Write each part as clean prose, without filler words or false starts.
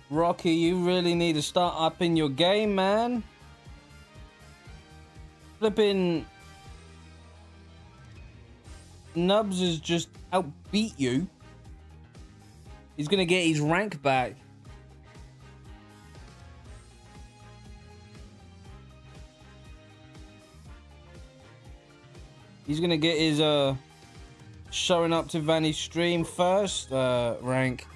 Rocky, you really need to start upping your game, man. Flipping Nubs has just outbeat you. He's gonna get his rank back. He's gonna get his showing up to Vanny's stream first rank.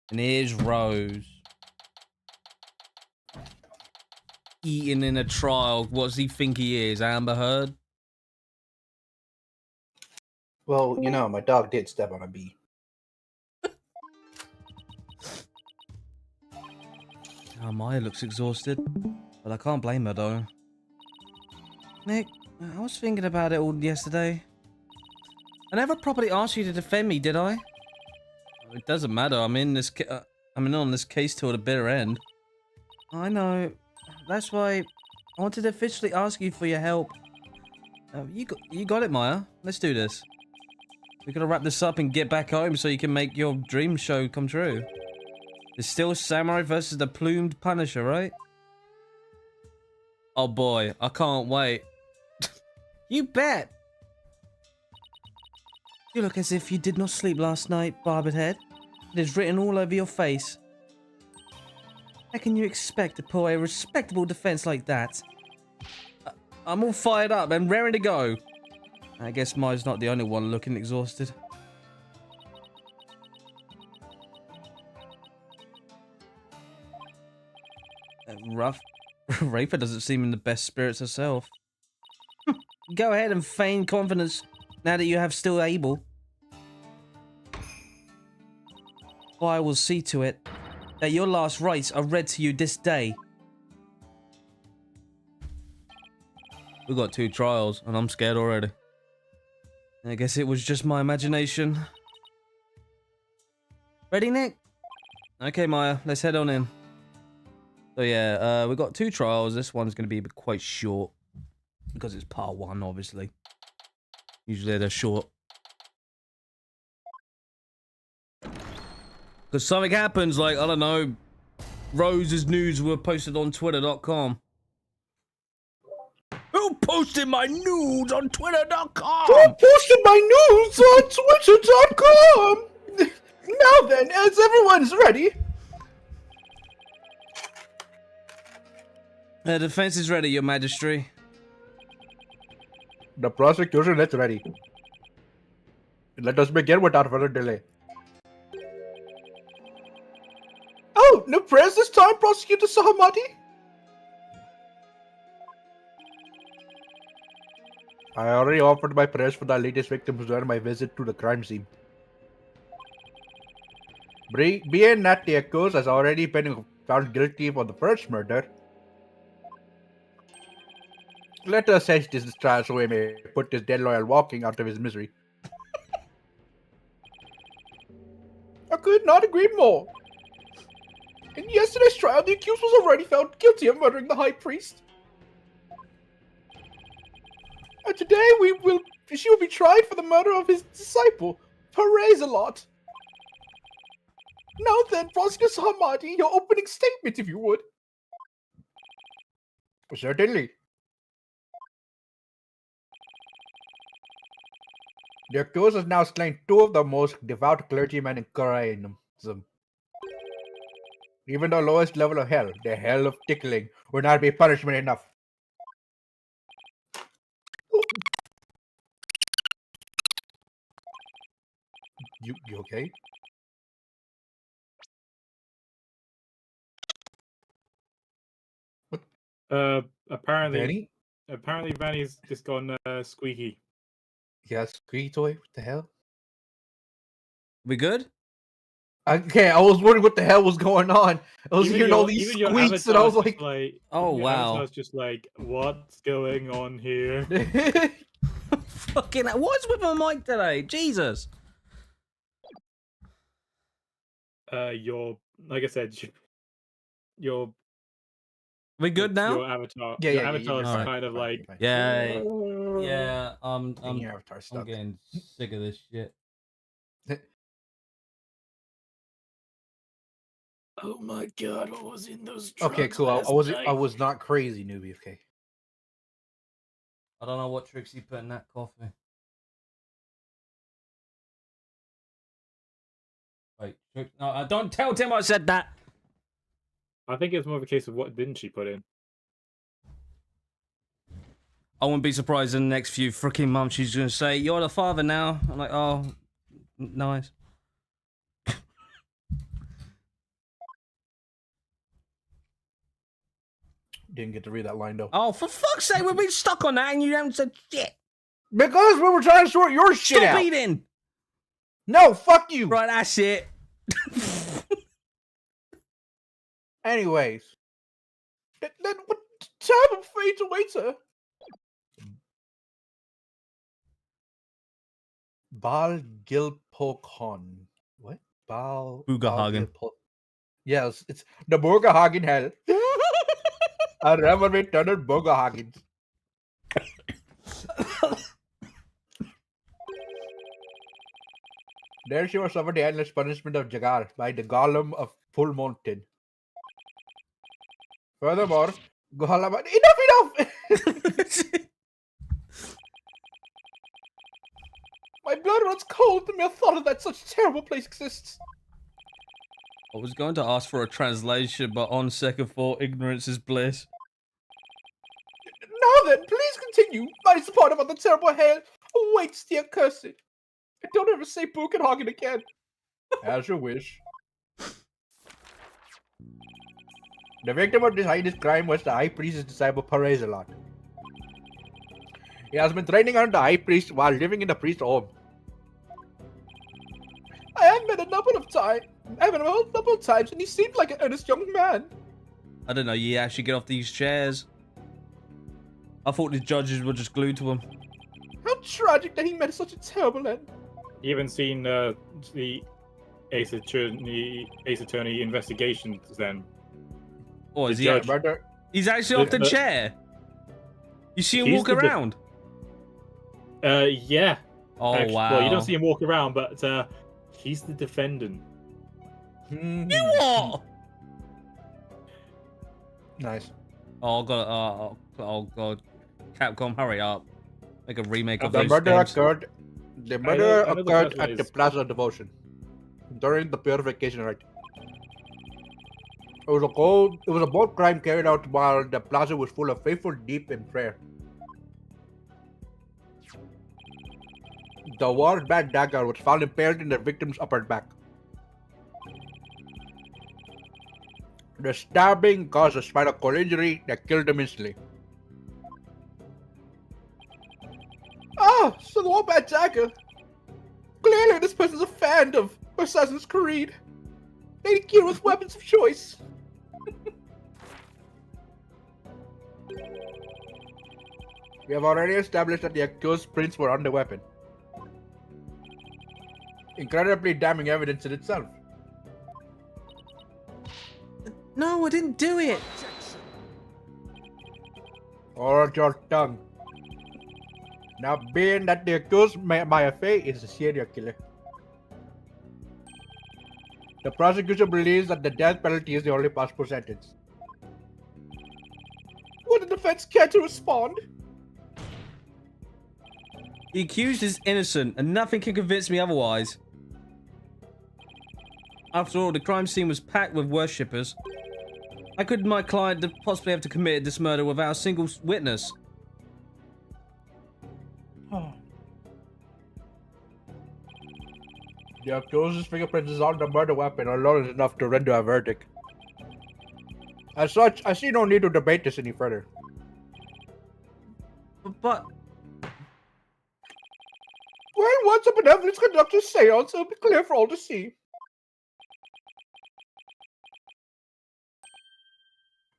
And here's Rose. Eating in a trial. What does he think he is, Amber Heard? Well, you know, my dog did step on a bee. Oh, Maya looks exhausted. But I can't blame her, though. Nick, I was thinking about it all yesterday. I never properly asked you to defend me, did I? It doesn't matter. I'm in on this case till the bitter end. I know. That's why I wanted to officially ask you for your help. You got it, Maya. Let's do this. We gotta wrap this up and get back home so you can make your dream show come true. It's still Samurai versus the plumed Punisher, right? Oh boy, I can't wait. You bet. You look as if you did not sleep last night, Barbered Head. It is written all over your face. How can you expect to pull a respectable defense like that? I'm all fired up and raring to go. I guess Mai's not the only one looking exhausted. Rough. Raper doesn't seem in the best spirits herself. Go ahead and feign confidence now that you have still able. I will see to it that your last rites are read to you this day. We got 2 trials and I'm scared already. I guess it was just my imagination. Ready, Nick? Okay, Maya, let's head on in. So yeah, we got 2 trials. This one's going to be quite short because it's part 1, obviously. Usually they're short. Because something happens, like, I don't know, Rose's news were posted on twitter.com. Who posted my nudes on twitter.com? Who posted my news on Twitter.com? Now then, as everyone's ready. The defense is ready, Your Majesty. The prosecution is ready. Let us begin without further delay. Oh, no prayers this time, Prosecutor Sahamati? I already offered my prayers for the latest victims during my visit to the crime scene. Being that the accused has already been found guilty for the first murder, let us haste this trial so we may put this dead lawyer walking out of his misery. I could not agree more. In yesterday's trial, the accused was already found guilty of murdering the high priest. And today she will be tried for the murder of his disciple, Perez-a-lot. Now then, Prosecutor Sahamati, your opening statement, if you would. Certainly. The accused has now slain 2 of the most devout clergymen in Koreanism. Even the lowest level of hell, the hell of tickling, would not be punishment enough. You okay? Apparently Vanny? Vanny's just gone squeaky. Yeah, squeaky toy? What the hell? We good? Okay, I was wondering what the hell was going on. I was hearing all these your squeaks and I was avatar's like... Oh, your wow. avatar's just like, what's going on here? Fucking hell. What's with my mic today? Jesus. Like I said, your We good now? Your avatar, Yeah, your yeah, avatar is fine, kind of fine, like, fine. Yeah, I'm Your avatar's stuck. getting sick of this shit. oh my god, what was in those drugs? Okay, cool. I was not crazy, newbie. Okay. I don't know what Trixie put in that coffee. Wait, no, don't tell Tim I said that. I think it's more of a case of what didn't she put in. I wouldn't be surprised in the next few freaking months she's gonna say, "You're the father now." I'm like, oh, nice. Didn't get to read that line though. Oh, for fuck's sake, we've been stuck on that and you haven't said shit. Because we were trying to sort your shit Stop out. eating. No, fuck you. Right, that's it. Anyways, then what terrible fate awaits her? Bal Gilpokon. What? Bugahagen. Yes, it's the Burgerhagen hell. I never returned Burgerhagen. There she was suffered the endless punishment of Jagar by the Golem of Full Mountain. Furthermore, Enough, enough! My blood runs cold the mere thought of that such terrible place exists. I was going to ask for a translation, but on second thought, ignorance is bliss. Now then, please continue. My part about the terrible hell awaits the accursed. Don't ever say Buchenhagen again. As you wish. The victim of this heinous crime was the high priest's disciple Parazelot. He has been training under the high priest while living in the priest's home. I have met a number of times. And he seemed like an earnest young man. I don't know, you actually get off these chairs. I thought the judges were just glued to him. How tragic that he met such a terrible end. You haven't seen the Ace Attorney investigations then? Oh, is The he judge- actually, he's actually off the chair? You see him He's walk the around? Yeah. Oh, actually. wow. Well, you don't see him walk around, but he's the defendant. You what? Nice. Oh, God. Oh, God. Capcom, hurry up. Make a remake of The those murder games. occurred. The murder I know the occurred first one at the is- Plaza of Devotion during the purification rite. It was a bold crime carried out while the plaza was full of faithful deep in prayer. The ward bad dagger was found impaled in the victim's upper back. The stabbing caused a spinal cord injury that killed him instantly. Ah, so the Wombat Dagger. Clearly this person's a fan of Assassin's Creed. Lady Kira's weapons of choice. We have already established that the accused prints were on the weapon. Incredibly damning evidence in itself. No, I didn't do it. Hold your tongue. Now, being that the accused Maya Fey is a serial killer, the prosecution believes that the death penalty is the only possible sentence. Would the defense care to respond? The accused is innocent, and nothing can convince me otherwise. After all, the crime scene was packed with worshippers. How could my client possibly have committed this murder without a single witness? The accused's fingerprints is on the murder weapon alone is enough to render a verdict. As such, I see no need to debate this any further. But Well, once a benevolence conducts a seance, it'll be clear for all to see.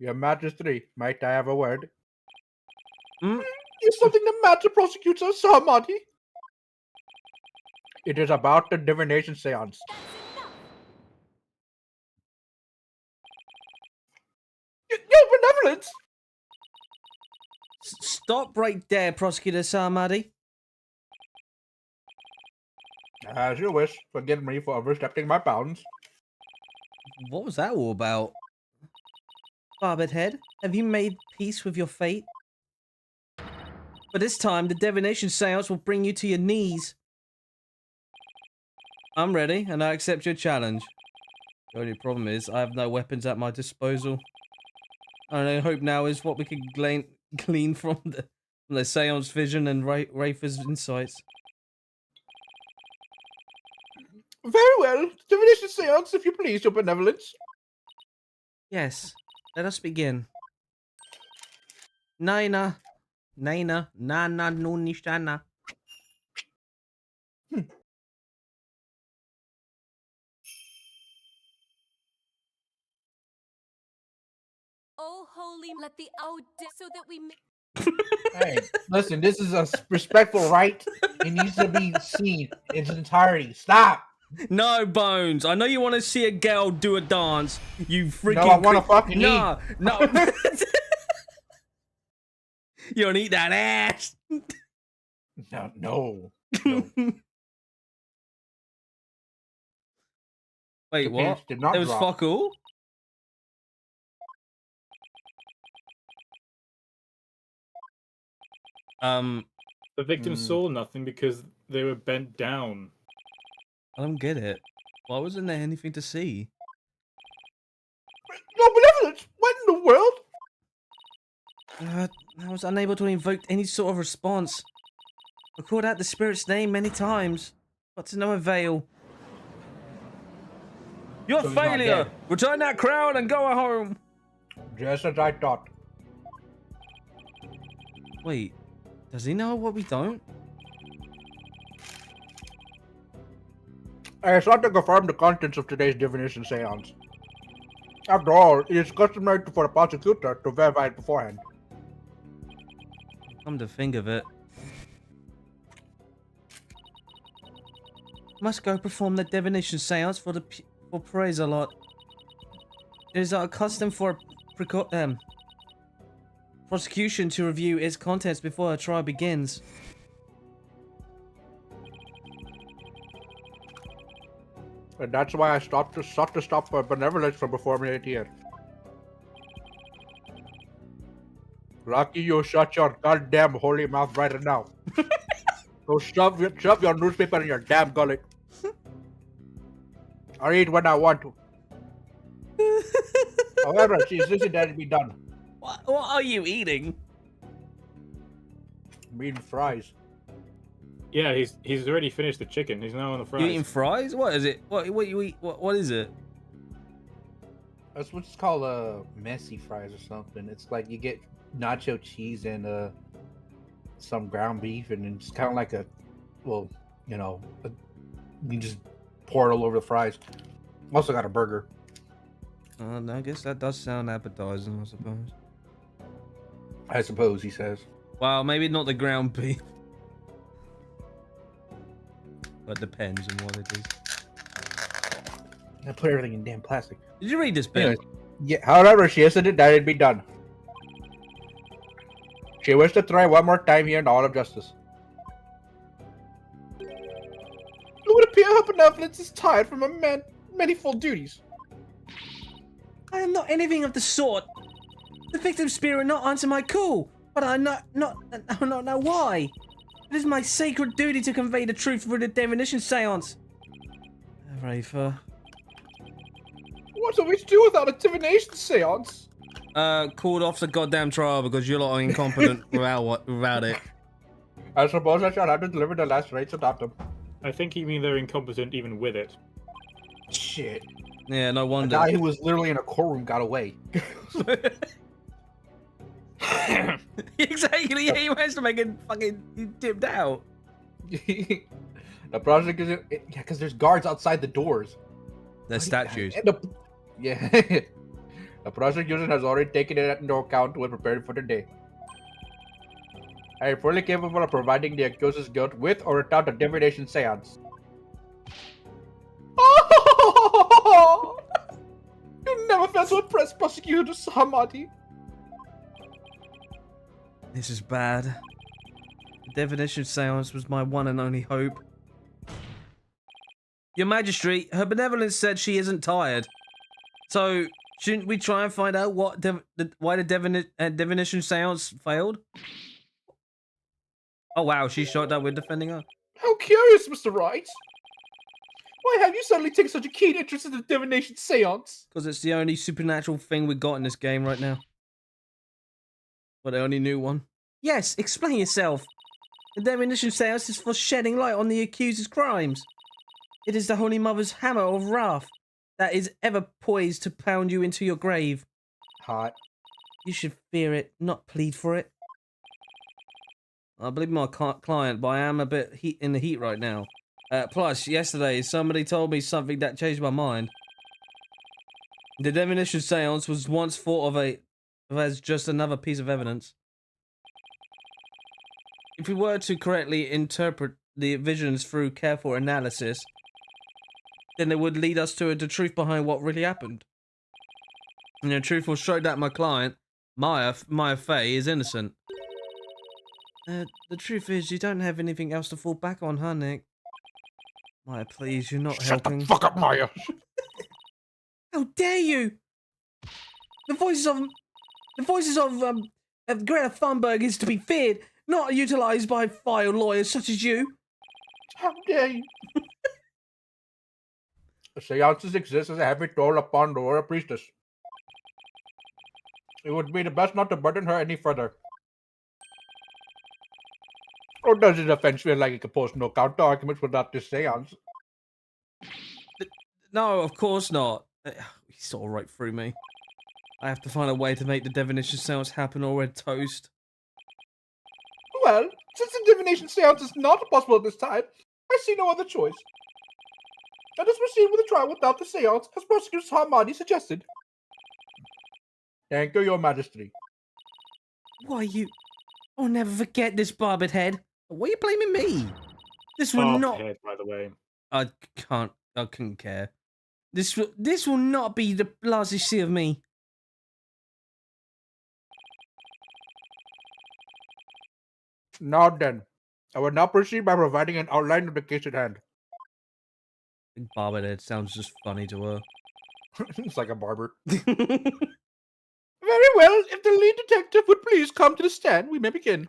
Your Majesty, might I have a word? Is something the matter, prosecutor Sahamati? It is about the divination seance. Your benevolence! stop right there, Prosecutor Sarmadi. As you wish, forgive me for overstepping my bounds. What was that all about? Barbed Head, have you made peace with your fate? But this time, the divination seance will bring you to your knees. I'm ready, and I accept your challenge. The only problem is, I have no weapons at my disposal. And I hope now is what we can glean from the seance vision and Rafer's insights. Very well. Divination seance, if you please, your benevolence. Yes, let us begin. Nina, Nana, no nishtana. Oh, holy, let the so that we may. Hey, listen, this is a respectful right. It needs to be seen in its entirety. Stop! No, Bones. I know you want to see a girl do a dance. You freaking. No, I want to fucking No. You don't eat that ass. eat. No. Wait, The what? pants did not There was drop. fuck all? The victim saw nothing because they were bent down. I don't get it. Why wasn't there anything to see? No benevolence! What in the world? I was unable to invoke any sort of response. I called out the spirit's name many times, but to no avail. You're a So he's not failure! dead. Return that crown and go home! Just as I thought. Wait, does he know what we don't? I sought to confirm the contents of today's divination seance. After all, it is customary for the prosecutor to verify it beforehand. Come to think of it. Must go perform the divination seance for praise a lot. It is our custom for prosecution to review its contents before a trial begins. And that's why I sought to stop benevolence from performing it here. Rocky, you shut your goddamn holy mouth right now. Go shove your newspaper in your damn gullet. I read when I want to. However, she insisted that it be done. What are you eating? Mean fries. Yeah, he's already finished the chicken. He's now on the fries. You eating fries? What is it? What you eat? What is it? That's what's called messy fries or something. It's like you get nacho cheese and some ground beef, and it's kind of like you just pour it all over the fries. Also got a burger. I guess that does sound appetizing, I suppose. I suppose, he says. Well, maybe not the ground beef. But depends on what it is. I put everything in damn plastic. Did you read this bit? Anyways, yeah. However, she insisted that it be done. She wished to try one more time here in all of justice. It would appear her benevolence is tired from her manifold duties. I am not anything of the sort. The victim's spirit will not answer my call, but I not know why. It is my sacred duty to convey the truth through the divination seance. Rafer. What are we to do without a divination seance? Called off the goddamn trial because you're lot incompetent without it. I suppose I shall have to deliver the last rites of Optum. I think you mean they're incompetent even with it. Shit. Yeah, no The wonder. guy who was literally in a courtroom got away. Exactly, yeah, he managed to make it fucking he dipped out. The prosecution, yeah, because there's guards outside the doors. They're statues. And yeah. The prosecution has already taken it into account when preparing for the day. I am fully capable of providing the accuser's guilt with or without a divination seance. You never fail to impress Prosecutor Sahamati. This is bad. The divination seance was my one and only hope. Your Majesty, her benevolence said she isn't tired. So, shouldn't we try and find out why the divination seance failed? Oh wow, she shot that with defending her. How curious, Mr. Wright. Why have you suddenly taken such a keen interest in the divination seance? Because it's the only supernatural thing we got in this game right now. But the only new one. Yes, explain yourself. The divination seance is for shedding light on the accuser's crimes. It is the Holy Mother's hammer of wrath that is ever poised to pound you into your grave. Hot. You should fear it, not plead for it. I believe my client, but I am a bit in the heat right now. Plus, yesterday, somebody told me something that changed my mind. The divination seance was once thought of as just another piece of evidence. If we were to correctly interpret the visions through careful analysis, then it would lead us to the truth behind what really happened. And the truth will show that my client, Maya Fey, is innocent. The truth is, you don't have anything else to fall back on, huh, Nick? Maya, please, you're not helping. Shut the fuck up, Maya. How dare you! The voices of Greta Thunberg is to be feared, Not utilised by vile lawyers such as you. How dare you? Seances exist as a heavy toll upon the royal priestess. It would be the best not to burden her any further. Or does it offense feel like it can pose no counter arguments without this seance? No, of course not. He saw right through me. I have to find a way to make the divination seance happen or we're toast. Well, since the divination seance is not possible at this time, I see no other choice. Let us proceed with the trial without the seance, as Prosecutor Hamadi suggested. Thank you, Your Majesty. Why you... I'll never forget this barbed head. Why are you blaming me? This will Barbed not... head, by the way. I couldn't care. This will not be the last you see of me. Now then, I will now proceed by providing an outline of the case at hand. Big barbed head sounds just funny to her. It's like a barber. Very well, if the lead detective would please come to the stand, we may begin.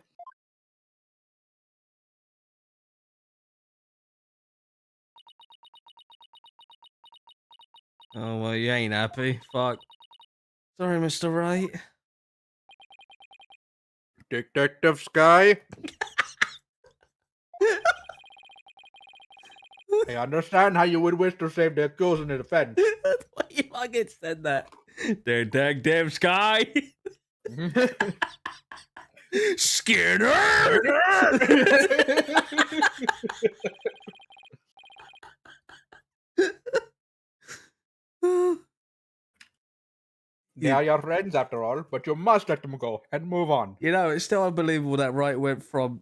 Oh, well, you ain't happy. Fuck. Sorry, Mr. Wright. Detective Sky? I understand how you would wish to save the accused and the defense. Why you fucking said that? Detective Sky? Skinner! They are your friends after all, but you must let them go and move on. You know, it's still unbelievable that Wright went from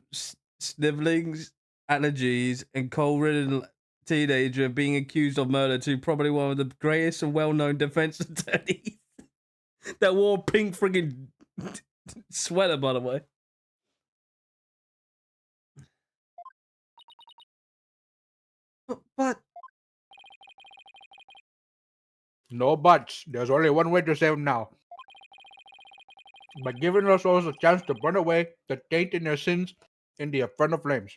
snivelings, allergies, and cold-ridden teenager being accused of murder to probably one of the greatest and well-known defense attorneys that wore a pink friggin' sweater, by the way. But No buts. There's only one way to save them now. By giving our souls a chance to burn away the taint in their sins in the infernal flames.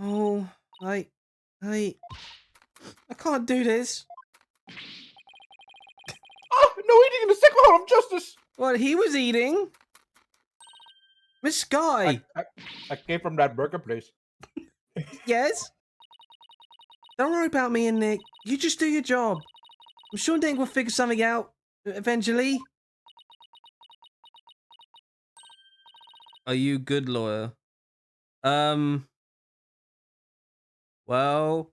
oh, I can't do this. Ah, no eating in the second hall of justice! What he was eating? Miss Sky. I came from that burger place. Yes? Don't worry about me and Nick. You just do your job. I'm sure Nick will figure something out eventually. Are you good, lawyer? Well,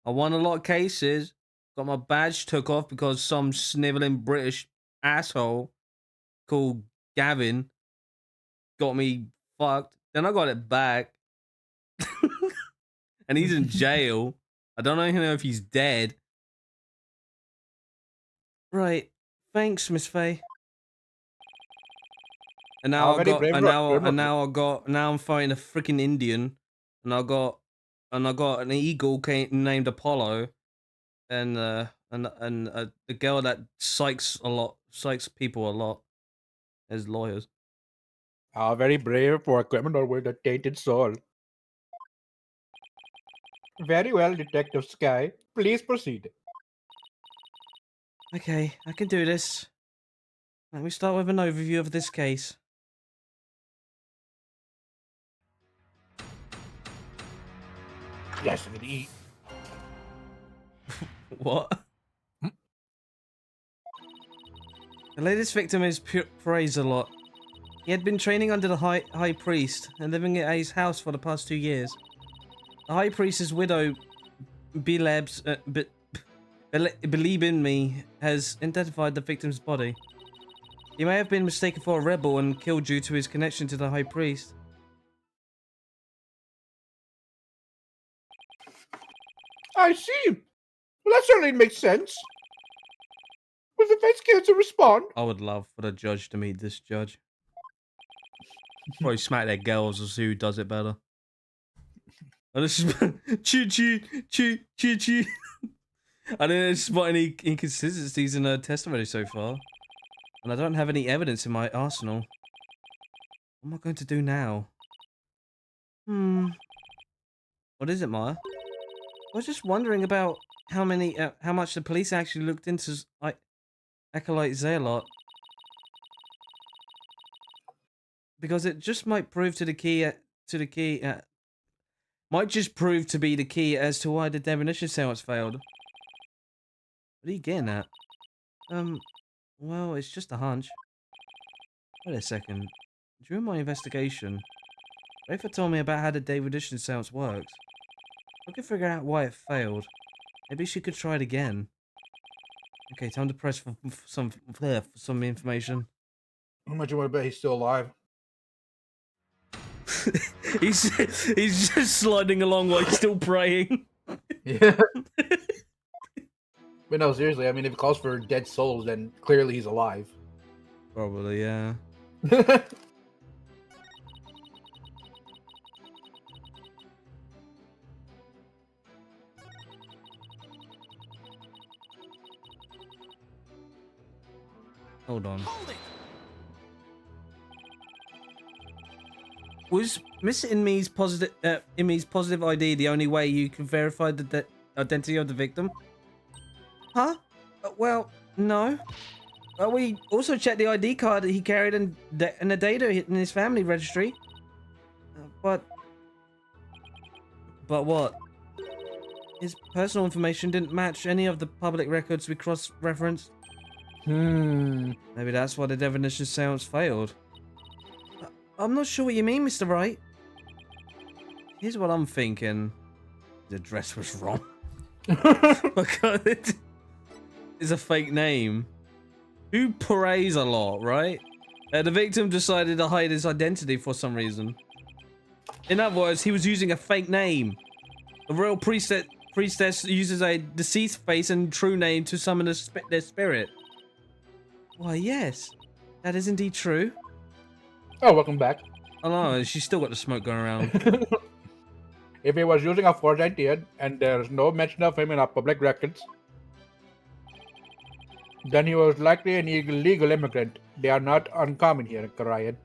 I won a lot of cases. Got my badge took off because some sniveling British asshole called Gavin got me fucked. Then I got it back. And he's in jail. I don't even know if he's dead. Right. Thanks, Miss Faye. And now How very brave now of- I'm fighting a freaking Indian. And I got an eagle named Apollo. And the girl that psychs people a lot as lawyers. How very brave for a criminal with a tainted soul. Very well, Detective Sky. Please proceed. Okay, I can do this. Let me start with an overview of this case. Yes, indeed. What? The latest victim is praised a lot. He had been training under the high priest and living at his house for the past 2 years. The high priest's widow, believe in me, has identified the victim's body. He may have been mistaken for a rebel and killed due to his connection to the high priest. I see. Well, that certainly makes sense. Was the defense scared to respond? I would love for the judge to meet this judge. Probably smack their girls or see who does it better. And this is choo. I didn't spot any inconsistencies in her testimony so far. And I don't have any evidence in my arsenal. What am I going to do now? What is it, Maya? I was just wondering about how much the police actually looked into Acolyte Zealot. Because it just might prove might just prove to be the key as to why the demolition seance failed. What are you getting at? Well, it's just a hunch. Wait a second. During my investigation, Rafa told me about how the demolition seance works. I could figure out why it failed. Maybe she could try it again. Okay, time to press for some information. How much you want to bet he's still alive? he's just sliding along while he's still praying. Yeah. But no, seriously, I mean, if it calls for dead souls, then clearly he's alive. Probably, yeah. Hold on. Was Miss Inme's positive ID the only way you can verify the identity of the victim? Huh? Well, no. We also checked the ID card that he carried and the data in his family registry. But what? His personal information didn't match any of the public records we cross-referenced. Maybe that's why the definition seance failed. I'm not sure what you mean, Mr. Wright. Here's what I'm thinking. The address was wrong. Because it is a fake name. Who prays a lot, right? The victim decided to hide his identity for some reason. In other words, he was using a fake name. The royal priestess uses a deceased face and true name to summon their spirit. Why, yes. That is indeed true. Oh, welcome back. Oh no, she's still got the smoke going around. If he was using a forged ID and there's no mention of him in our public records, then he was likely an illegal immigrant. They are not uncommon here in Korea.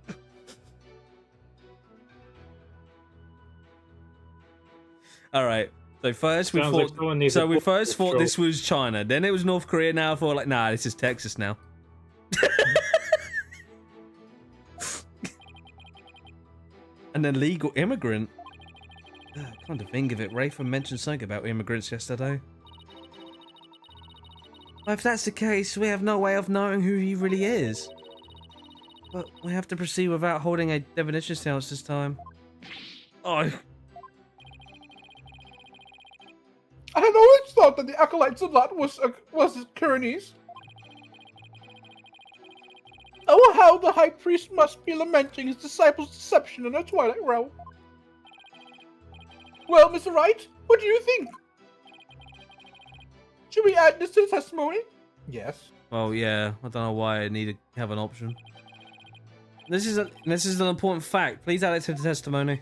All right. So first we Sounds like thought. someone needs So a we first thought stroke. this was China. Then it was North Korea. Now I thought like, nah, this is Texas now. An illegal immigrant. Come to think of it, Rafa mentioned something about immigrants yesterday. Well, if that's the case, we have no way of knowing who he really is. But we have to proceed without holding a definition seance this time. Oh, I had always thought that the Acolyte Zealot was Pyrenees. Oh, how the High Priest must be lamenting his disciples' deception in the Twilight Realm. Well, Mr. Wright, what do you think? Should we add this to the testimony? Yes. well, yeah. I don't know why I need to have an option. This is an important fact. Please add it to the testimony.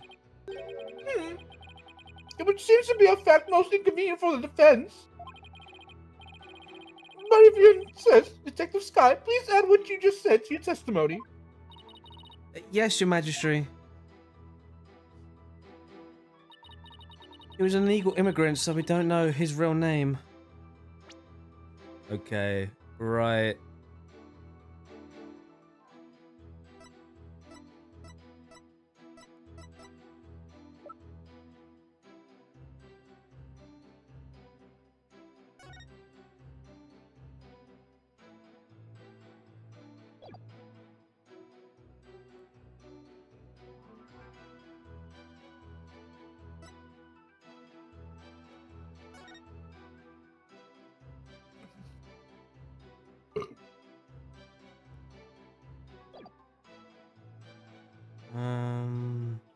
It would seem to be a fact most inconvenient for the defense. But if you insist, Detective Sky, please add what you just said to your testimony. Yes, Your Majesty. He was an illegal immigrant, so we don't know his real name. Okay, right.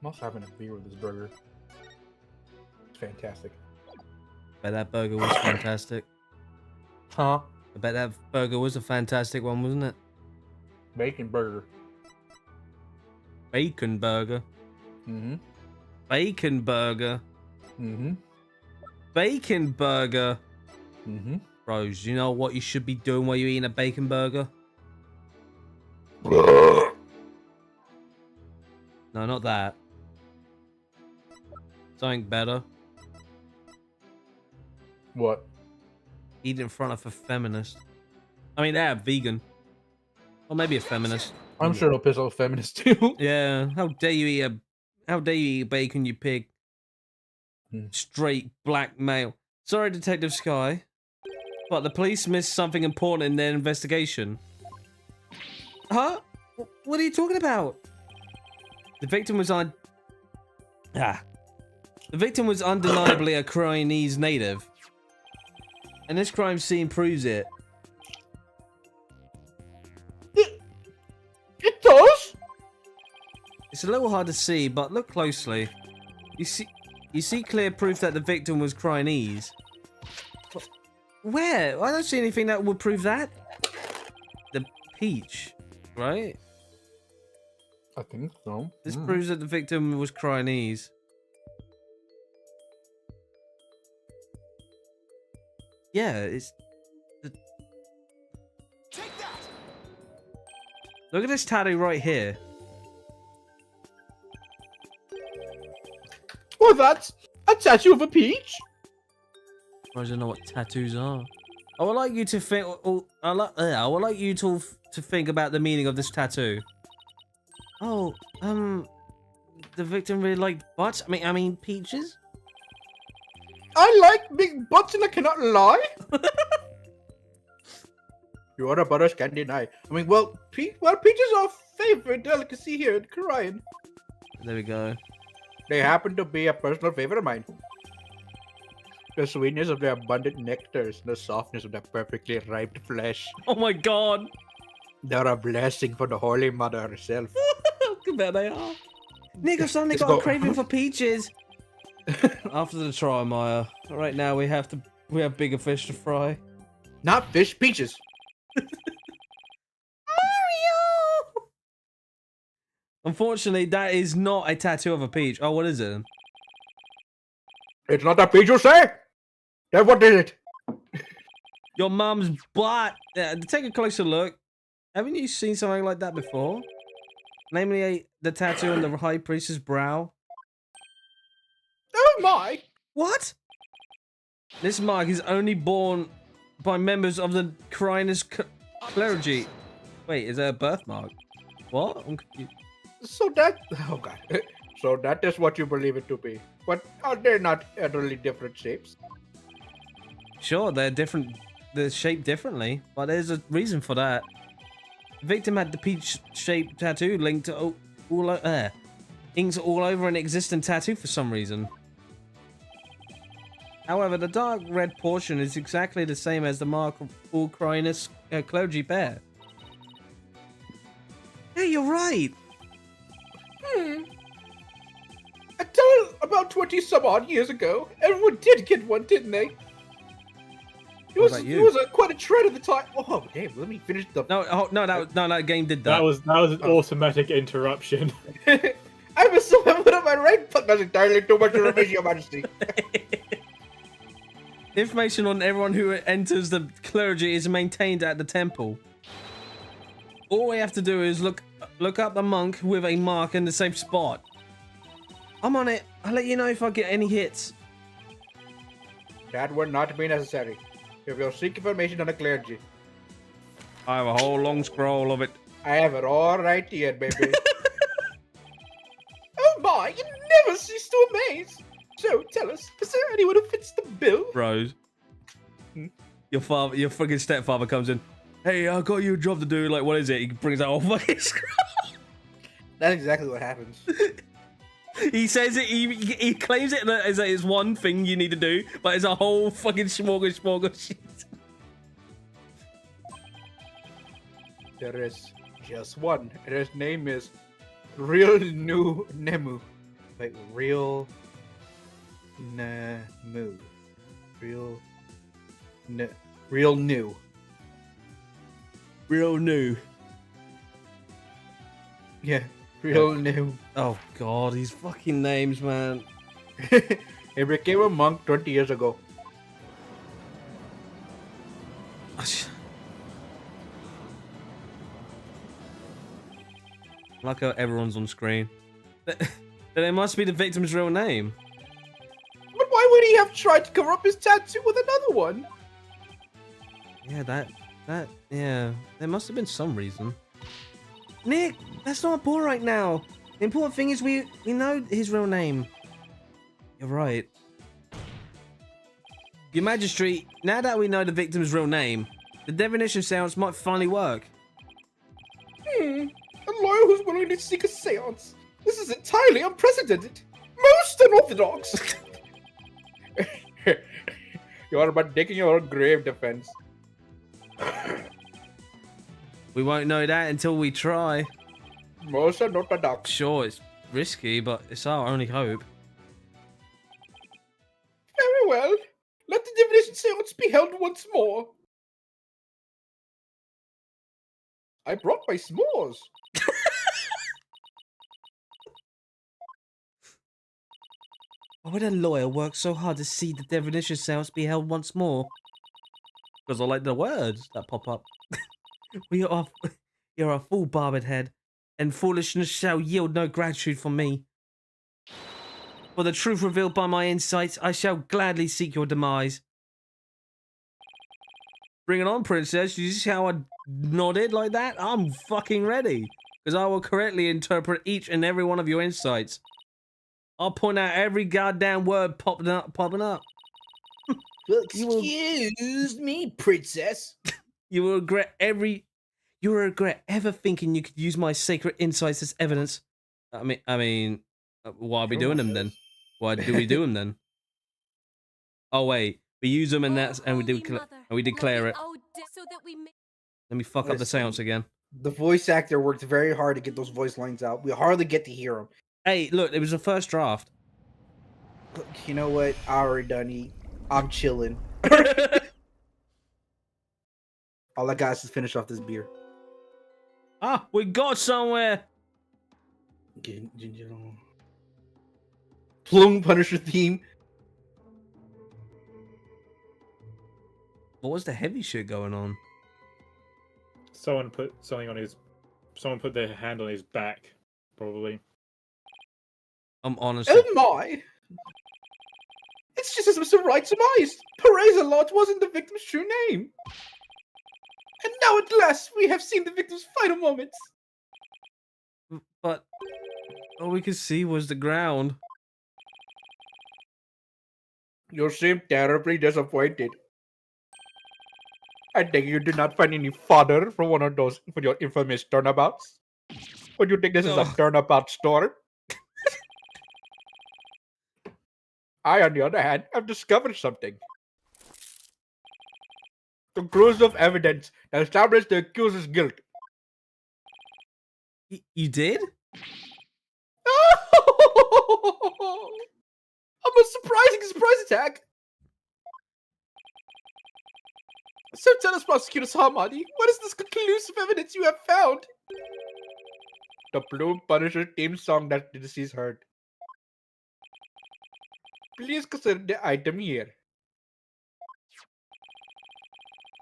I'm also having a beer with this burger. It's fantastic. Bet that burger was fantastic. Huh? I bet that burger was a fantastic one, wasn't it? Bacon burger. Bacon burger. Mm-hmm. Bacon burger. Mm-hmm. Bacon burger. Mm-hmm. Bros, you know what you should be doing while you're eating a bacon burger? No, not that. Something better. What? Eat in front of a feminist. I mean, yeah, vegan. Or maybe a feminist. I'm sure it'll piss off feminists too. Yeah, how dare you eat bacon, you pig. Straight black male. Sorry, Detective Sky, but the police missed something important in their investigation. Huh? What are you talking about? The victim was The victim was undeniably a Chinese native. And this crime scene proves it. It does? It's a little hard to see, but look closely. You see clear proof that the victim was Chinese. Where? I don't see anything that would prove that. The peach, right? I think so. This proves that the victim was Chinese. Yeah, it's... Look at this tattoo right here. Well, that's a tattoo of a peach. I don't know what tattoos are. I would like you to think. I would like you to think about the meaning of this tattoo. Oh, the victim really liked butts. I mean peaches. I like big butts and I cannot lie. You are a butter's candy eye. I mean, well, peaches are favorite delicacy here in Korean. There we go. They happen to be a personal favorite of mine. The sweetness of their abundant nectars, the softness of their perfectly ripe flesh. Oh my god! They're a blessing for the Holy Mother herself. Look at that they are. Nick, I've suddenly Let's got a go. craving for peaches. After the trial, Maya. Right now we have bigger fish to fry. Not fish, peaches. Mario! Unfortunately, that is not a tattoo of a peach. Oh, what is it? It's not a peach, you say? Then what is it? Your mum's butt. Take a closer look. Haven't you seen something like that before? Namely, the tattoo on the high priest's brow. Oh my! What? This mark is only borne by members of the Crinus clergy. Wait, is that a birthmark? What? I'm confused. So that... Oh god. So that is what you believe it to be. But are they not utterly different shapes? Sure, they're shaped differently, but there's a reason for that. The victim had the peach-shaped tattoo linked to inks all over an existing tattoo for some reason. However, the dark red portion is exactly the same as the mark of all Crinus clergy bear. Yeah, you're right. Until about 20 some odd years ago, everyone did get one, didn't they? It was quite a trend at the time. Oh, damn! Let me finish the. That game did that. That was an automatic interruption. I was so put up my right foot. That's entirely too much information, Your Majesty. Information on everyone who enters the clergy is maintained at the temple. All we have to do is look up the monk with a mark in the same spot. I'm on it. I'll let you know if I get any hits. That would not be necessary. If you'll seek information on the clergy, I have a whole long scroll of it. I have it all right here, baby. Oh my! You never cease to amaze. So tell us, is there anyone who fits the bill? Rose. Your fucking stepfather comes in. Hey, I got you a job to do. Like, what is it? He brings out all fucking scroll. That's exactly what happens. He says it. He claims it as it's one thing you need to do, but it's a whole fucking smorgasbord shit. There is just one, and his name is Real New Nemu. Like Real Nemu. Real New. Real new. Yeah, Real New. Oh god, these fucking names, man. He became a monk 20 years ago. I like how everyone's on screen. Then it must be the victim's real name. But why would he have tried to cover up his tattoo with another one? Yeah, yeah. There must have been some reason. Nick, that's not important right now. The important thing is we know his real name. You're right. Your Majesty, now that we know the victim's real name, the divination seance might finally work. A lawyer who's willing to seek a seance. This is entirely unprecedented. Most unorthodox. You are but digging your own grave, defense. We won't know that until we try. Most unorthodox. Sure, it's risky, but it's our only hope. Very well. Let the divination seance be held once more. I brought my s'mores. Why would a lawyer work so hard to see the divination seance be held once more? Because I like the words that pop up. You're a fool, barbed head, and foolishness shall yield no gratitude from me. For the truth revealed by my insights, I shall gladly seek your demise. Bring it on, princess. You see how I nodded like that? I'm fucking ready. Because I will correctly interpret each and every one of your insights. I'll point out every goddamn word popping up. Excuse me, princess. You will regret ever thinking you could use my sacred insights as evidence. I mean, why are we doing them then? Why do we do them then? Oh wait, we use them and we declare it. So that we may Let me fuck up the seance again. The voice actor worked very hard to get those voice lines out. We hardly get to hear them. Hey, look, it was the first draft. You know what? I already done eat. I'm chilling. All I got is to finish off this beer. Ah, we got somewhere. Plume Punisher theme. What was the heavy shit going on? Someone put their hand on his back, probably. I'm honestly. Oh my! It's just as Mr. Wright surmised. Perez-a-lot wasn't the victim's true name. And now at last we have seen the victim's final moments. But all we could see was the ground. You seem terribly disappointed. I think you did not find any fodder for your infamous turnabouts. Or do you think this is a turnabout store? I, on the other hand, have discovered something. Conclusive evidence that established the accuser's guilt. You did? A most surprising surprise attack! So tell us, Prosecutor Hamadi, what is this conclusive evidence you have found? The Plume Punisher theme song that the deceased heard. Please consider the item here.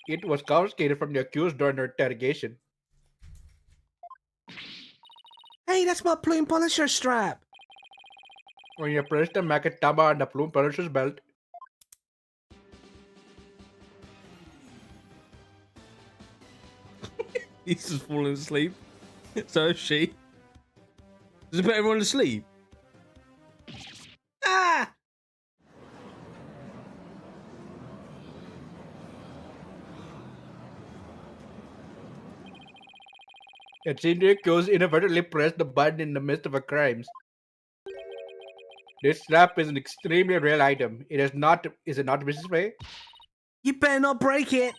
It was confiscated from the accused during her interrogation. Hey, that's my Plume Punisher strap. When you press the Makatama on the Plume Punisher's belt, He's just falling asleep. So is she. Does it put everyone to sleep? Ah! it seems the accused inadvertently pressed the button in the midst of her crimes. This strap is an extremely rare item. Is it not, Mrs. Ray? You better not break it.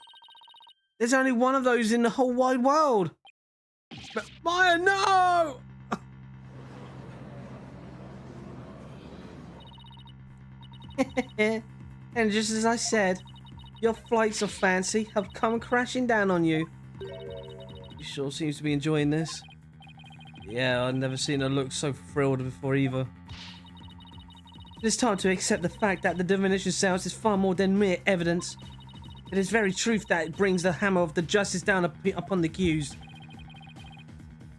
There's only one of those in the whole wide world. But Maya, no! And just as I said, your flights of fancy have come crashing down on you. You sure seems to be enjoying this. Yeah, I've never seen her look so thrilled before either. It is time to accept the fact that the divination seance is far more than mere evidence. It is very truth that brings the hammer of the justice down upon the accused.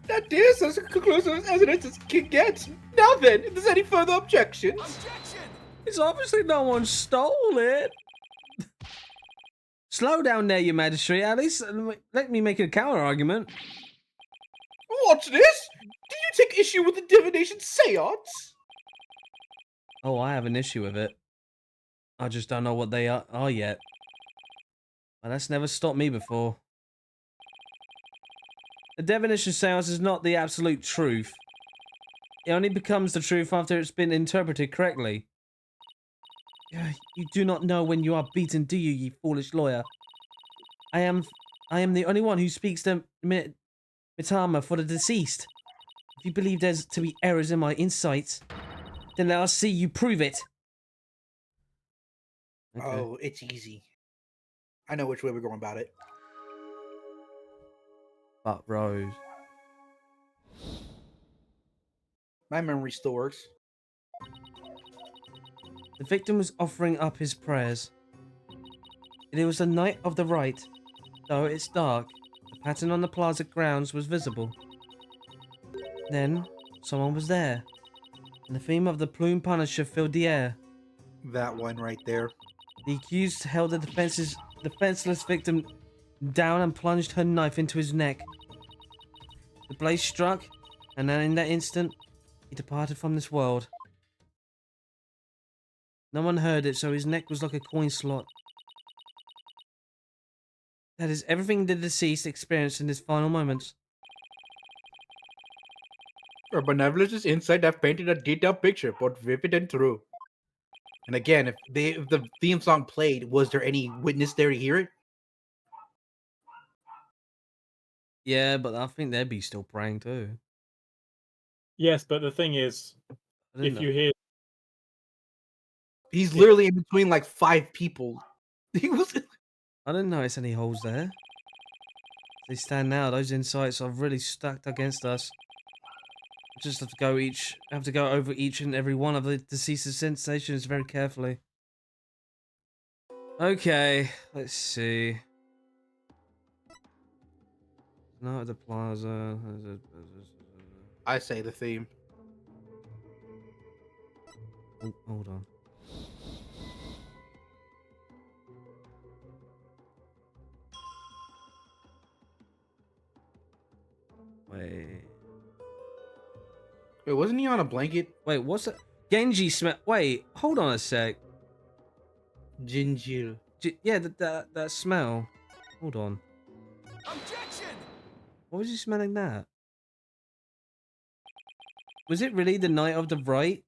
That is as conclusive as evidence as can get. Now then, if there's any further objections... It's obviously no one stole it. Slow down there, your magistrate. At least let me make a counter argument. What's this? Do you take issue with the divination seance? Oh, I have an issue with it. I just don't know what they are yet. But that's never stopped me before. The divination seance is not the absolute truth. It only becomes the truth after it's been interpreted correctly. You do not know when you are beaten, do you, ye foolish lawyer? I am the only one who speaks the mitama for the deceased. If you believe there's to be errors in my insights, then let us see you prove it. Okay. Oh, it's easy. I know which way we're going about it. But Rose. My memory still works. The victim was offering up his prayers. It was the night of the rite. Though it's dark, the pattern on the plaza grounds was visible. Then, someone was there, and the theme of the plume punisher filled the air. That one right there. The accused held the defenseless victim down and plunged her knife into his neck. The blade struck, and then in that instant, he departed from this world. No one heard it, so his neck was like a coin slot. That is everything the deceased experienced in his final moments. Our benevolence insight have painted a detailed picture, both vivid and true. And again, if the theme song played, was there any witness there to hear it? Yeah, but I think they'd be still praying too. Yes, but the thing is, if you hear, He's literally in between like 5 people. He was. I didn't notice any holes there. As they stand now, those insights are really stacked against us. We just have to go over each and every one of the deceased's sensations very carefully. Okay, let's see. Not at the plaza. I say the theme. Oh, hold on. Wait, wasn't he on a blanket? wait, what's that? Genji smell. Wait, hold on a sec. Ginger. Yeah, that smell. Hold on. Objection! What was he smelling that? Was it really the night of the Wright?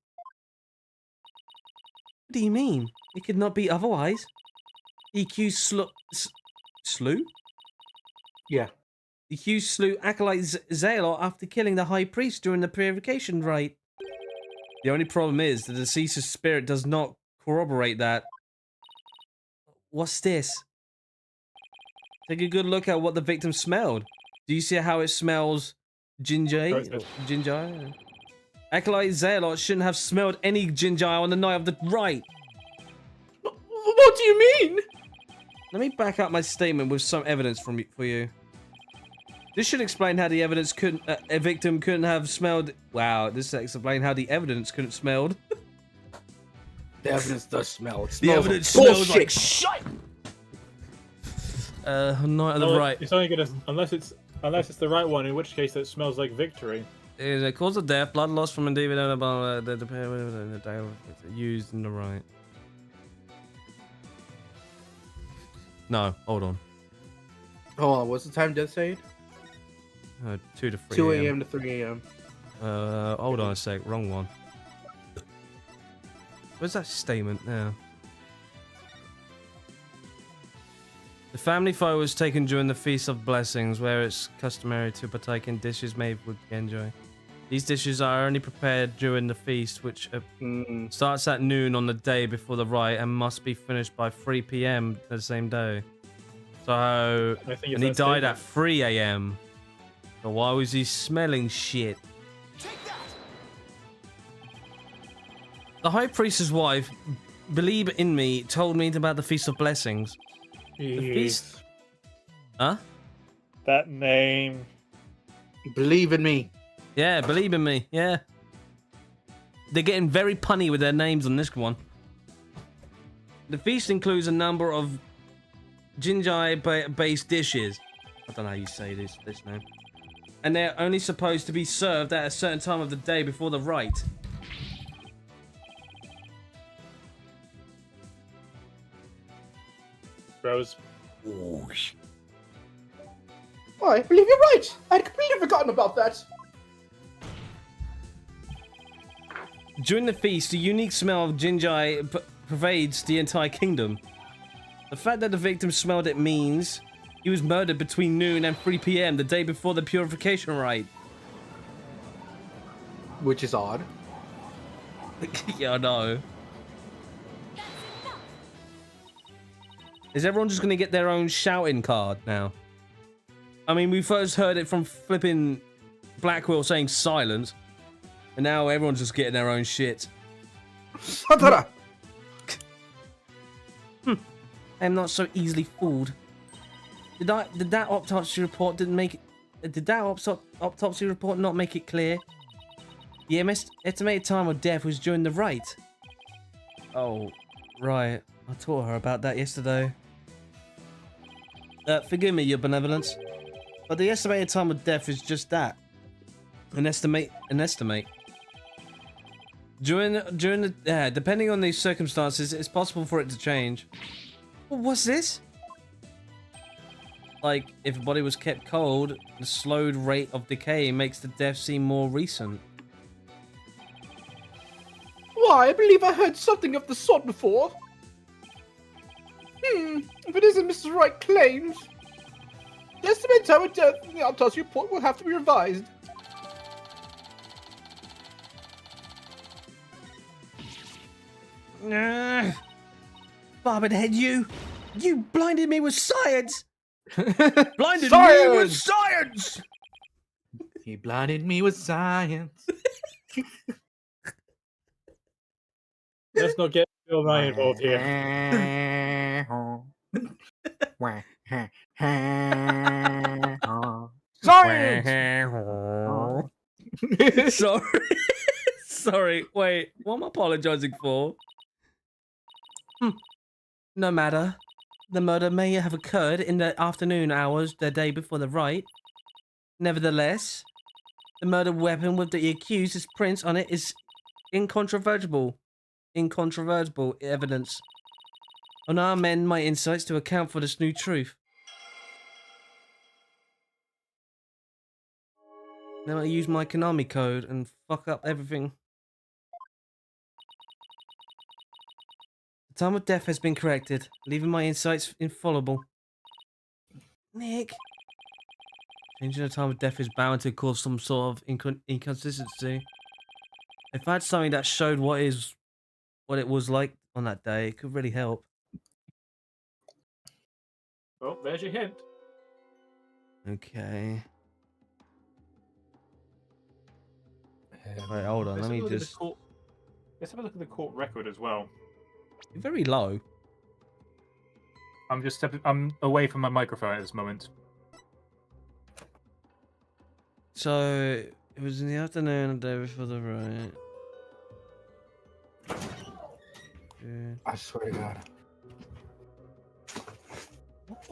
What do you mean? It could not be otherwise. The accused slew? Yeah. The accused slew Acolyte Zaelot after killing the High Priest during the purification rite. The only problem is the deceased's spirit does not corroborate that. What's this? Take a good look at what the victim smelled. Do you see how it smells ginger? Ginger? Acolyte Zaelot shouldn't have smelled any ginger on the night of the rite. What do you mean? Let me back up my statement with some evidence for you. This should explain how the evidence couldn't, a victim couldn't have smelled. Wow, this explains how the evidence couldn't smelled. The evidence does smell. It The smells evidence like smells bullshit. like shit. Night of the right. it's only gonna unless it's the right one, in which case it smells like victory. Is a cause of death, blood loss from a demon, the day used in the right. No, hold on. Hold on, what's the time death saying? 2 to 3 2 a.m. to 3 a.m. Hold on a sec, wrong one. Where's that statement now? The family photo was taken during the Feast of Blessings, where it's customary to partake in dishes made with genjai. These dishes are only prepared during the feast, which starts at noon on the day before the rite and must be finished by 3 p.m. the same day. So, I think it's and he that died statement. at 3 a.m. So why was he smelling shit? Take that! The High Priest's wife, Believe in Me, told me about the Feast of Blessings. The feast... Huh? That name. Believe in me. Yeah, believe in me. Yeah. They're getting very punny with their names on this one. The feast includes a number of Jinjai-based dishes. I don't know how you say this name. And they're only supposed to be served at a certain time of the day before the rite. Rose. I believe you're right. I'd completely forgotten about that. During the feast, a unique smell of Jinjai pervades the entire kingdom. The fact that the victim smelled it means he was murdered between noon and 3 p.m. the day before the purification rite. Which is odd. Yeah, I know. Is everyone just going to get their own shouting card now? I mean, we first heard it from flipping Blackwell saying silence, and now everyone's just getting their own shit. Satara! I'm not so easily fooled. Did that autopsy report autopsy report not make it clear? The estimated time of death was during the rite. Oh, right. I taught her about that yesterday. Forgive me, your benevolence, but the estimated time of death is just that. An estimate. During the depending on these circumstances, it's possible for it to change. What's this? Like, if a body was kept cold, the slowed rate of decay makes the death seem more recent. Why, I believe I heard something of the sort before. If it isn't Mrs. Wright claims, the estimated time of death in the autopsy report will have to be revised. Barbed head, you blinded me with science. Blinded Science! me with science. He blinded me with science. Let's not get Bill Nye involved here. Science! Sorry. Sorry. Wait. What am I apologizing for? No matter. The murder may have occurred in the afternoon hours the day before the rite. Nevertheless, the murder weapon with the accused's prints on it is incontrovertible evidence. I'll now amend my insights to account for this new truth. Now I use my Konami code and fuck up everything. The time of death has been corrected, leaving my insights infallible. Nick. Changing the time of death is bound to cause some sort of inconsistency. If I had something that showed what it was like on that day, it could really help. Well, there's your hint. Okay. Wait, hold on. Let me just. Let's have a look at the court record as well. You're very low. I'm away from my microphone at this moment. So it was in the afternoon of the day before the rite. I swear to God.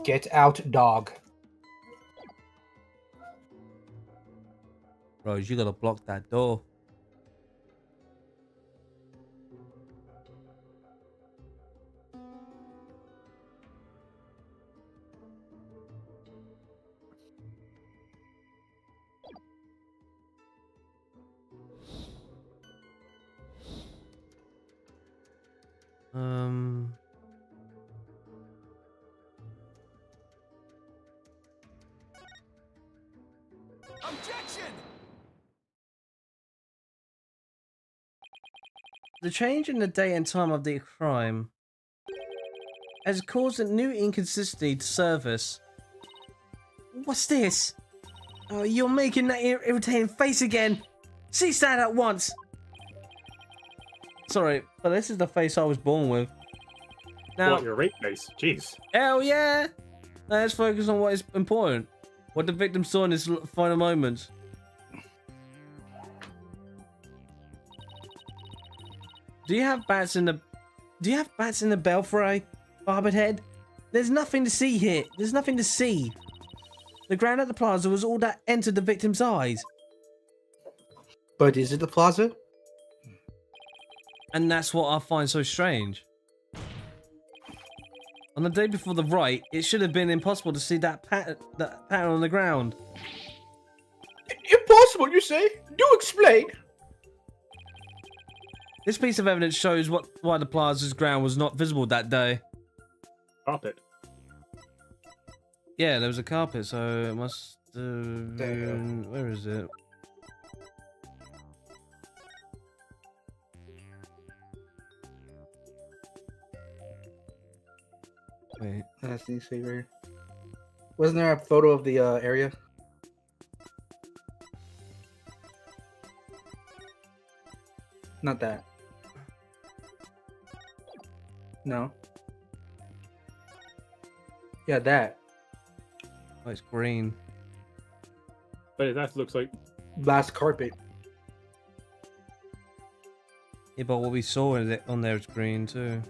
Get out, dog. Rose, you gotta block that door. Objection! The change in the day and time of the crime has caused a new inconsistency to service. What's this? Oh, you're making that irritating face again. Cease that at once. Sorry, but this is the face I was born with. Now, What, your rape face? Jeez. hell yeah! Let's focus on what is important. What the victim saw in his final moments. Do you have bats in the belfry, Barbered Head? There's nothing to see here. There's nothing to see. The ground at the plaza was all that entered the victim's eyes. But is it the plaza? And that's what I find so strange. On the day before the Wright, it should have been impossible to see that pattern on the ground. Impossible, you say? Do explain. This piece of evidence shows why the plaza's ground was not visible that day. Carpet. Yeah, there was a carpet, so it must have been... Where is it? Wait. That's the favorite. Wasn't there a photo of the area? Not that. No. Yeah, that. Oh, it's green. But that looks like Last carpet. Yeah, but what we saw on there is green too.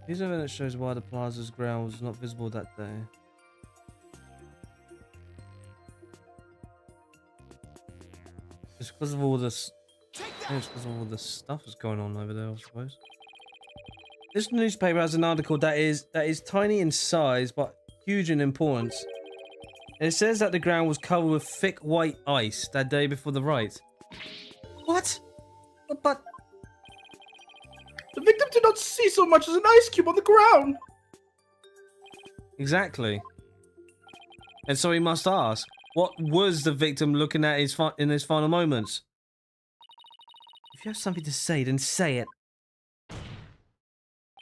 Piece of evidence shows why the plaza's ground was not visible that day. It's because of all this. It's because of all the stuff that's going on over there, I suppose. This newspaper has an article that is tiny in size but huge in importance. And it says that the ground was covered with thick white ice that day before the Wright. What? But The victim did not see so much as an ice cube on the ground. exactly. And so he must ask, what was the victim looking at in his final moments? If you have something to say, then say it.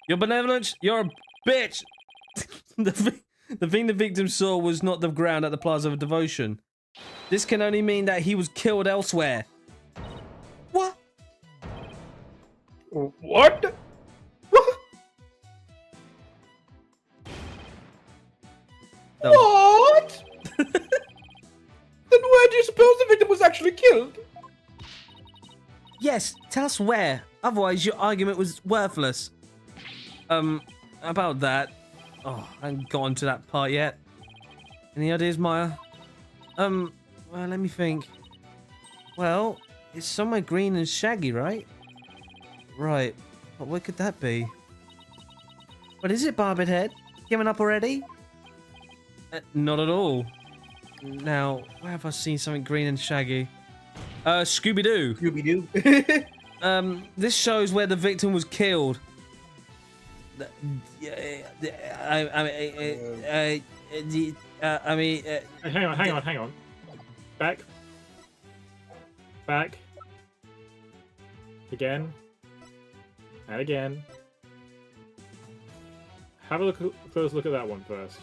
Your benevolence, you're a bitch. The thing the victim saw was not the ground at the Plaza of Devotion. This can only mean that he was killed elsewhere. What? What? That was- What? Then where do you suppose the victim was actually killed? Yes, tell us where. Otherwise, your argument was worthless. About that. Oh, I haven't gotten to that part yet. Any ideas, Maya? Well, let me think. Well, it's somewhere green and shaggy, right? Right. But where could that be? What is it, Barbered Head? Giving up already? Not at all. Now, where have I seen something green and shaggy? Scooby-Doo. Scooby-Doo. This shows where the victim was killed. I mean, Hang on. Back. Again. And again. Have a close look at that one first.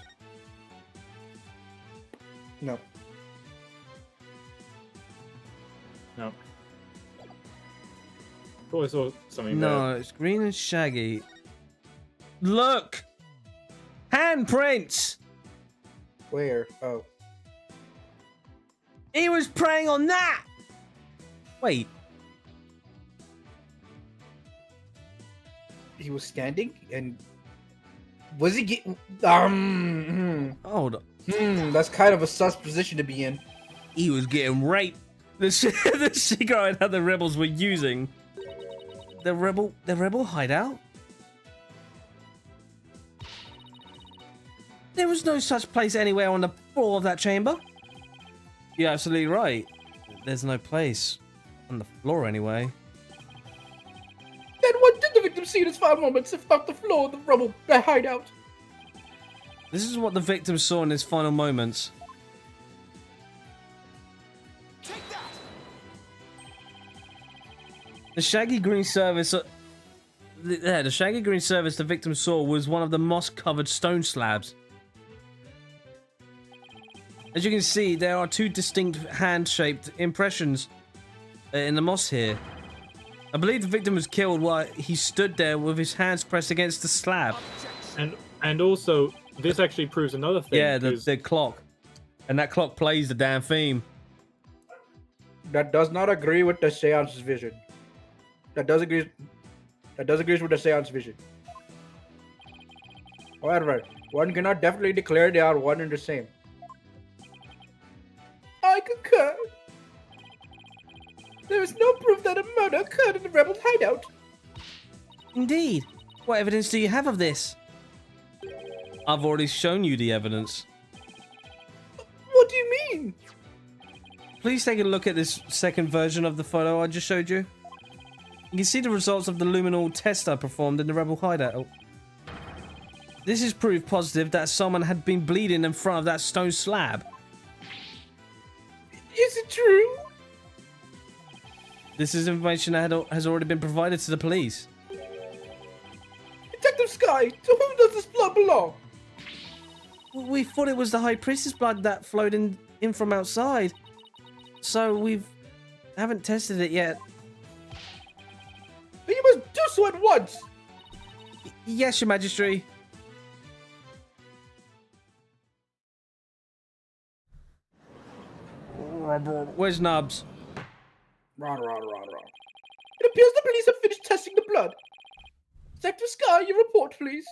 No. No. Thought I saw something no, there. it's green and shaggy. Look! Handprints! Where? Oh. He was preying on that! Wait. He was standing and was he getting Hold on. that's kind of a sus position to be in. He was getting raped. The cigarette that the rebels were using. The rebel hideout? There was no such place anywhere on the floor of that chamber. You're absolutely right. There's no place on the floor anyway. Then what did the victim see in his final moments if not the floor of the rubble hideout? This is what the victim saw in his final moments. Take that! The shaggy green surface. The shaggy green surface the victim saw was one of the moss-covered stone slabs. As you can see, there are two distinct hand-shaped impressions in the moss here. I believe the victim was killed while he stood there with his hands pressed against the slab. And also, this actually proves another thing. Yeah, 'cause the clock. And that clock plays the damn theme. That does not agree with the seance's vision. That does agree with the seance vision. However, one cannot definitely declare they are one and the same. I concur. There is no proof that a murder occurred in the rebel hideout. Indeed. What evidence do you have of this? I've already shown you the evidence. What do you mean? Please take a look at this second version of the photo I just showed you. You can see the results of the luminol test I performed in the rebel hideout. This is proof positive that someone had been bleeding in front of that stone slab. Is it true? This is information that has already been provided to the police. Detective Sky, to whom does this blood belong? We thought it was the High Priestess blood that flowed in from outside. So haven't tested it yet. Then you must do so at once! Yes, Your Majesty. Where's Nubs? Rah. It appears the police have finished testing the blood. Detective Sky, your report, please.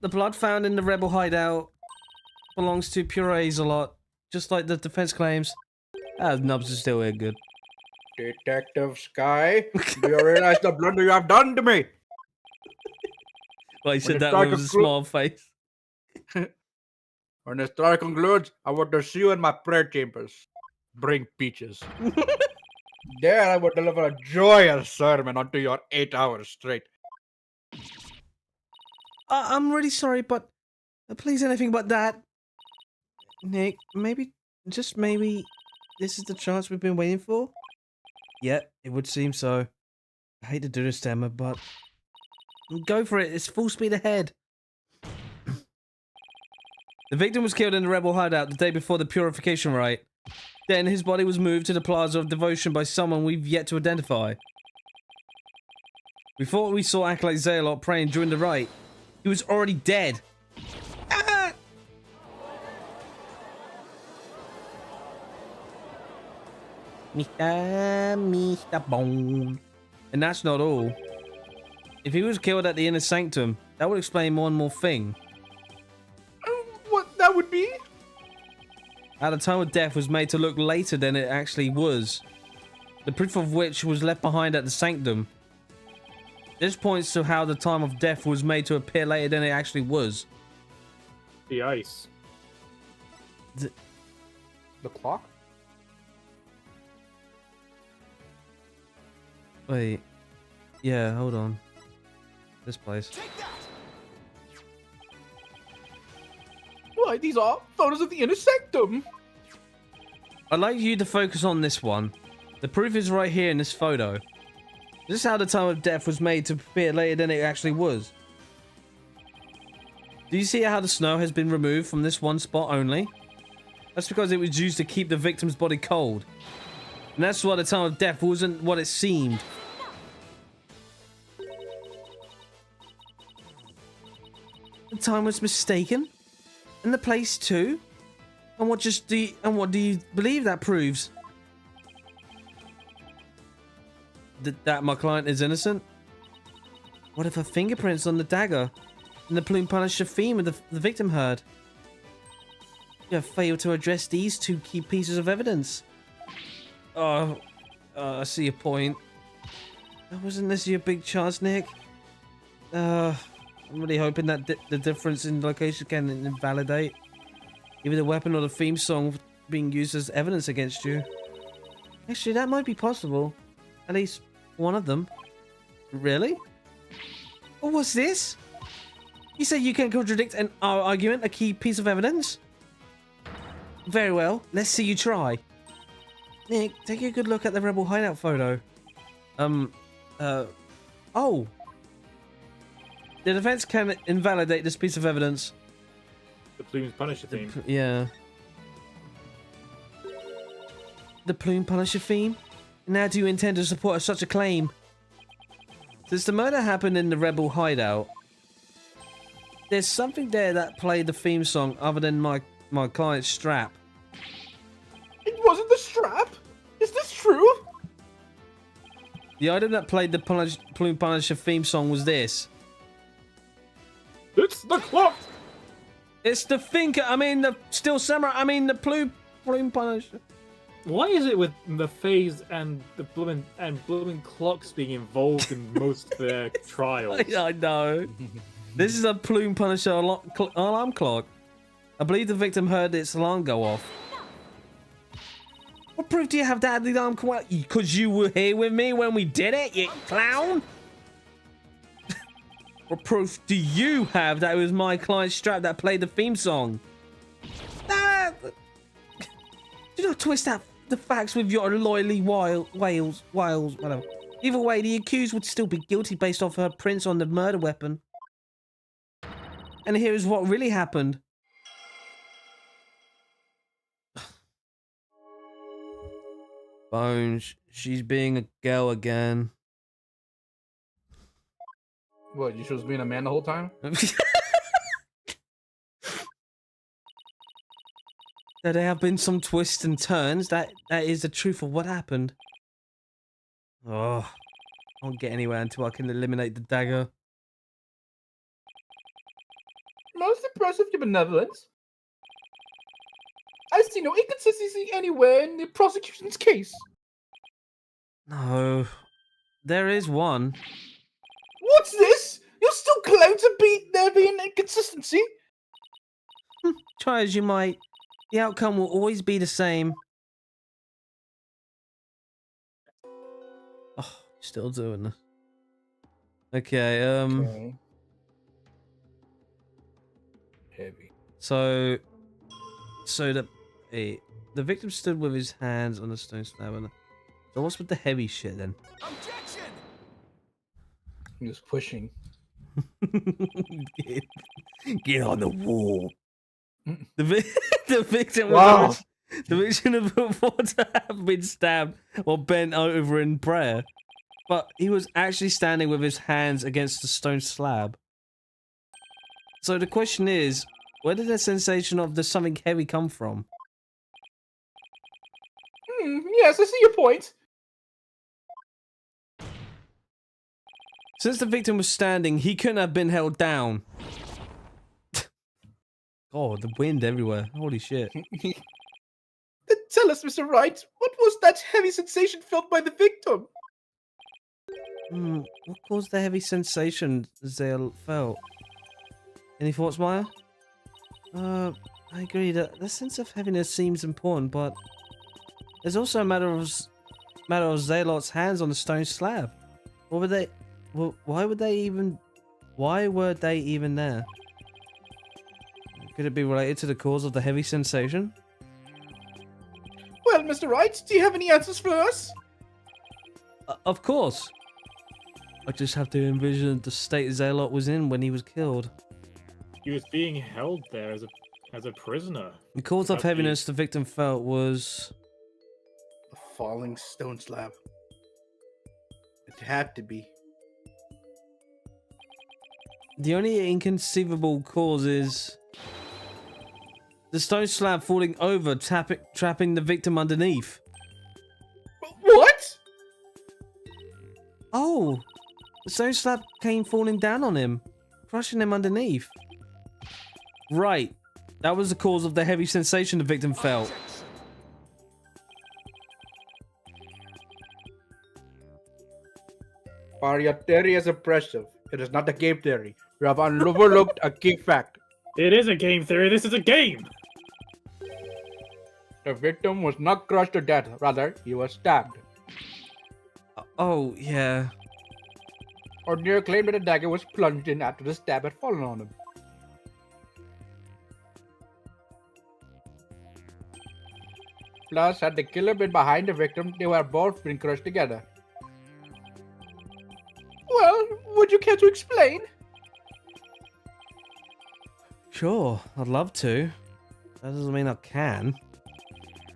The blood found in the rebel hideout belongs to pure Azelot, just like the defense claims. Nubs is still here, good. Detective Sky, do you realize the blunder you have done to me? Well, he said the that story with a small face. When the story concludes, I want to see you in my prayer chambers. Bring peaches. There I will deliver a joyous sermon unto your 8 hours straight. I'm really sorry, but please anything but that. Nick, maybe, just maybe, this is the chance we've been waiting for? Yeah, it would seem so. I hate to do this to Emma, but go for it. It's full speed ahead. The victim was killed in the rebel hideout the day before the purification rite. Then his body was moved to the Plaza of Devotion by someone we've yet to identify. We thought we saw Acolyte Zealot praying during the rite. He was already dead. Ah! Mr. Bone. And that's not all. If he was killed at the inner sanctum, that would explain one more thing. What that would be? How the time of death was made to look later than it actually was. The proof of which was left behind at the sanctum. This points to how the time of death was made to appear later than it actually was. The ice. The clock? Wait. Yeah, hold on. This place. Take that! Why, these are photos of the inner sanctum. I'd like you to focus on this one. The proof is right here in this photo. This is how the time of death was made to appear later than it actually was. Do you see how the snow has been removed from this one spot only? That's because it was used to keep the victim's body cold. And that's why the time of death wasn't what it seemed. The time was mistaken? And the place too? And what do you believe that proves? That my client is innocent? What if her fingerprints on the dagger and the plume punished theme of the victim heard? You have failed to address these two key pieces of evidence. I see your point. Wasn't this your big chance, Nick? I'm really hoping that the difference in location can invalidate either the weapon or the theme song being used as evidence against you. Actually, that might be possible. At least one of them. Really? Or what's this? You say you can contradict our argument, a key piece of evidence? Very well, let's see you try. Nick, take a good look at the rebel hideout photo. Oh. The defense can invalidate this piece of evidence. The Plumes Punisher theme. Yeah. The Plume Punisher theme? And how do you intend to support such a claim? Since the murder happened in the rebel hideout, there's something there that played the theme song other than my client's strap. It wasn't the strap? Is this true? The item that played the Plume Punisher theme song was this. It's the clock! It's the Thinker. I mean, the Steel Samurai. I mean, the Plume Punisher. Why is it with the phase and the blooming clocks being involved in most of their trials? I know. This is a Plume Punisher alarm clock. I believe the victim heard its alarm go off. What proof do you have that the alarm come out? Because you were here with me when we did it, you clown? What proof do you have that it was my client's strap that played the theme song? Ah! Do not twist the facts with your loyally whales, whatever. Either way, the accused would still be guilty based off her prints on the murder weapon. And here is what really happened. Bones, she's being a girl again. What, you was being a man the whole time? There have been some twists and turns. That is the truth of what happened. Oh, I won't get anywhere until I can eliminate the dagger. Most impressive, your benevolence. I see no inconsistency anywhere in the prosecution's case. No, there is one. What's this? You still claim to be there being inconsistency? Try as you might, the outcome will always be the same. Oh, still doing this. Okay, Okay. Heavy. So the victim stood with his hands on the stone slab. So what's with the heavy shit then? Objection! He was pushing. Get on the wall. The victim Wow. was the victim was reported to have been stabbed or bent over in prayer, but he was actually standing with his hands against the stone slab. So the question is, where did the sensation of the something heavy come from? Yes, I see your point. Since the victim was standing, he couldn't have been held down. God, the wind everywhere. Holy shit. Then tell us, Mr. Wright, what was that heavy sensation felt by the victim? What caused the heavy sensation Zale felt? Any thoughts, Maya? I agree that the sense of heaviness seems important, but there's also a matter of Zalot's hands on the stone slab. What were they? Why were they even there? Could it be related to the cause of the heavy sensation? Well, Mr. Wright, do you have any answers for us? Of course. I just have to envision the state Zalot was in when he was killed. He was being held there as a prisoner. The cause of That'd be- heaviness the victim felt was... A falling stone slab. It had to be. The only inconceivable cause is... the stone slab falling over, trapping the victim underneath. What? Oh! The stone slab came falling down on him, crushing him underneath. Right. That was the cause of the heavy sensation the victim felt. Or your theory is impressive. It is not a game theory. You have overlooked a key fact. It is a game theory. This is a game. The victim was not crushed to death. Rather, he was stabbed. Oh, yeah. Ordinary claim that a dagger was plunged in after the stab had fallen on him. Plus, had the killer been behind the victim, they would have both been crushed together. Well, would you care to explain? Sure, I'd love to. That doesn't mean I can.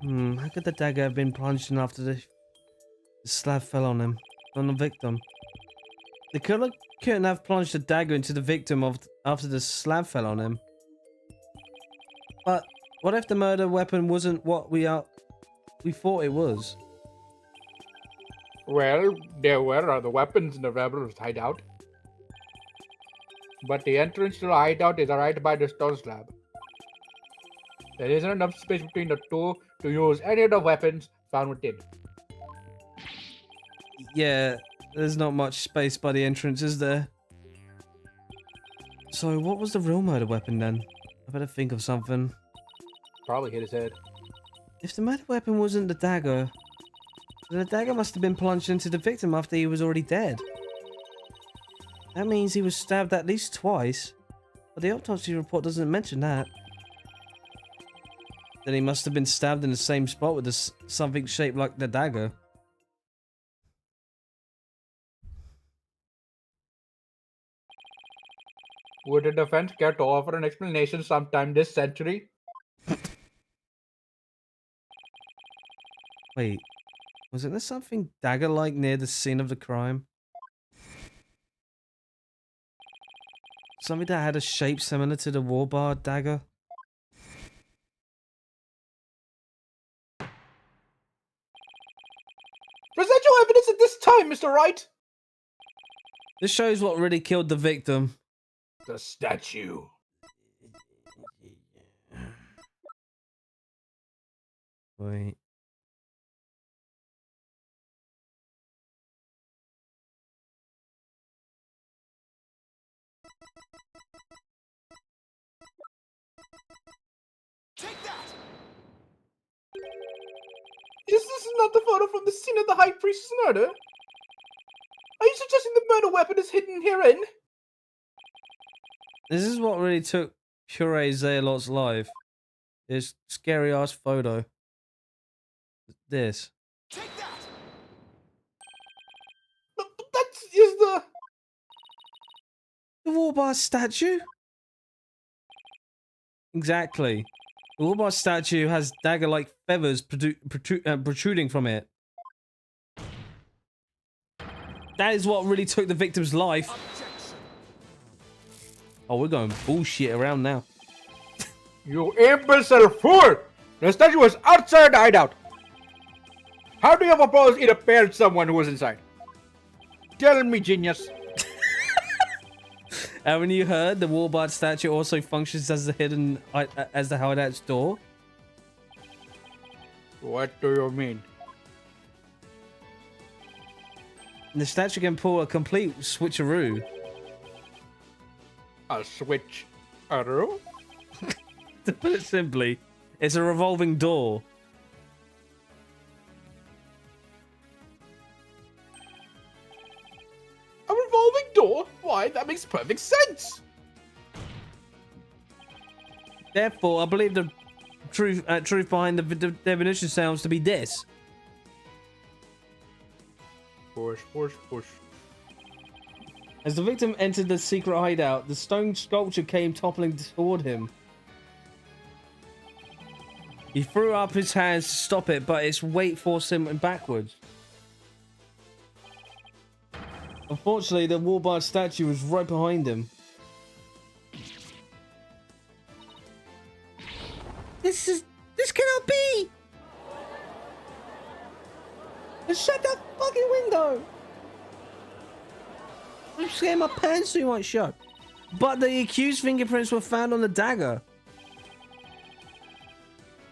How could the dagger have been plunged in after the slab fell on him, on the victim? The killer couldn't have plunged the dagger into the victim after the slab fell on him. But what if the murder weapon wasn't what we thought it was? Well, there were the weapons in the rebels' hideout. But the entrance to the hideout is right by the stone slab. There isn't enough space between the two to use any of the weapons found within. Yeah, there's not much space by the entrance, is there? So what was the real murder weapon then? I better think of something. Probably hit his head. If the murder weapon wasn't the dagger, then the dagger must have been plunged into the victim after he was already dead. That means he was stabbed at least twice, but the autopsy report doesn't mention that. Then he must have been stabbed in the same spot with something shaped like the dagger. Would the defense care to offer an explanation sometime this century? Wait, wasn't there something dagger-like near the scene of the crime? Something that had a shape similar to the war-bar dagger? Present your evidence at this time, Mr. Wright! This shows what really killed the victim. The statue. Wait. Take that! Is this not the photo from the scene of the High Priest's murder? Are you suggesting the murder weapon is hidden herein? This is what really took Puree Zealot's life. This scary ass photo. This. Take that! But that is the Warbar statue? Exactly. The Warbar statue has dagger-like feathers protruding from it. That is what really took the victim's life. Objection! Oh, we're going bullshit around now. You imbecile fool! The statue was outside the hideout. How do you propose it appeared someone who was inside? Tell me, genius. Haven't you heard the Warbard statue also functions as the hideout's door? What do you mean? The statue can pull a complete switcheroo. A switch arrow? To put it simply, it's a revolving door. A revolving door? Why, that makes perfect sense. Therefore, I believe the truth behind the definition sounds to be this. Push, push, push. As the victim entered the secret hideout, the stone sculpture came toppling toward him. He threw up his hands to stop it, but its weight forced him backwards. Unfortunately, the Warbard statue was right behind him. This cannot be! Shut that fucking window! I'm scared my pants won't shut. But the accused fingerprints were found on the dagger.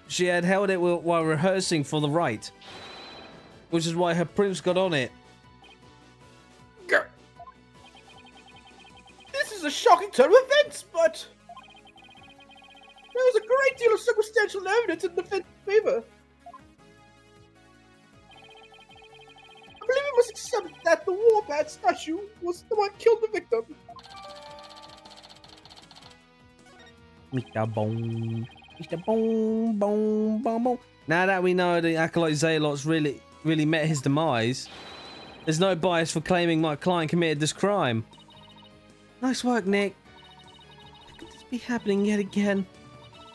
She had held it while rehearsing for the rite, which is why her prints got on it. This is a shocking turn of events, but there was a great deal of circumstantial evidence in the defense's favor. I believe we must accept that the Warbat statue was the one killed the victim. Mr. Boom. Mr. Boom, boom, boom, boom. Now that we know the Acolyte Zealots really met his demise, there's no bias for claiming my client committed this crime. Nice work, Nick. How could this be happening yet again?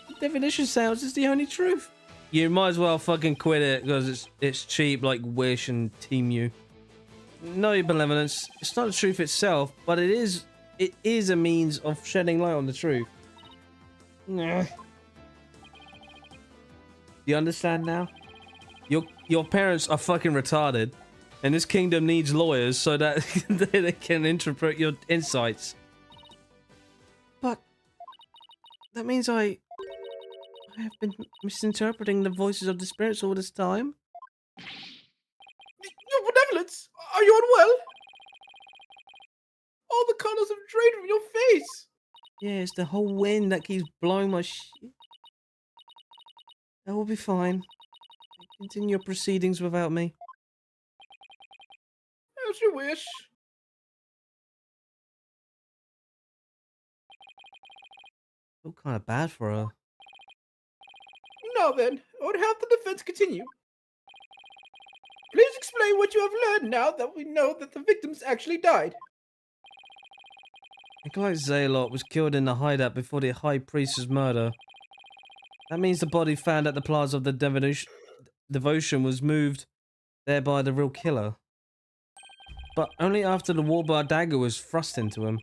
The definition sounds is the only truth. You might as well fucking quit it because it's cheap like Wish and Team U. No, your benevolence. It's not the truth itself, but it is a means of shedding light on the truth. Nah. You understand now? Your parents are fucking retarded, And this kingdom needs lawyers so that they can interpret your insights. But that means I have been misinterpreting the voices of the spirits all this time. Your benevolence! Are you unwell? All the colors have drained from your face! Yeah, it's the whole wind that keeps blowing my shit. That will be fine. Continue your proceedings without me. As you wish. Feel kind of bad for her. Now then, I would have the defense continue. Please explain what you have learned now that we know that the victims actually died. Nikolai Zalot was killed in the hideout before the High Priest's murder. That means the body found at the Plaza of the Devotion was moved there by the real killer. But only after the Warbar dagger was thrust into him.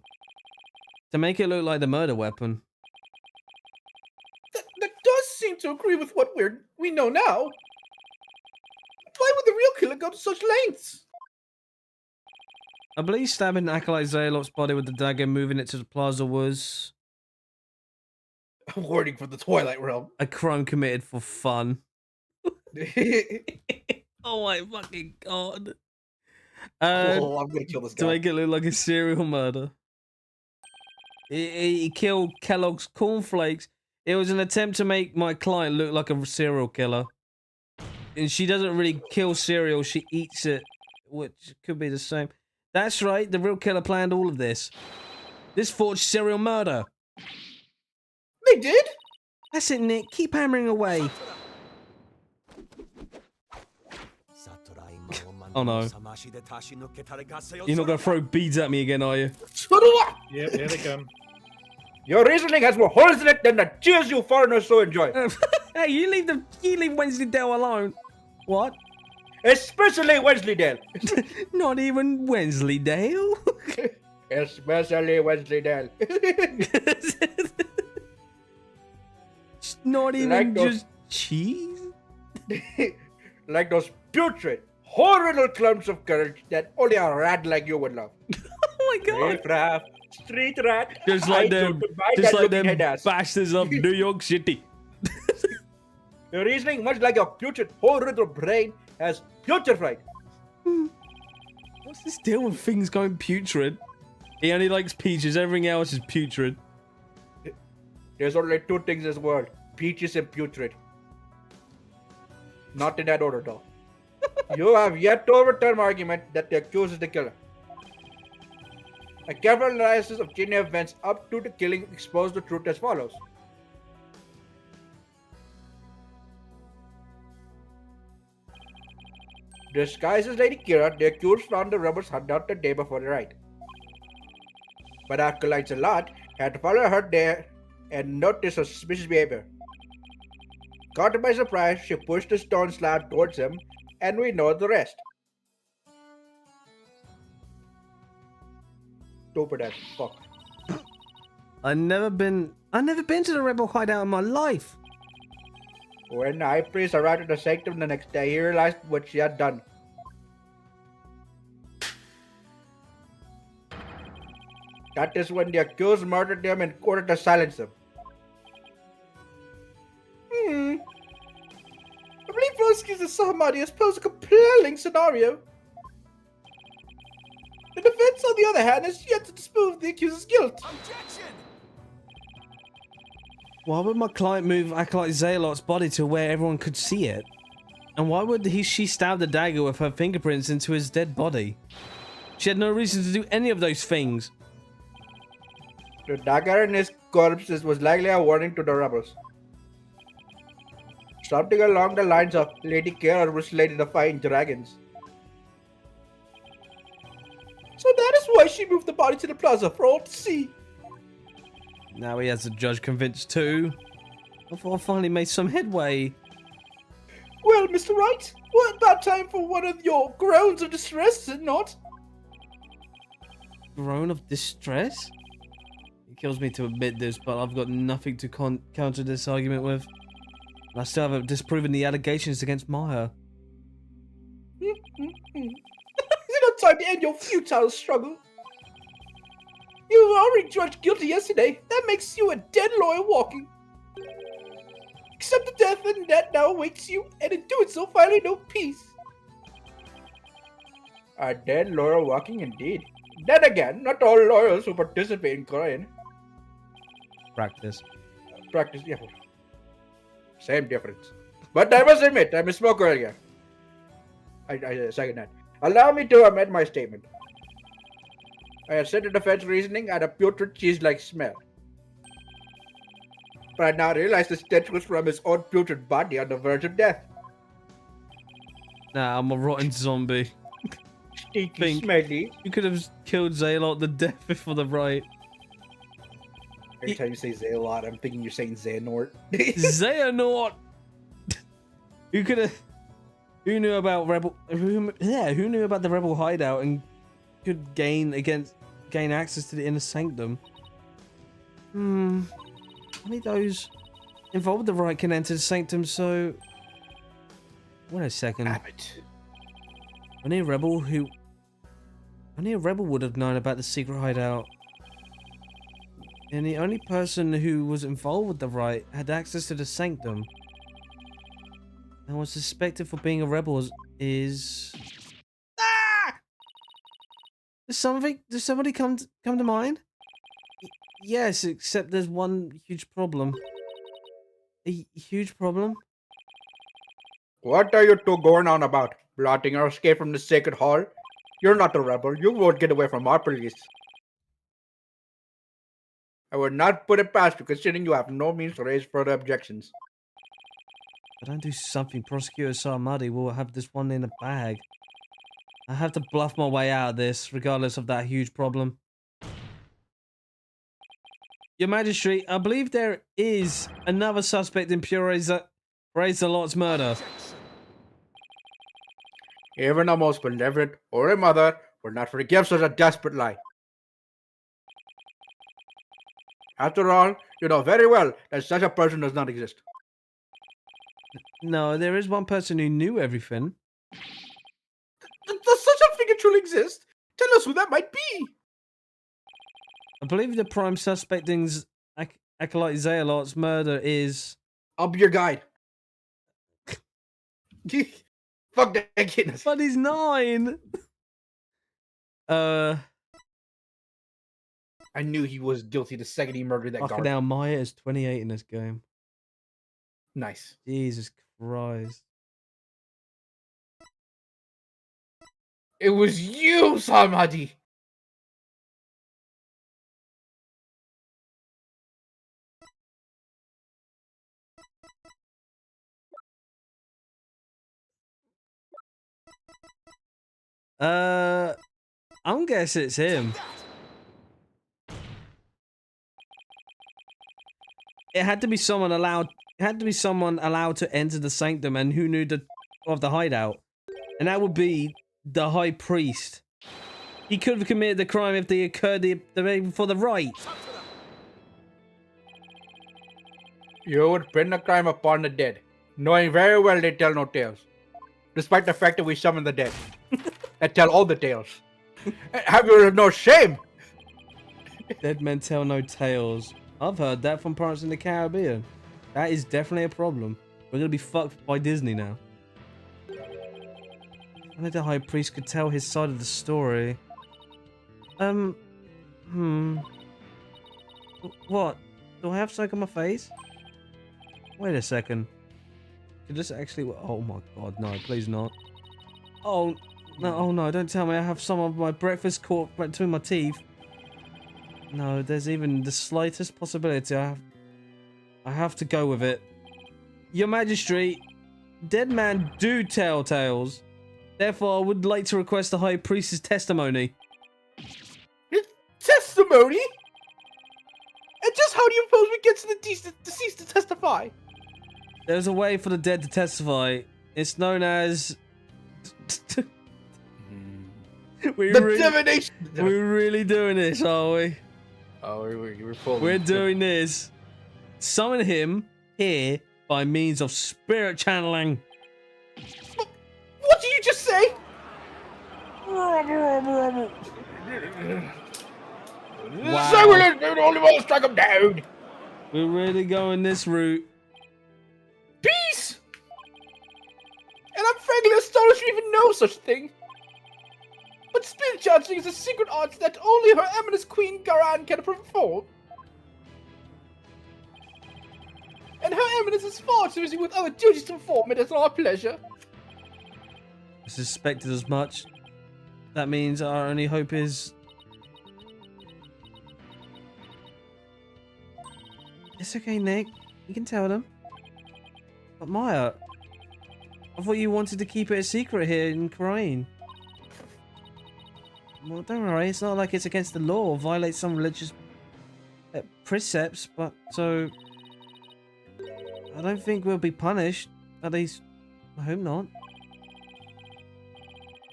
To make it look like the murder weapon. That does seem to agree with what we know now. Why would the real killer go to such lengths? I believe stabbing Acolyte Zalot's body with the dagger and moving it to the plaza was A warning from the Twilight Realm. a crime committed for fun. Oh my fucking god. Oh, I'm gonna kill this To guy. make it look like a serial murder. He killed Kellogg's cornflakes. It was an attempt to make my client look like a serial killer. And she doesn't really kill cereal, she eats it, which could be the same. That's right, the real killer planned all of this. This forged serial murder. They did? That's it, Nick. Keep hammering away. Oh no. You're not gonna throw beads at me again, are you? Yep, here they come. Your reasoning has more holes in it than the cheers you foreigners so enjoy. Hey, you leave Wensleydale alone. What? Especially Wensleydale. Not even Wensleydale? Especially Wensleydale. It's not even Like those- just cheese? Like those putrid, horrible clumps of courage that only a rat like you would love. Oh my god. Riff-raff, street rat. Just like I them, took goodbye just that like looking them head ass. bastards of New York City. Your reasoning, much like your putrid, horrible brain, has putrefied. What's this deal with things going putrid? He only likes peaches, everything else is putrid. There's only two things in this world: peaches and putrid. Not in that order, though. You have yet to overturn my argument that the accused is the killer. A careful analysis of chain of events up to the killing exposed the truth as follows. Disguised as Lady Kira, the accused found the rebels hunt out the day before the riot. But Acolyte Zalat had followed her there and noticed her suspicious behavior. Caught by surprise, she pushed the stone slab towards him, and we know the rest. Stupid as fuck. I've never been to the rebel hideout in my life. When the high priest arrived at the sanctum the next day, he realized what she had done. That is when the accused murdered them in order to silence them. I believe Vronsky's and Sahamadi has posed a compelling scenario. The defense, on the other hand, has yet to disprove the accuser's guilt. Objection! Why would my client move Acolyte Zalot's body to where everyone could see it? And why would she stab the dagger with her fingerprints into his dead body? She had no reason to do any of those things. The dagger in his corpse was likely a warning to the rebels. Something along the lines of Lady Kira was slain in the fighting dragons. So that is why she moved the body to the plaza for all to see. Now he has the judge convinced too. I thought I finally made some headway. Well, Mr. Wright, what about time for one of your groans of distress, is it not? Groan of distress? It kills me to admit this, but I've got nothing to counter this argument with. And I still haven't disproven the allegations against Maya. time to end your futile struggle. You were already judged guilty yesterday. That makes you a dead lawyer walking. Accept the death, and that now awaits you, and in doing so, finally know peace. A dead lawyer walking indeed. Then again, not all lawyers who participate in crime Practice. practice. Yeah, same difference. But I must admit, I misspoke earlier. I second that. Allow me to amend my statement. I had said the defense reasoning had a putrid cheese-like smell. But I now realize the stench was from his own putrid body on the verge of death. Nah, I'm a rotten zombie. Stinky, Think. smelly. You could have killed Zaylot to death before the right. Every time you say Zaylot, I'm thinking you're saying Xehanort. Xehanort! Who could have... Who knew about Rebel... who knew about the Rebel hideout and could gain access to the inner sanctum? Only those involved with the right can enter the sanctum, so... Wait a second. Abbott. Only a rebel would have known about the secret hideout. And the only person who was involved with the right had access to the sanctum. And was suspected for being a rebel is... Ah! Does somebody come to mind? Yes, except there's one huge problem. A huge problem? What are you two going on about? Plotting our escape from the sacred hall? You're not a rebel. You won't get away from our police. I would not put it past you, considering you have no means to raise further objections. If I don't do something, Prosecutor Sarmadi will have this one in a bag. I have to bluff my way out of this, regardless of that huge problem. Your Majesty, I believe there is another suspect in Razorlot's murder. Even the most benevolent or a mother would not forgive such a desperate lie. After all, you know very well that such a person does not exist. No, there is one person who knew everything. Does such a figure truly exist? Tell us who that might be. I believe the prime suspect in Acolyte Zaylot's murder is... I'll be your guide. Fuck that kid. But he's 9! I knew he was guilty the second he murdered that Fucking guard. hell, Maya is 28 in this game. Nice. Jesus Christ. It was you, Samadi. I'm guessing it's him. It had to be someone allowed. It had to be someone allowed to enter the sanctum, and who knew of the hideout, and that would be the high priest. He could have committed the crime if they occurred the day before the rite. You would pin the crime upon the dead, knowing very well they tell no tales, despite the fact that we summon the dead and tell all the tales. Have you no shame? Dead men tell no tales. I've heard that from Pirates in the Caribbean. That is definitely a problem. We're gonna be fucked by Disney now. Only the high priest could tell his side of the story. What? Do I have something on my face? Wait a second. Could this actually... Oh my god, no, please not. Oh, no, oh no, don't tell me I have some of my breakfast caught between my teeth. No, there's even the slightest possibility I have to go with it. Your Majesty, dead men do tell tales. Therefore, I would like to request the High Priest's testimony. His testimony? And just how do you propose we get to the deceased to testify? There's a way for the dead to testify. It's known as... Divination! We're really doing this, are we? Oh, we're full. We're doing this. Summon him here by means of spirit channeling. What did you just say? Silence, they only want to strike him down. We're really going this route. Peace! And I'm frankly astonished you even know such a thing. But spirit judging is a secret art that only Her Eminence Queen Garan can perform. And Her Eminence is far too busy with other duties to perform it as our pleasure. I suspected as much. That means our only hope is... It's okay, Nick. You can tell them. But Maya, I thought you wanted to keep it a secret here in Korean. Well, don't worry. It's not like it's against the law or violates some religious precepts, but so... I don't think we'll be punished. At least, I hope not.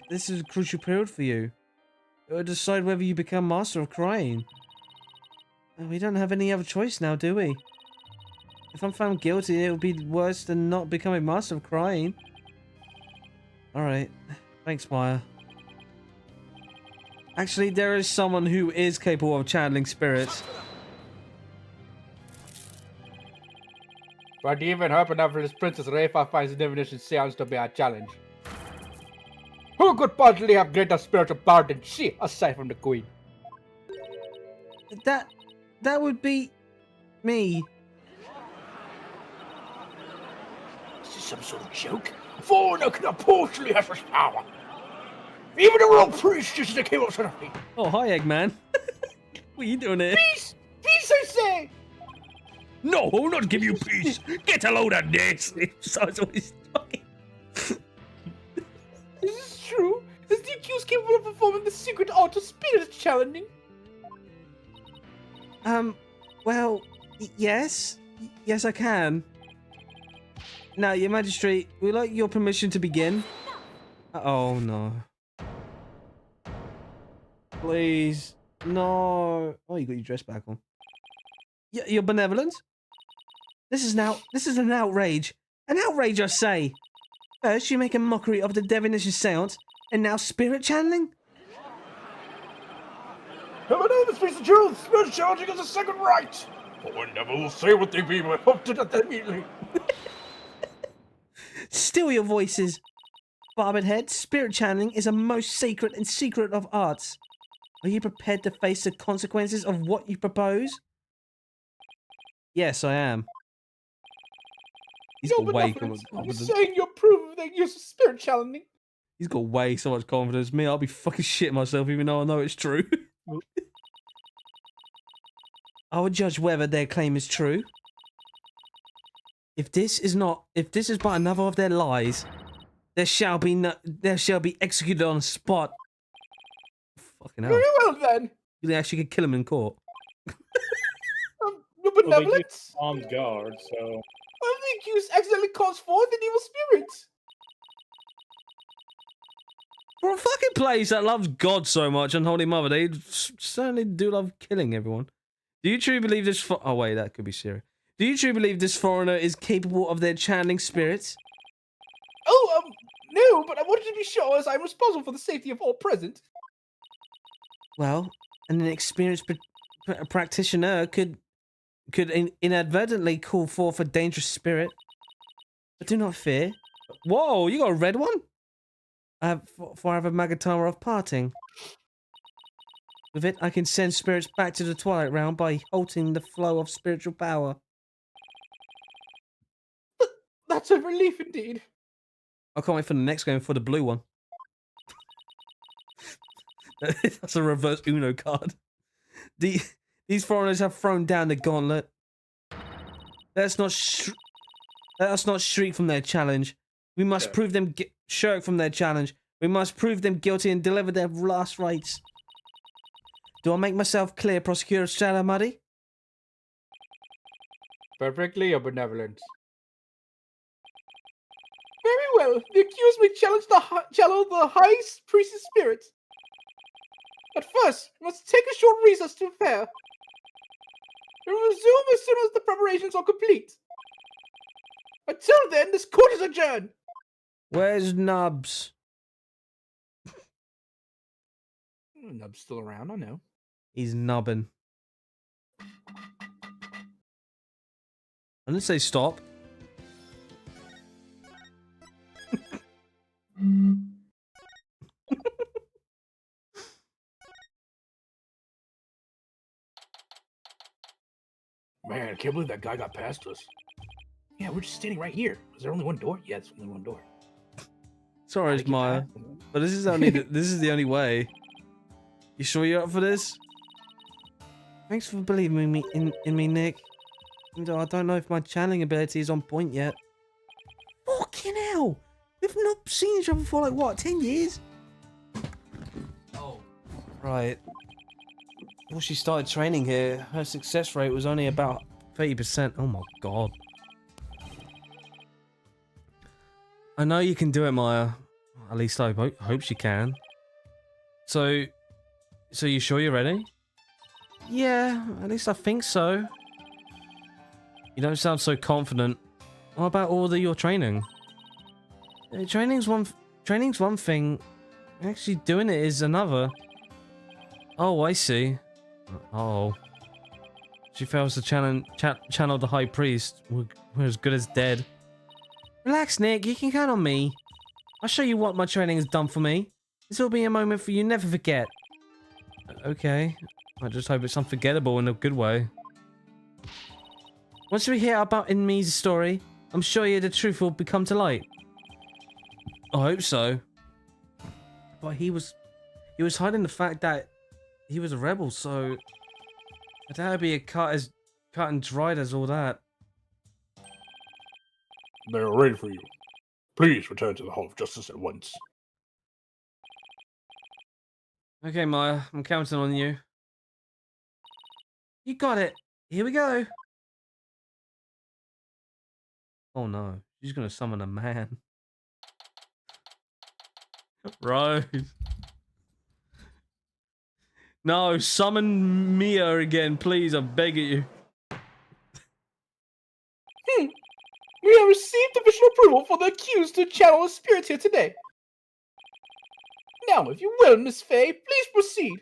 This is a crucial period for you. It will decide whether you become master of crying. We don't have any other choice now, do we? If I'm found guilty, it will be worse than not becoming master of crying. Alright. Thanks, Maya. Actually, there is someone who is capable of channeling spirits. But even her benevolent Princess Reifa finds divination seance to be a challenge. Who could possibly have greater spiritual power than she, aside from the Queen? That would be... me. Is this some sort of joke? A foreigner cannot possibly have such power. Even a royal priest is the king of Seraphim. Oh, hi, Eggman. What are you doing here? Peace! Peace, I say! No, I'll not give you peace. Get a load of this. So it's always talking. Is this true? Is the accused capable of performing the secret art of spirit challenging? Well, yes. Yes, I can. Now, your magistrate, we'd like your permission to begin. Oh, no. Please. No. Oh, you got your dress back on. You're benevolent? This is an outrage. An outrage, I say. First, you make a mockery of the divination seance, and now spirit channeling? My name is Piece of Truth. Spirit challenging is a second right. But one never will say what they mean when up to that immediately. Still your voices. Barbed head, spirit channeling is a most sacred and secret of arts. Are you prepared to face the consequences of what you propose? Yes, I am. He's got way too much You're confidence. saying you approve of the use of spirit challenging? He's got way so much confidence. Me, I'll be fucking shitting myself even though I know it's true. I will judge whether their claim is true. If this is but another of their lies, there shall be executed on the spot. Fucking hell. Very well then. You actually could kill him in court. Your Well, they benevolence. use armed guard, so The accused accidentally calls forth an evil spirit. For a fucking place that loves God so much and Holy Mother, they certainly do love killing everyone. Do you truly believe this oh wait, that could be serious. Do you truly believe this foreigner is capable of their channeling spirits? Oh, no, but I wanted to be sure as I'm responsible for the safety of all present. Well, an inexperienced practitioner could inadvertently call forth a dangerous spirit. But do not fear. Whoa, you got a red one? For I have a Magatama of parting. With it, I can send spirits back to the Twilight Realm by halting the flow of spiritual power. That's a relief indeed. I can't wait for the next game for the blue one. That's a reverse Uno card. These foreigners have thrown down the gauntlet. Let us not shriek from their challenge. We must prove them shirk from their challenge. We must prove them guilty and deliver their last rites. Do I make myself clear, Prosecutor Salamadi? Perfectly, Your Benevolence. Very well. The accused may challenge the high priest's spirit. But first, we must take a short recess to prepare. We will resume as soon as the preparations are complete. Until then, this court is adjourned. Where's Nubs? Nub's still around, I know. He's nubbing. I didn't say stop. Man, I can't believe that guy got past us. Yeah, we're just standing right here. Was there only one door? Yeah, it's only one door. Sorry, How'd he get Maya, past him? but this is only this is the only way. You sure you're up for this? Thanks for believing in me, Nick. Even though I don't know if my channeling ability is on point yet. Fucking hell! We've not seen each other for like what, 10 years? Oh, right. Before she started training here, her success rate was only about 30%. Oh my god. I know you can do it, Maya. At least I hope she can. So you sure you're ready? Yeah, at least I think so. You don't sound so confident. What about all your training? Training's one thing. Actually doing it is another. Oh, I see. Oh. She fails to channel the High Priest. We're as good as dead. Relax, Nick. You can count on me. I'll show you what my training has done for me. This will be a moment for you never forget. Okay. I just hope it's unforgettable in a good way. Once we hear about Inmi's story, I'm sure the truth will become to light. I hope so. But he was hiding the fact that he was a rebel, so I doubt it'd be cut and dried as all that. They're ready for you. Please return to the Hall of Justice at once. Okay, Maya, I'm counting on you. You got it. Here we go. Oh no, she's gonna summon a man. Rose. No, summon Mia again, please. I beg of you. We have received official approval for the accused to channel a spirit here today. Now, if you will, Miss Faye, please proceed.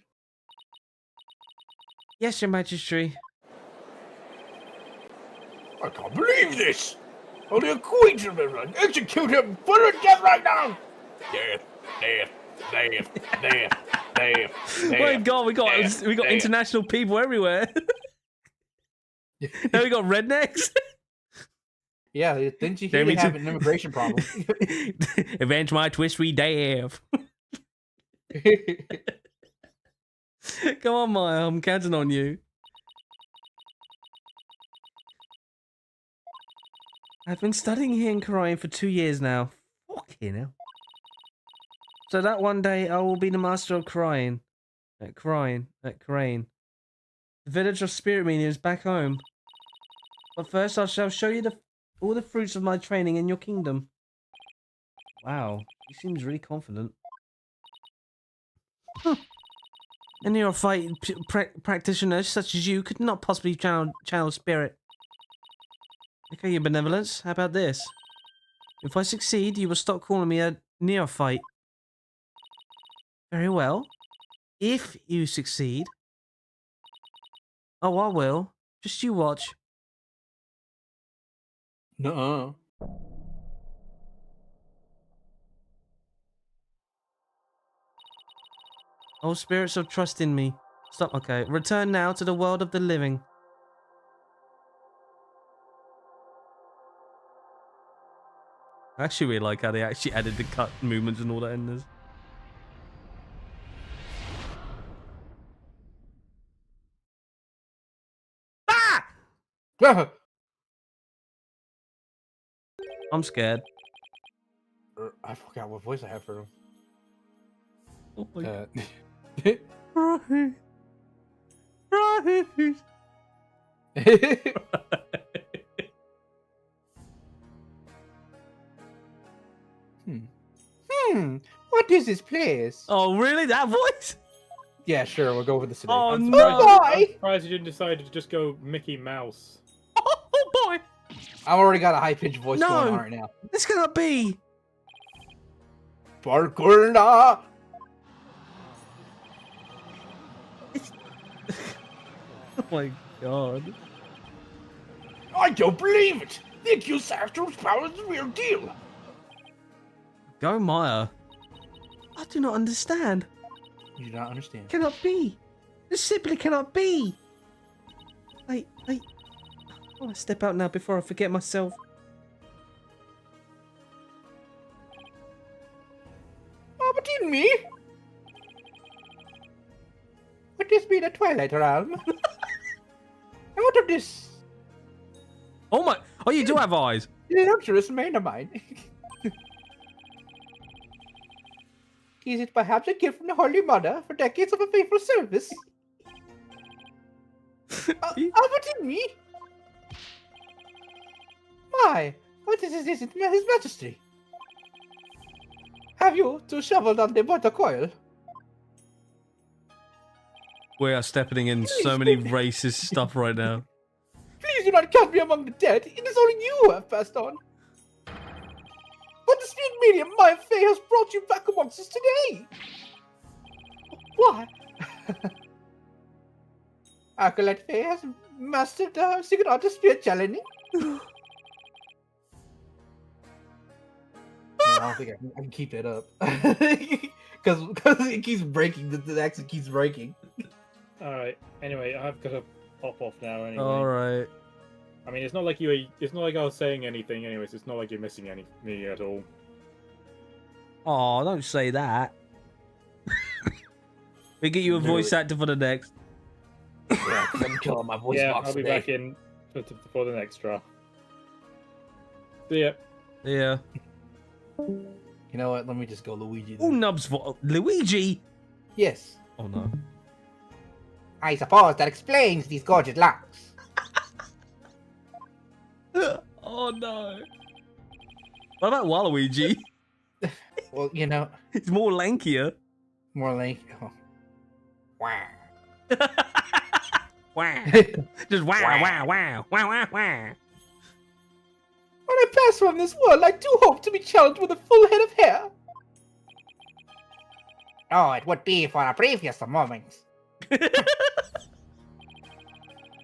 Yes, Your Majesty. I can't believe this! Only a queen should execute him! Put her to death right now! Death, death, death, death, death. My God, we got international people everywhere. Now we got rednecks. Yeah, didn't you hear they have an immigration problem? Avenge my twist, we dave. Come on, Maya, I'm counting on you. I've been studying here in Korean for 2 years now. Fucking hell. So that one day I will be the master of Korean. At Korean. The village of spirit mediums back home. But first I shall show you all the fruits of my training in your kingdom. Wow, he seems really confident. Huh. A neophyte practitioner such as you could not possibly channel spirit. Okay, your benevolence, how about this? If I succeed, you will stop calling me a neophyte. Very well. If you succeed... Oh, I will. Just you watch. Nuh-uh. Oh, spirits of trust in me. Stop, okay. Return now to the world of the living. I actually really like how they actually added the cut movements and all that in this. Ah! I'm scared. I forgot what voice I have for him. Oh my Right. What is this place? Oh, really? That voice? Yeah, sure. We'll go with this today. Oh, I'm no. surprised you didn't decide to just go Mickey Mouse. Oh, boy. I've already got a high-pitched voice going on right now. It's gonna be. Parkour. Oh my god. I don't believe it! The accused Astros power is the real deal! Go Maya. I do not understand. You do not understand. Cannot be. This simply cannot be. I want to step out now before I forget myself. Pardon me? Would this be the Twilight Realm? And what of this Oh my! Oh, you do have eyes. luxurious mane of mine? Is it perhaps a gift from the Holy Mother for decades of a faithful service? Pardon me? My, what is this, His Majesty? Have you two shoveled on the water coil? We are stepping in so many racist stuff right now. Please do not count me among the dead. It is only you who have passed on. But the spirit medium, Maya Fey, has brought you back amongst us today. Why? Acolyte Fey has mastered the secret art of spirit channeling. I don't think I can keep that up. Because it keeps breaking. The accent keeps breaking. Alright, anyway, I've got to pop off now anyway. Alright. I mean, it's not like it's not like I was saying anything anyways, it's not like you're missing me at all. Oh, don't say that. We get you a voice actor for the next. Yeah, 'cause I'm killing my voice Yeah, box I'll be today. back in for the next draw. See ya. Yeah. You know what? Let me just go Luigi. Oh, then. nubs for Luigi. Yes. Oh no. I suppose that explains these gorgeous locks. Oh no. What about Waluigi? Well, you know, It's more lankier. more like. Oh. Wow. Wow. Just wow, wow, wow, wow, wow, wow. When I pass from this world, I do hope to be challenged with a full head of hair. Oh, it would be for a previous moment.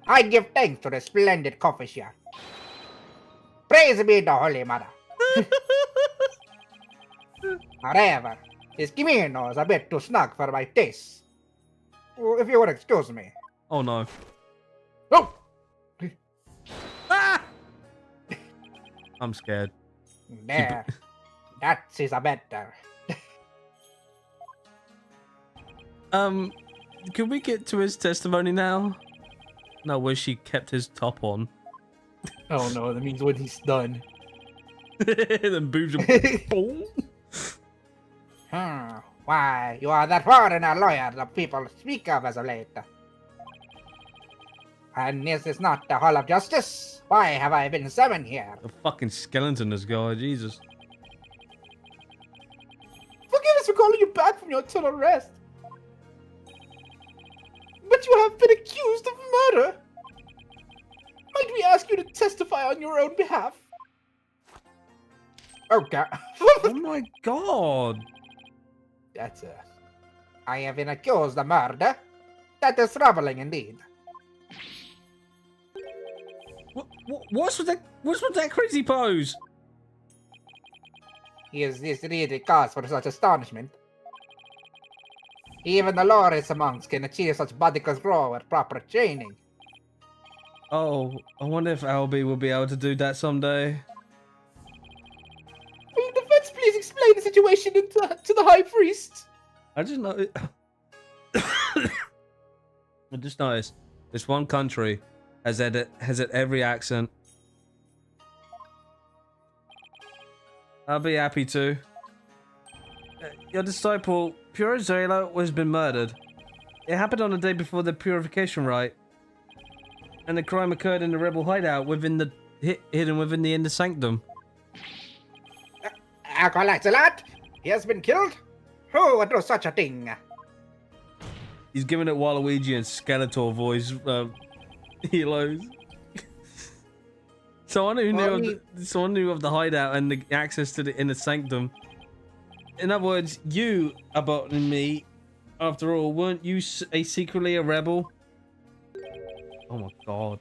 I give thanks to the splendid coffee shop. Praise be the Holy Mother. However, this kimono is a bit too snug for my taste. If you would excuse me. Oh no. Oh! Ah! I'm scared. There. That is a better. Can we get to his testimony now? No, where she kept his top on. Oh no, that means when he's done. Then boobs are boom. Why, you are that foreigner lawyer the people speak of as of late. And this is not the Hall of Justice. Why have I been summoned here? A fucking skeleton, this guy, Jesus. Forgive us for calling you back from your eternal rest. But you have been accused of murder. Might we ask you to testify on your own behalf? Okay. Oh my god. That's it. I have been accused of murder. That is troubling indeed. What's with that crazy pose? Is this really cause for such astonishment? Even the lowest monks can achieve such body control with proper training. Oh, I wonder if Albie will be able to do that someday. Will the defense please explain the situation to the High Priest? I just know. I just noticed this one country has had every accent. I'll be happy to. Your disciple, Pure Zayla, has been murdered. It happened on the day before the purification rite. And the crime occurred in the rebel hideout hidden within the inner sanctum. Acolyte Zealot, he has been killed? Who would do such a thing? He's giving it Waluigi and Skeletor voice, helos. Someone who knew of the hideout and the access to the inner sanctum. In other words, you, Abbott and me, After all, weren't you secretly a rebel? Oh my god.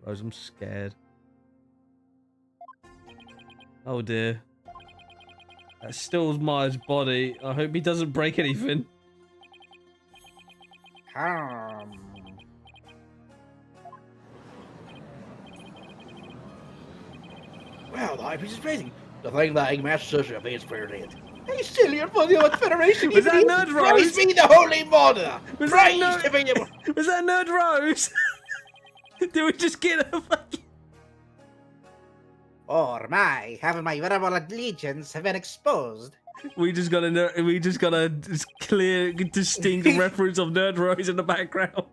Rose, I'm scared. Oh dear. That stills Maya's body. I hope he doesn't break anything. Well, the High Priest is praising. The thing that Master Social is brilliant. Hey, silly for the Earth Federation. Was that Nerd Rose? Praise be the Holy Mother. Was that Praise to be the... Was that Nerd Rose? Did we just get a fucking... Or my, having my venerable allegiance have been exposed. We just got a clear, distinct reference of Nerd Rose in the background.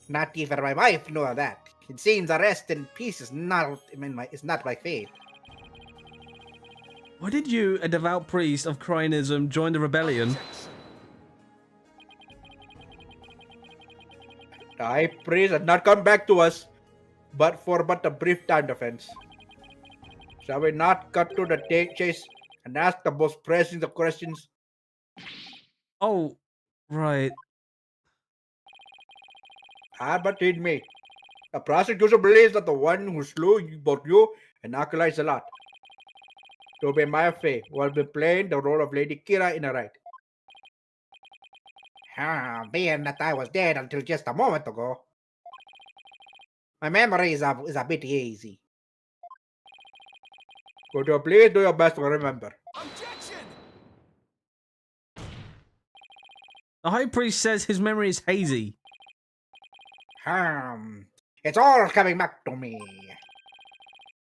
Not even my wife knew of that. It seems the rest in peace is not my fate. Why did you, a devout priest of Cryanism, join the rebellion? The High Priest had not come back to us, but for a brief time defense. Shall we not cut to the chase and ask the most pressing of questions? Oh, right. But heed me. The prosecution believes that the one who slew both you and Acolyte Zalat, to be my fate, will be playing the role of Lady Kira in a right. Being that I was dead until just a moment ago, my memory is a bit hazy. Would you please do your best to remember? Objection! The High Priest says his memory is hazy. It's all coming back to me.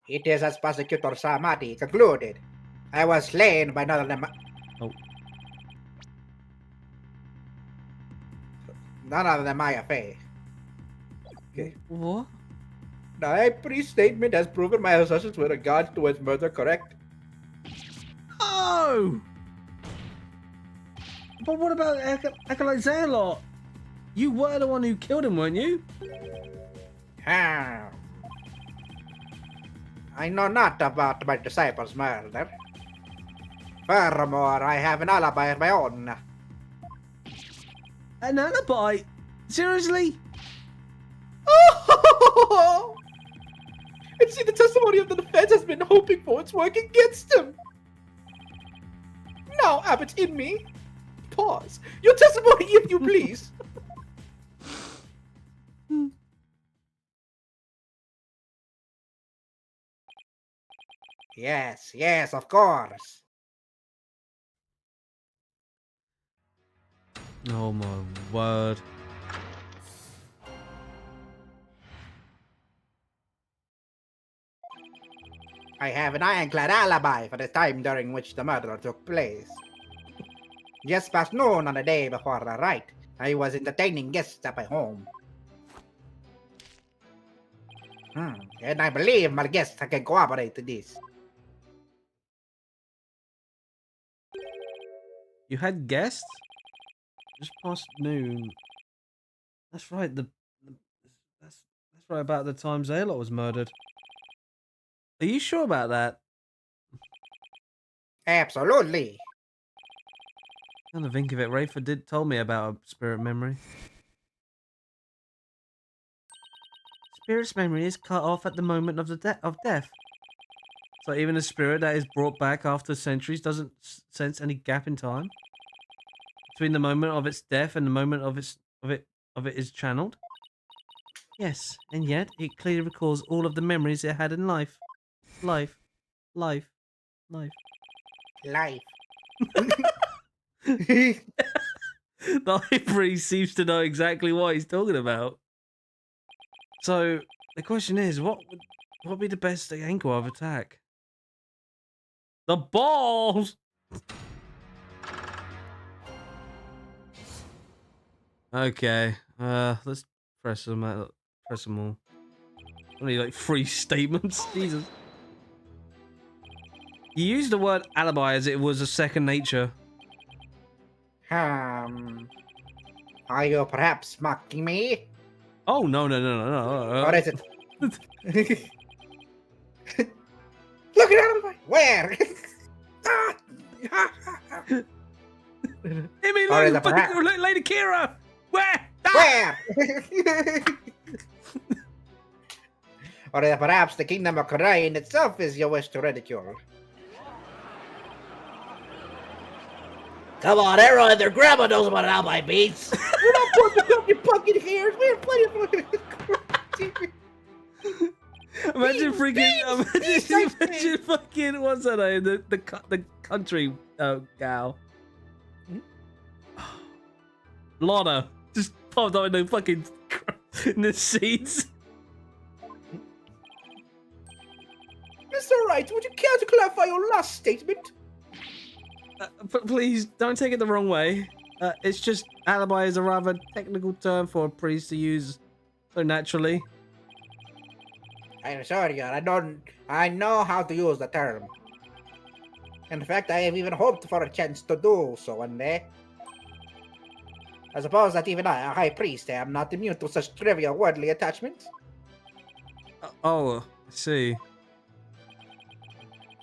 It is as Prosecutor Samati concluded. I was slain by none other than Maya Fey. Okay. What? The High Priest's statement has proven my assumptions with regards to his murder correct. Oh! But what about Acolyte Zalot? You were the one who killed him, weren't you? I know not about my disciples' murder. Furthermore, I have an alibi of my own. An alibi? Seriously? Oh! And see, the testimony of the defense has been hoping for its work against him. Now, Abbott, in me. Pause. Your testimony, if you please. Yes, of course. Oh my word. I have an ironclad alibi for the time during which the murder took place. Just past noon on the day before the Wright, I was entertaining guests at my home. And I believe my guests can corroborate this. You had guests? Just past noon. That's right, that's right about the time Zalot was murdered. Are you sure about that? Absolutely. Come to think of it, Rayford told me about a spirit memory. Spirit's memory is cut off at the moment of of death. So even a spirit that is brought back after centuries doesn't sense any gap in time between the moment of its death and the moment of it is channeled. Yes, and yet it clearly recalls all of the memories it had in life. Life. Life. The High Priest seems to know exactly what he's talking about. So the question is, what would be the best angle of attack? The balls. Okay, let's press them out. Press them all. Only like 3 statements. Jesus. You used the word alibi as it was a second nature. Are you perhaps mocking me? Oh no. Or is it? Look at alibi! Where? Hit me, Or is look, it perhaps- Lady Kira! Where? Ah! Where? Or perhaps the kingdom of Korain itself is your wish to ridicule. Come on, everyone, their grandma knows what an alibi means. We're not going to cut your fucking hairs. We have plenty of fucking. Imagine Beans, freaking, beans, imagine fucking, what's that name? The country gal. Lana just popped up in the fucking in the seats. Mr. Wright, would you care to clarify your last statement? Please don't take it the wrong way. It's just alibi is a rather technical term for a priest to use so naturally. I'm sorry, I know how to use the term. In fact, I have even hoped for a chance to do so one day. I suppose that even I, a high priest, am not immune to such trivial worldly attachments. Oh, I see.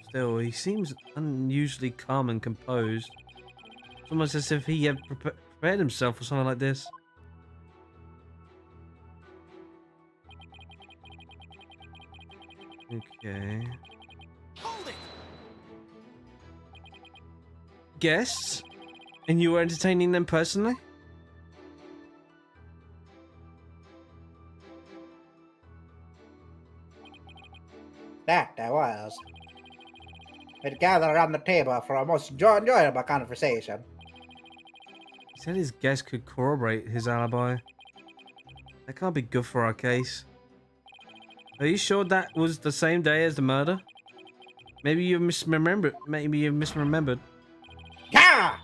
Still, he seems unusually calm and composed. It's almost as if he had prepared himself for something like this. Okay. Hold it! Guests? And you were entertaining them personally? That I was. We'd gather around the table for a most enjoyable conversation. He said his guests could corroborate his alibi. That can't be good for our case. Are you sure that was the same day as the murder? Maybe you misremembered. Maybe you misremembered. Yeah!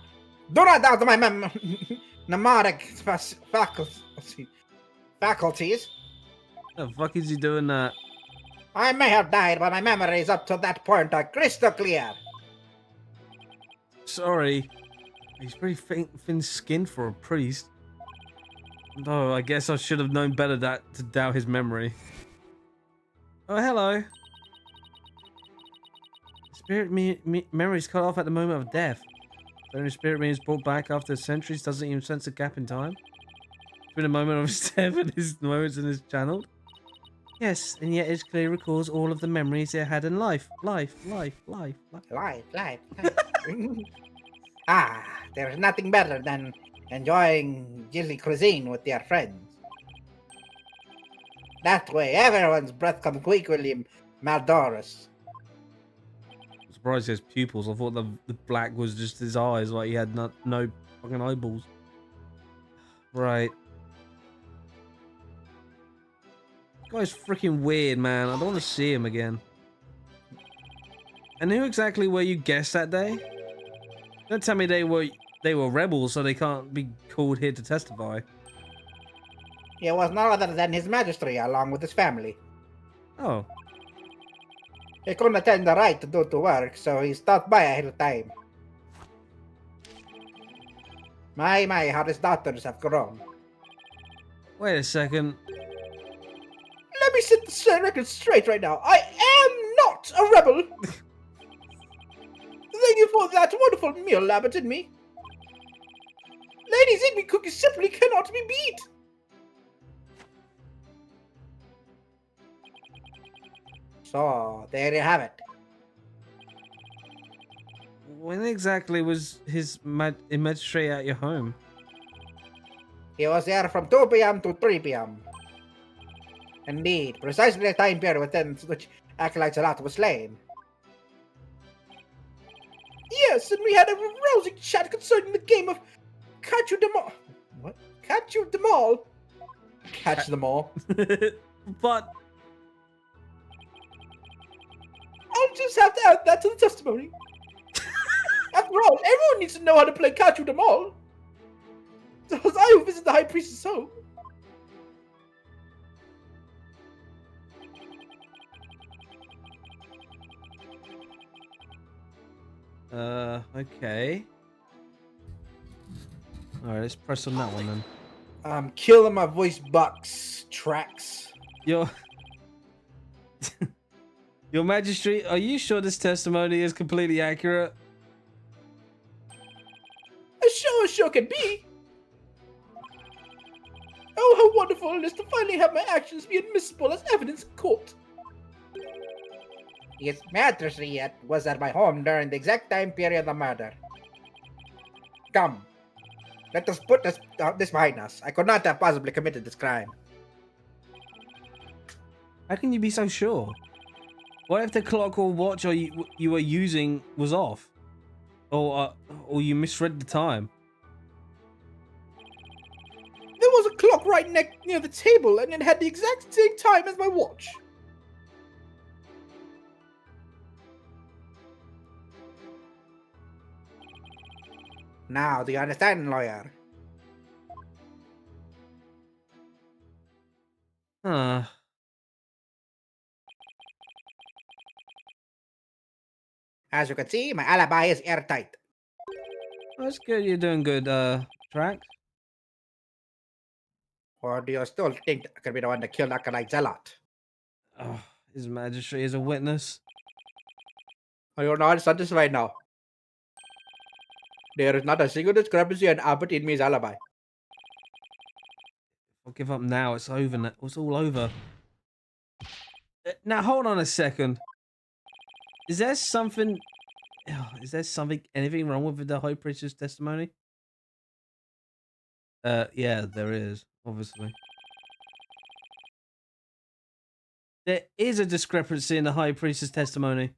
Do not doubt my mnemonic faculties. The fuck is he doing that? I may have died, but my memories up to that point are crystal clear. Sorry. He's pretty thin-skinned for a priest. No, I guess I should have known better to doubt his memory. Oh, hello. Spirit memory is cut off at the moment of death. The only spirit being brought back after centuries doesn't even sense a gap in time. Between the moment of his death and his moments in his channeled. Yes, and yet it clearly recalls all of the memories it had in life. Life. Life. There's nothing better than enjoying Gilly cuisine with your friends. That way, everyone's breath comes equally malodorous. I'm surprised he has pupils. I thought the black was just his eyes, like he had no fucking eyeballs. Right. This guy's freaking weird, man. I don't want to see him again. And who exactly were you guests that day? Don't tell me they were rebels, so they can't be called here to testify. He was none other than his majesty, along with his family. Oh. He couldn't attend the Wright due to work, so he stopped by ahead of time. My, how his daughters have grown. Wait a second. Let me set the record straight right now. I am not a rebel! Thank you for that wonderful meal, Abbott and me. Lady Zigby cookies simply cannot be beat! So, there you have it. When exactly was his magistrate at your home? He was there from 2 p.m. to 3 p.m. Indeed, precisely the time period within which Acolyte's lot was slain. Yes, and we had a rousing chat concerning the game of Catch You Them All. What? Catch You Them All? Catch them all. But I'll just have to add that to the testimony. After all, everyone needs to know how to play Catch You Them All. It was I who visited the High Priest's home. Okay. Alright, let's press on that one then. I'm killing my voice box tracks. Your Majesty, are you sure this testimony is completely accurate? As sure sure can be. Oh, how wonderful it is to finally have my actions be admissible as evidence in court. His majesty was at my home during the exact time period of the murder. Come, let us put this behind us. I could not have possibly committed this crime. How can you be so sure? What if the clock or watch or you were using was off? Or you misread the time? There was a clock right near the table, and it had the exact same time as my watch. Now, do you understand, lawyer? Huh. As you can see, my alibi is airtight. That's good. You're doing good, Track. Or do you still think I could be the one that killed Acolyte Zealot? Oh, His Majesty is a witness. I are not satisfied now. There is not a single discrepancy in Abbott in me's alibi. I'll give up now. It's over. It's all over. Now, hold on a second. Is there something... anything wrong with the High Priestess testimony? Yeah, there is, obviously. There is a discrepancy in the High Priestess testimony.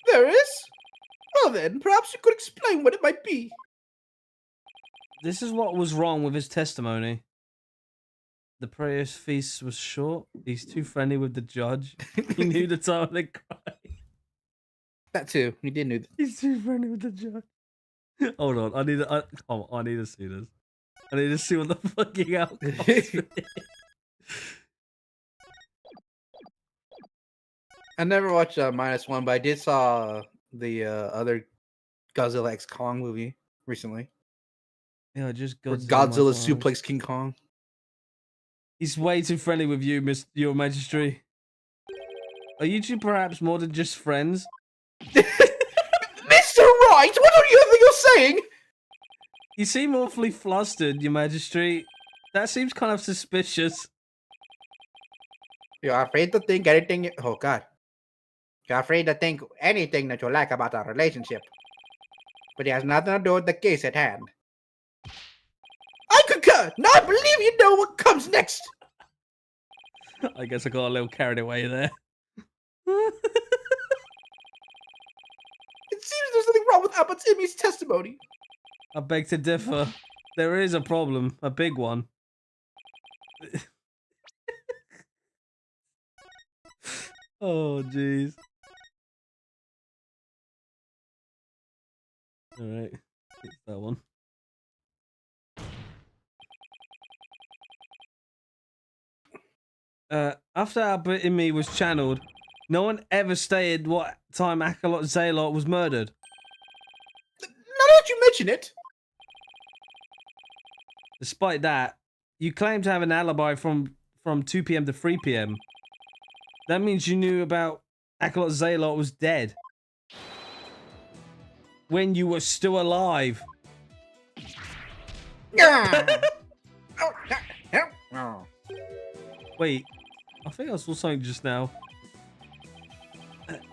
There is? Well then, perhaps you could explain what it might be. This is what was wrong with his testimony. The prayer's feast was short. He's too friendly with the judge. He knew the time of the crime. That too. He did know that. He's too friendly with the judge. Hold on, I need to see this. I need to see what the fucking outcome is. I never watched -1, but I did saw the other Godzilla X Kong movie recently. Yeah, just Where Godzilla. Godzilla suplex King Kong. He's way too friendly with you, Your Majesty. Are you two perhaps more than just friends? Mr. Wright, what are you think you're saying? You seem awfully flustered, Your Majesty. That seems kind of suspicious. You're afraid to think anything. Oh God. You're afraid to think anything that you like about our relationship. But it has nothing to do with the case at hand. I concur. Now I believe you know what comes next. I guess I got a little carried away there. It seems there's something wrong with Abbott Timmy's testimony. I beg to differ. There is a problem, a big one. Oh, jeez. Alright, it's that one. After Albert in me was channeled, no one ever stated what time Acolyte Zealot was murdered. Now that you mention it, Despite that, you claim to have an alibi from 2 PM to 3 PM. That means you knew about Acolyte Zealot was dead when you were still alive. Wait, I think I saw something just now.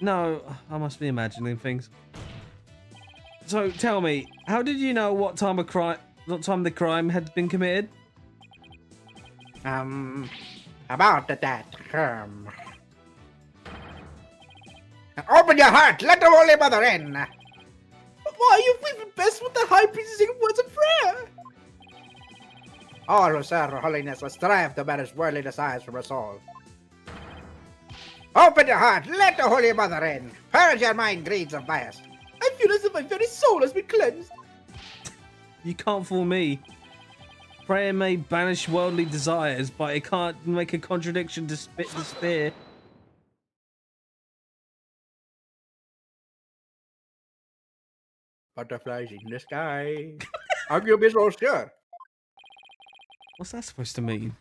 No, I must be imagining things. So tell me, how did you know what time the crime had been committed? About that. Open your heart. Let the Holy Mother in. why you've even best with the High Priestess singing words of prayer? All who serve her holiness will strive to banish worldly desires from her soul. Open your heart. Let the Holy Mother in. Purge your mind greeds of bias. I feel as if my very soul has been cleansed. You can't fool me. Prayer may banish worldly desires, but it can't make a contradiction to despair. Butterflies in the sky. How can you be so sure? What's that supposed to mean?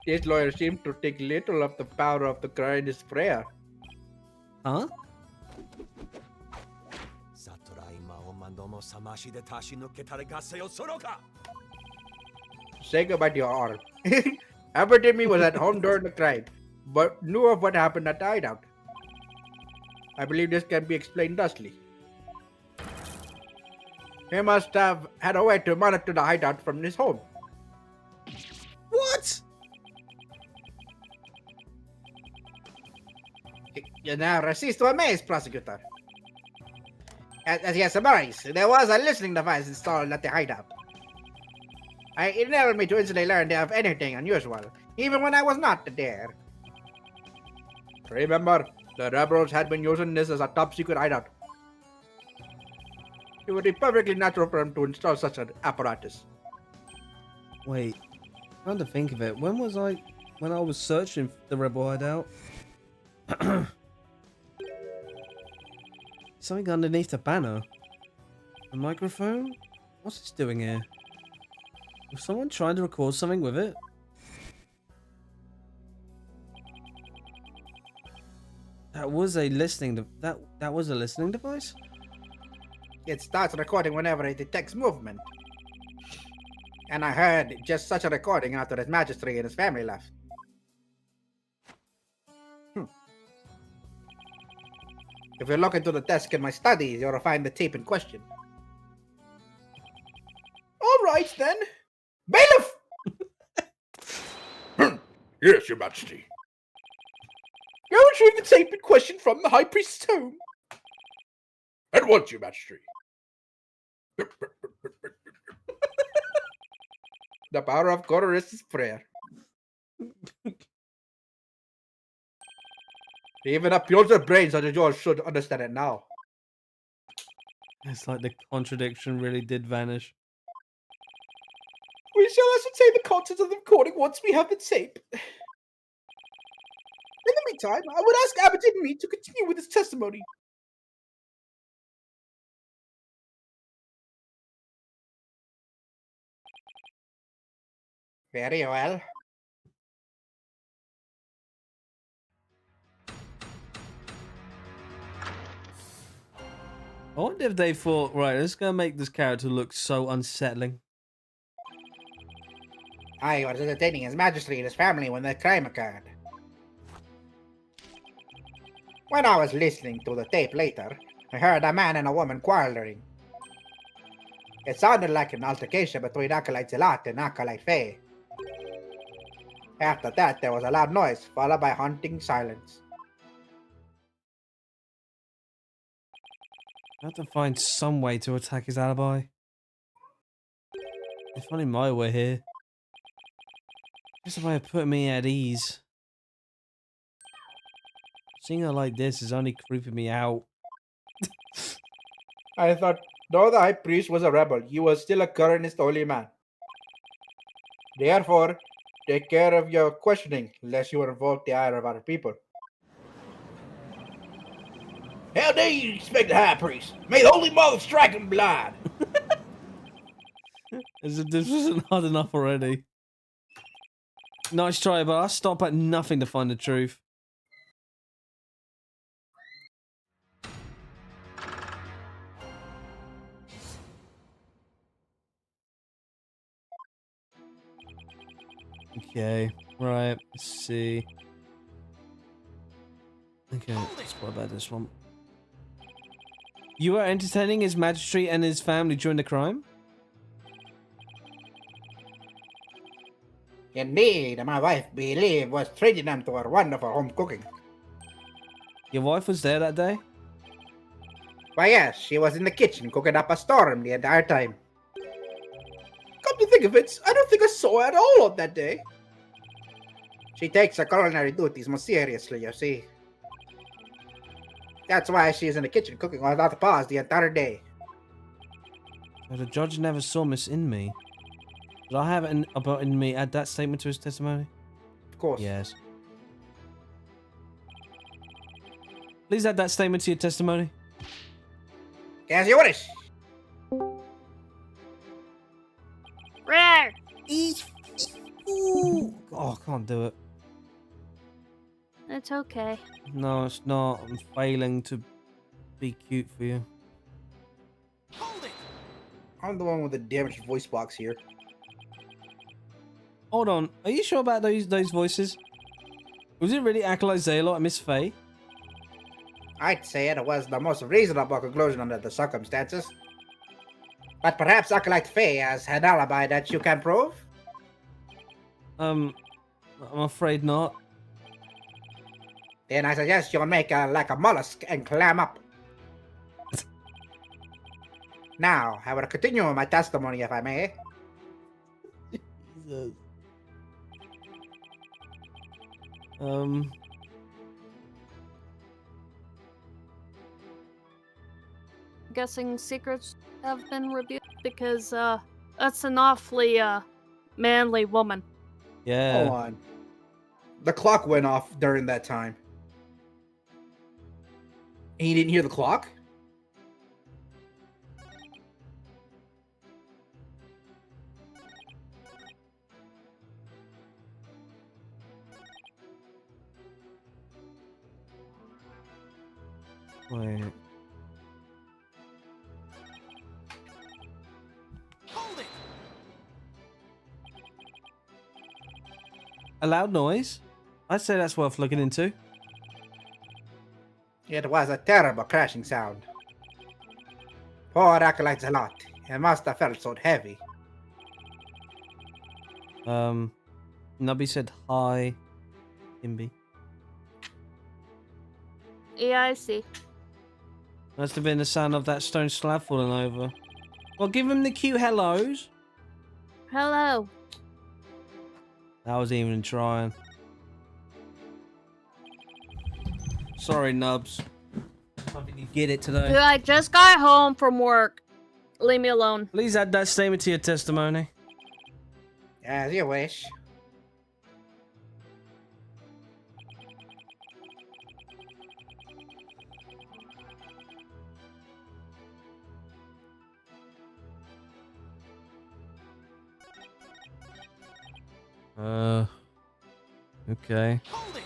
This lawyer seems to think little of the power of the Christ's prayer. Huh? Say goodbye to your arm. Aberdeen was at home during the crime, but knew of what happened at the hideout. I believe this can be explained thusly. He must have had a way to monitor the hideout from his home. What? You now cease to amaze, prosecutor. As you surmised, there was a listening device installed at the hideout. It enabled me to instantly learn of anything unusual, even when I was not there. Remember, the rebels had been using this as a top secret hideout. It would be perfectly natural for him to install such an apparatus. Wait, trying to think of it. When I was searching the rebel hideout? Something underneath the banner. A microphone? What's this doing here? Was someone trying to record something with it? That was a listening that was a listening device? It starts recording whenever it detects movement. And I heard just such a recording after His Majesty and his family left. If you look into the desk in my study, you'll find the tape in question. All right, then. Bailiff! Yes, Your Majesty. Go retrieve the tape in question from the High Priest's home. At once, Your Majesty. The power of Coriolis's prayer. Even a purer brain such as yours should understand it now. It's like the contradiction really did vanish. We shall ascertain the contents of the recording once we have the tape. In the meantime, I would ask Abbott and me to continue with his testimony. Very well. I wonder if they thought, right, let's go make this character look so unsettling. I was entertaining His Majesty and his family when the crime occurred. When I was listening to the tape later, I heard a man and a woman quarreling. It sounded like an altercation between Acolyte Zelat and Acolyte Faye. After that, there was a loud noise, followed by haunting silence. I have to find some way to attack his alibi. If only Maya were here. Just a way of putting me at ease. Seeing her like this is only creeping me out. I thought, though the High Priest was a rebel, he was still a Coronist holy man. Therefore, take care of your questioning, lest you invoke the ire of other people. How dare you expect the High Priest? May the Holy Mother strike him blind! As if this wasn't hard enough already. Nice try, but I stop at nothing to find the truth. Okay, right, let's see. Okay, what about this one? You were entertaining His Majesty and his family during the crime? Indeed, my wife, Believe, was treating them to her wonderful home cooking. Your wife was there that day? Why yes, she was in the kitchen cooking up a storm the entire time. Come to think of it, I don't think I saw her at all on that day. She takes her culinary duties more seriously, you see. That's why she's in the kitchen cooking without pause the entire day. So the judge never saw Miss Inme. Did I have an about Inme add that statement to his testimony? Of course. Yes. Please add that statement to your testimony. As you wish. Rare. Ooh. Oh, I can't do it. It's okay. No, it's not. I'm failing to be cute for you. Hold it! I'm the one with the damaged voice box here. Hold on. Are you sure about those voices? Was it really Acolyte Zayla and Miss Faye? I'd say it was the most reasonable conclusion under the circumstances. But perhaps Acolyte Faye has an alibi that you can prove? I'm afraid not. Then I suggest you make like a mollusk and clam up. Now, I will continue my testimony if I may. Jesus. Guessing secrets have been revealed because that's an awfully manly woman. Yeah. Hold on. The clock went off during that time. And you didn't hear the clock? Wait. Hold it! A loud noise? I'd say that's worth looking into. It was a terrible crashing sound. Poor Acolyte a lot. It must have felt so heavy. Nubby said hi, Imby. Yeah, I see. Must have been the sound of that stone slab falling over. Well, give him the cute hellos. Hello. I was even trying. Sorry, Nubs. I think you get it today. Dude, I just got home from work. Leave me alone. Please add that statement to your testimony. As you wish. Okay. Hold it!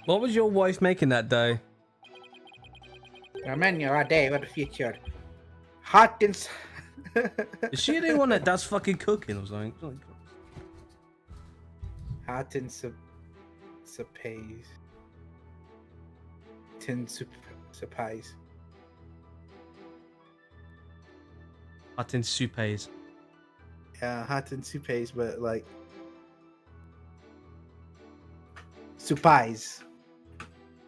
What was your wife making that day? A menu a day with the future. Hot and... Is she the one that does fucking cooking or something? Hot and supplies. Tin supplies. Hot in soupes. Yeah, hot and supplies, but like... Supplies.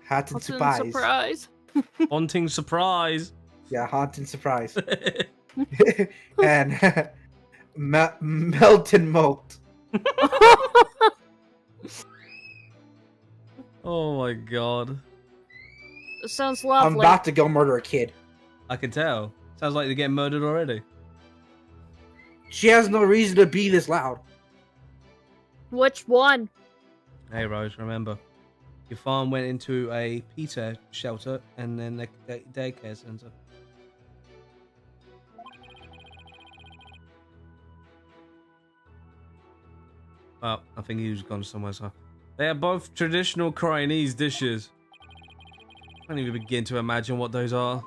Hot and What's in supplies. surprise? Haunting surprise. Yeah, hot and surprise. And melt and malt. Oh my god. Sounds I'm lovely. about to go murder a kid. I can tell. Sounds like they're getting murdered already. She has no reason to be this loud. Which one? Hey Rose, remember, your farm went into a PETA shelter and then a daycare center. Well, I think he was gone somewhere, so. They are both traditional Chinese dishes. I can't even begin to imagine what those are.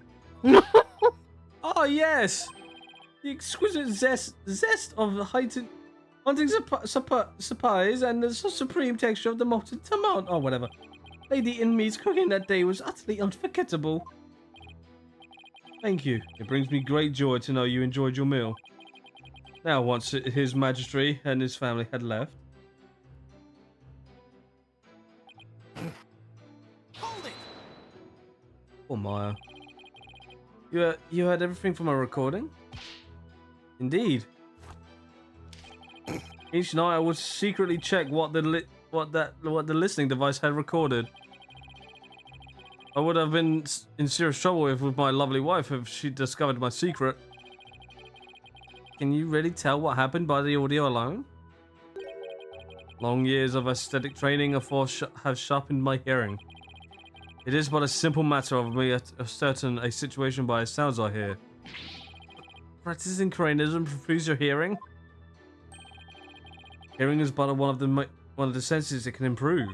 Oh, yes! The exquisite zest of the haunting surprise and the supreme texture of the malted tomato. Oh, whatever. Lady Inme's cooking that day was utterly unforgettable. Thank you. It brings me great joy to know you enjoyed your meal. Now, once His Majesty and his family had left. Hold it! Oh, Maya. You heard everything from a recording? Indeed. Each night I would secretly check what the listening device had recorded. I would have been in serious trouble with my lovely wife if she discovered my secret. Can you really tell what happened by the audio alone? Long years of aesthetic training have sharpened my hearing. It is but a simple matter of me ascertain a situation by the sounds I hear. Practicing craniism improves your hearing? Hearing is but one of the senses it can improve.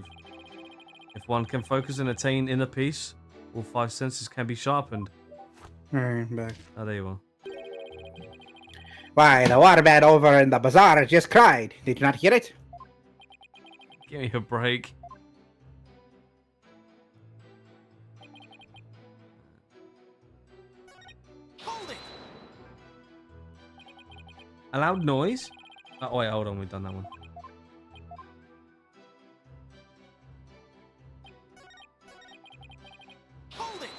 If one can focus and attain inner peace, all five senses can be sharpened. Back. Oh, there you are. Why, the waterbed over in the bazaar just cried. Did you not hear it? Give me a break. Hold it! A loud noise? Oh, wait, hold on. We've done that one. Hold it!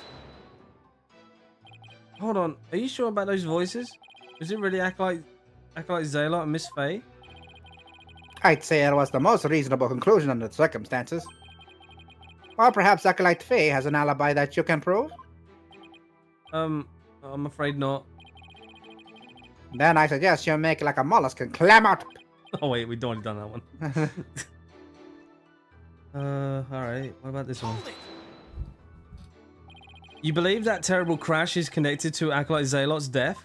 Hold on. Are you sure about those voices? Does it really act like Zayla and Miss Faye? I'd say it was the most reasonable conclusion under the circumstances. Or perhaps Acolyte Faye has an alibi that you can prove? I'm afraid not. Then I suggest you make like a mollusk and climb out. Oh wait, we've already done that one. Alright. What about this one? Hold it! You believe that terrible crash is connected to Acolyte Zaylot's death?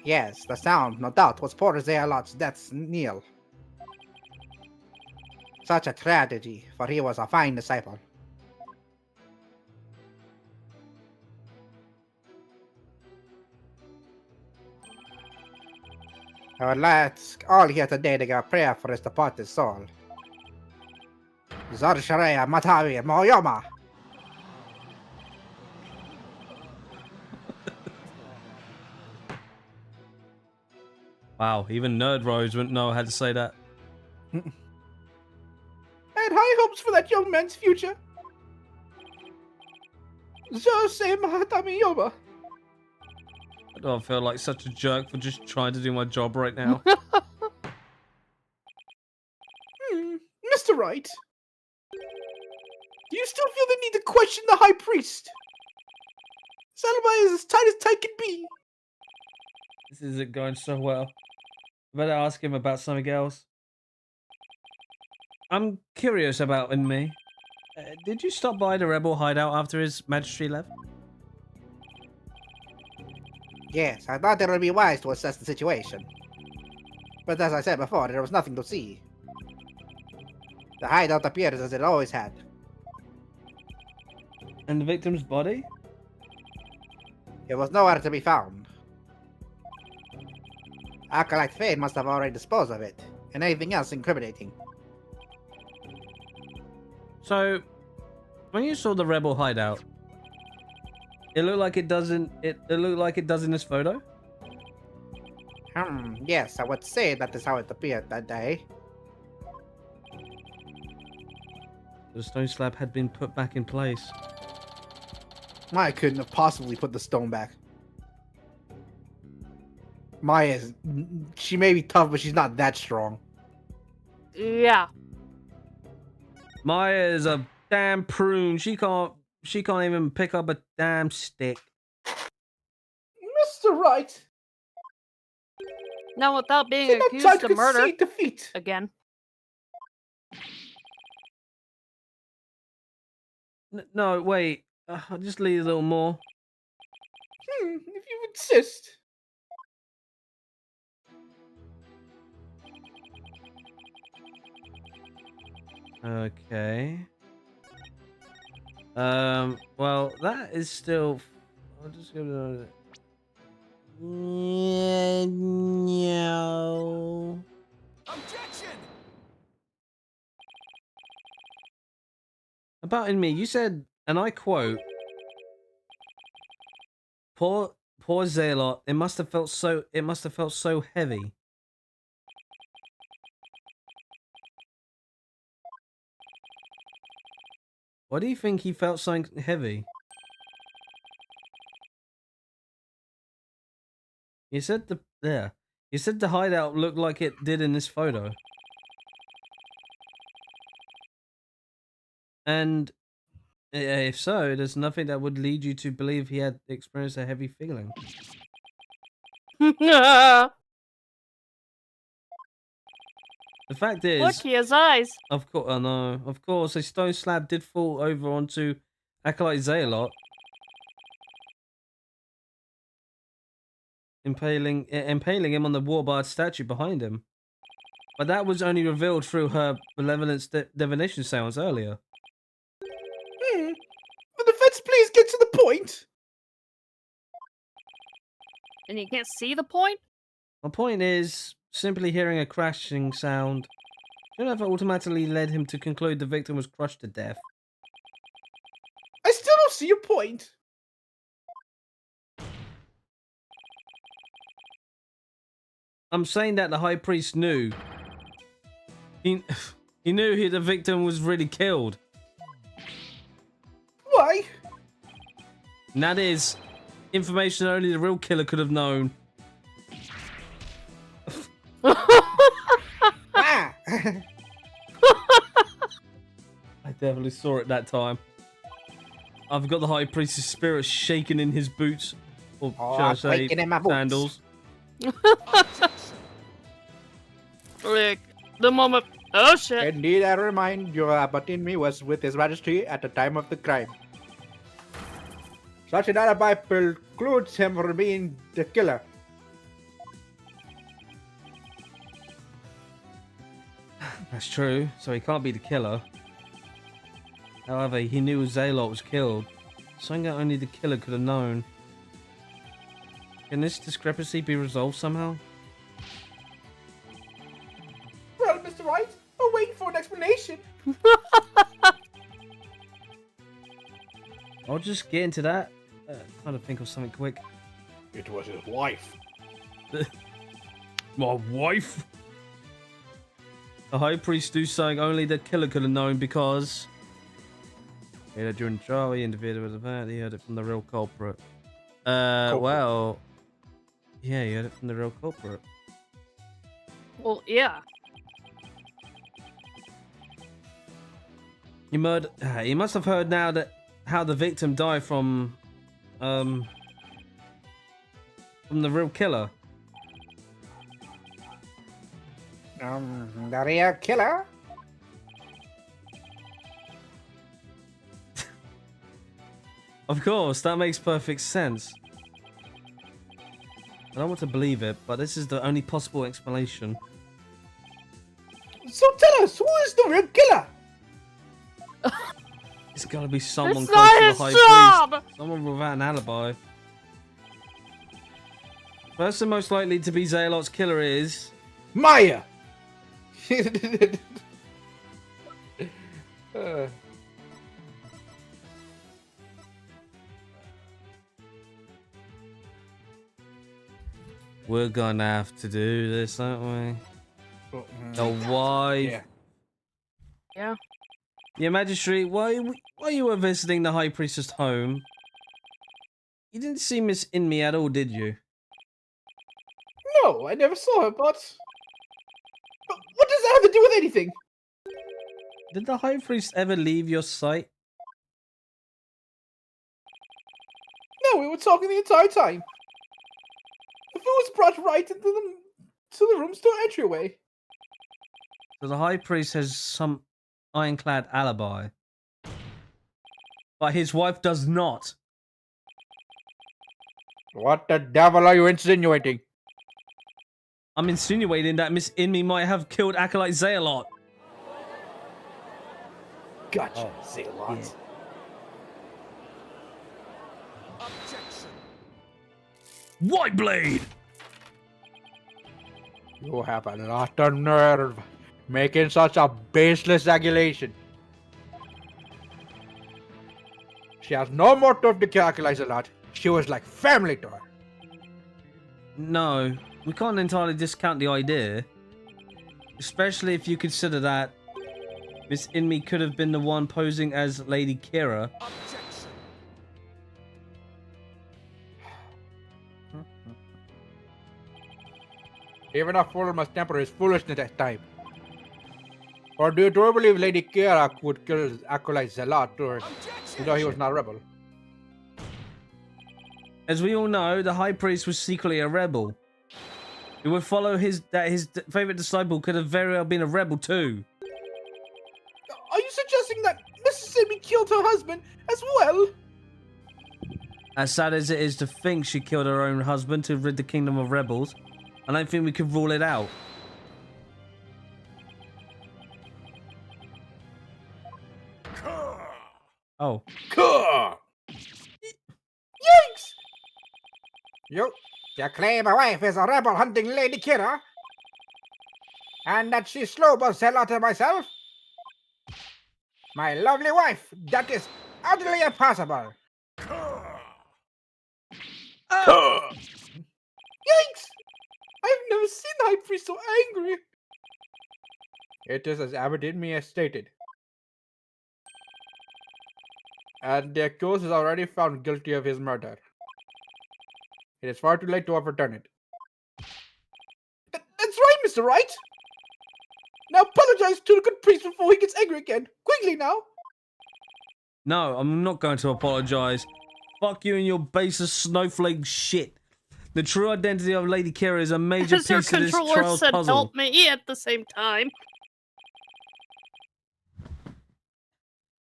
Yes, the sound, no doubt, was poor Zealot's death's knell. Such a tragedy, for he was a fine disciple. I would ask all here today to give a prayer for his departed soul. Zor Sharia Matawi Moyoma! Wow, even Nerd Rose wouldn't know how to say that. I had high hopes for that young man's future. Zor Se Mahatami Yoma. I don't feel like such a jerk for just trying to do my job right now. Mr. Wright, do you still feel the need to question the High Priest? His alibi is as tight can be. This isn't going so well. I better ask him about something else. I'm curious about Inmi. Did you stop by the rebel hideout after his majesty left? Yes, I thought it would be wise to assess the situation. But as I said before, there was nothing to see. The hideout appeared as it always had. And the victim's body? It was nowhere to be found. Acolyte Faye must have already disposed of it, and anything else incriminating. So, when you saw the rebel hideout, it looked like it doesn't. It looked like it does in this photo. Yes, I would say that is how it appeared that day. The stone slab had been put back in place. Maya couldn't have possibly put the stone back. She may be tough, but she's not that strong. Yeah. Maya is a damn prune. She can't even pick up a damn stick. Mr. Wright, Now, without being did not try accused to of murder concede defeat. again. No, wait. I'll just leave a little more. If you insist. Okay. Well, that is still. I'll just give it a. No. Objection! About in me, you said, and I quote, poor Zaylot, it must have felt so heavy. Why do you think he felt something heavy? You said You said the hideout looked like it did in this photo. And if so, there's nothing that would lead you to believe he had experienced a heavy feeling. The fact is, Look, he has eyes. of course, I know. Of course, a stone slab did fall over onto Acolyte Zaylot, impaling him on the warbard statue behind him. But that was only revealed through her malevolence divination sounds earlier. The defense, please get to the point. And you can't see the point? My point is, simply hearing a crashing sound should have automatically led him to conclude the victim was crushed to death. I still don't see your point. I'm saying that the high priest knew. He knew the victim was really killed. Why? And that is information only the real killer could have known. Ah! I definitely saw it that time. I've got the high priest's spirit shaking in his boots. Or Oh, shall I I'm say, quaking in my boots. sandals. Like, the moment. Oh shit. Indeed, I remind you, but in me was with His Majesty at the time of the crime. Such an alibi precludes him from being the killer. That's true, so he can't be the killer. However, he knew Zalot was killed. Something that only the killer could have known. Can this discrepancy be resolved somehow? Well, Mr. Wright, I'm waiting for an explanation. I'll just get into that. Trying to think of something quick. It was his wife. My wife? The high priest do something only the killer could have known because... He heard it during the trial, he interfered with the event, he heard it from the real culprit. Well... Yeah, he heard it from the real culprit. Well, yeah. He must have heard now that how the victim died from the real killer. The real killer? Of course, that makes perfect sense. I don't want to believe it, but this is the only possible explanation. So tell us, who is the real killer? It's gotta be someone It's close not to the his high job! priest. Someone without an alibi. Person most likely to be Zalot's killer is... Maya! We're gonna have to do this, aren't we? The wife. Yeah. Yeah. Yeah, Magistrate, while you were visiting the High Priestess' home, you didn't see Miss Inmi at all, did you? No, I never saw her, but what does that have to do with anything? Did the High Priest ever leave your sight? No, we were talking the entire time. The food was brought right into the room's door entryway. So the High Priest has some ironclad alibi. But his wife does not. What the devil are you insinuating? I'm insinuating that Miss Inmi might have killed Acolyte Zalot. Gotcha, Zalot. Objection. White Blade! You have a lot of nerve making such a baseless accusation. She has no motive to calculate a lot. She was like family to her. No, we can't entirely discount the idea. Especially if you consider that Miss Inmi could have been the one posing as Lady Kira. Objection. Even a fool must temper his foolishness at time. Or do you truly believe Lady Kira would kill Acolyte Zalot, or you know he was not a rebel? As we all know, the High Priest was secretly a rebel. It would follow his favorite disciple could have very well been a rebel too. Are you suggesting that Mrs. Simi killed her husband as well? As sad as it is to think she killed her own husband to rid the kingdom of rebels, I don't think we could rule it out. Oh. Yikes! Yo, You claim my wife is a rebel hunting Lady Kira? And that she slew both Zealot and myself? My lovely wife, that is utterly impossible. Yikes! I've never seen the High Priest so angry. It is as Aberdeen has stated. And the accused is already found guilty of his murder. It is far too late to overturn it. That's right, Mr. Wright! Now apologize to the good priest before he gets angry again. Quickly now! No, I'm not going to apologize. Fuck you and your base of snowflake shit. The true identity of Lady Kira is a major As your piece of this controller trial's said, puzzle. help me at the same time.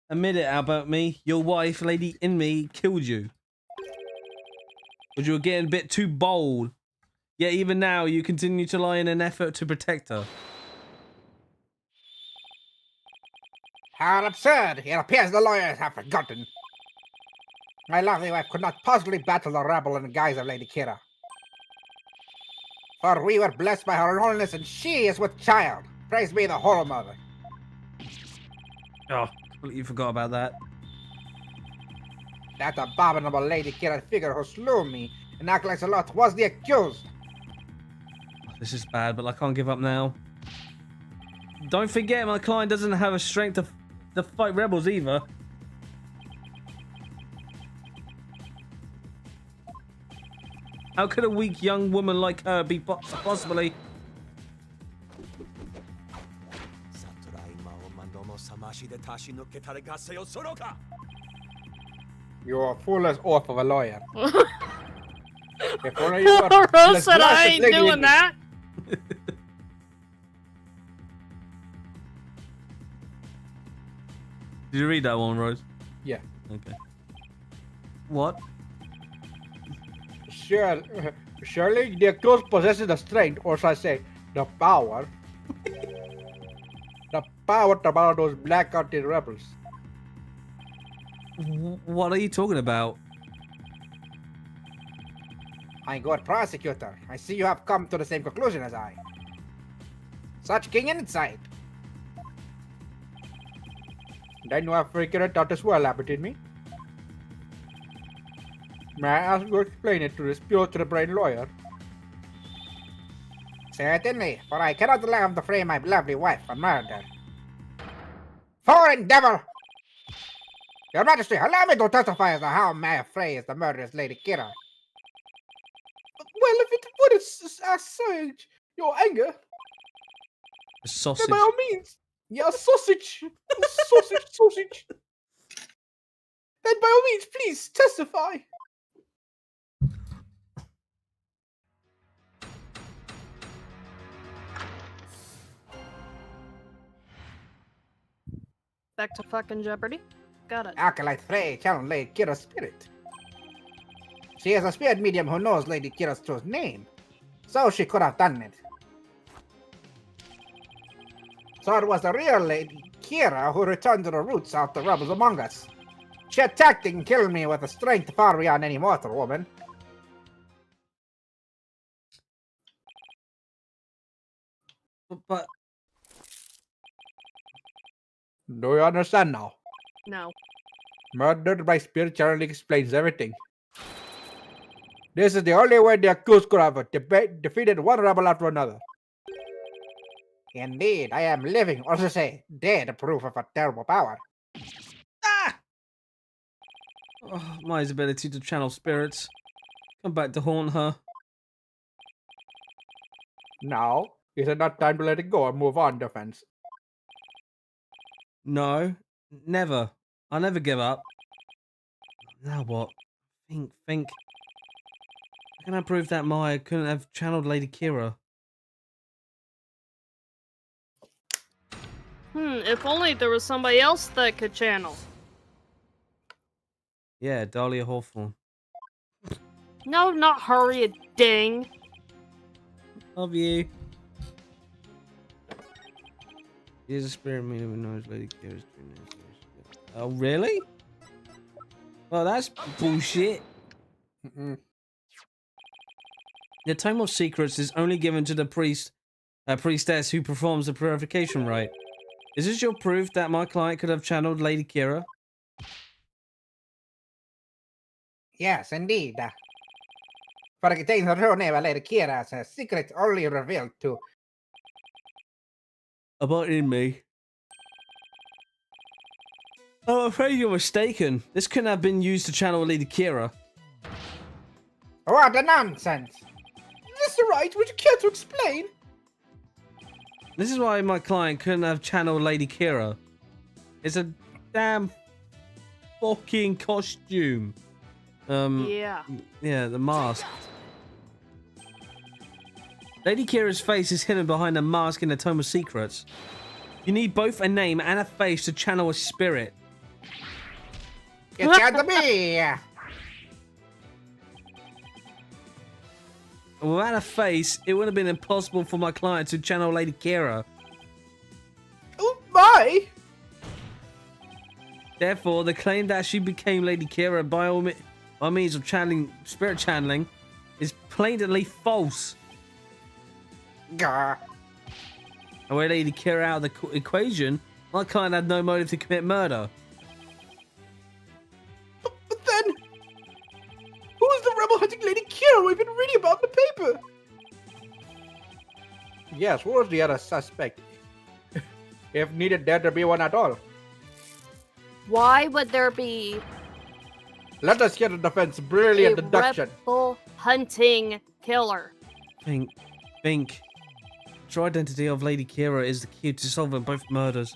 Admit it, Albert, me. Your wife, Lady in me, killed you. But you were getting a bit too bold. Yet even now, you continue to lie in an effort to protect her. How absurd! It appears the lawyers have forgotten. My lovely wife could not possibly battle the rebel in the guise of Lady Kira. For we were blessed by her holiness, and she is with child. Praise be the Holy Mother. Oh, completely forgot about that. That abominable Lady Kira figure who slew me and Acolyte Lot was the accused. This is bad, but I can't give up now. Don't forget, my client doesn't have a strength to fight rebels either. How could a weak young woman like her be possibly... You are full as oath of a lawyer. If only you were Rose as said, I blessed ain't Lady doing English. that. Did you read that one, Rose? Yeah. Okay. What? Surely the accused possesses the strength, or shall I say, the power. The power to battle those black-hearted rebels. What are you talking about? My good prosecutor, I see you have come to the same conclusion as I. Such keen insight. Then you have figured it out as well, haven't me? May I ask you to explain it to this pure-to-the-brain lawyer? Certainly, for I cannot allow him to frame my lovely wife for murder. Foreign devil! Your Majesty, allow me to testify as to how may I phrase the murderous Lady Kira. Well, if it would assuage your anger, A sausage. then by all means. Yeah, sausage. Sausage. Then by all means, please testify. Back to fucking Jeopardy. Got it. Acolyte Frey channeled Lady Kira's spirit. She is a spirit medium who knows Lady Kira's true name, so she could have done it. So it was the real Lady Kira who returned to the roots of the rebels among us. She attacked and killed me with a strength far beyond any mortal woman. But Do you understand now? No. Murdered by spirit generally explains everything. This is the only way the accused could have defeated one rebel after another. Indeed, I am living, or to say, dead proof of a terrible power. oh, my ability to channel spirits. Come back to haunt her. Now, is it not time to let it go and move on, defense? No, never. I'll never give up. Now what? Think. How can I prove that Maya couldn't have channeled Lady Kira? If only there was somebody else that could channel. Yeah, Dahlia Hawthorne. No, not her, you ding. Love you. Here's a spirit medium who knows Lady Kira's true name. Oh, really? Well, that's bullshit. The Tome of Secrets is only given to the priestess who performs the purification rite. Is this your proof that my client could have channeled Lady Kira? Yes, indeed. For it contains her name, Lady Kira's a secret only revealed to. About in me. Oh, I'm afraid you're mistaken. This couldn't have been used to channel Lady Kira. What a nonsense! Mr. Wright, would you care to explain? This is why my client couldn't have channeled Lady Kira. It's a damn fucking costume. Yeah. Yeah, the mask. Lady Kira's face is hidden behind a mask in the Tome of Secrets. You need both a name and a face to channel a spirit. It's got to be! Without a face, it would have been impossible for my client to channel Lady Kira. Oh my! Therefore, the claim that she became Lady Kira by means of spirit channeling is blatantly false. Gah. Away Lady Kira out of the equation, my client had no motive to commit murder. But then, who is the rebel hunting Lady Kira we've been reading about in the paper? Yes, who was the other suspect? If needed, there to be one at all. Why would there be Let us hear the defense. Brilliant a deduction. rebel hunting killer? Think. The true identity of Lady Kira is the key to solving both murders.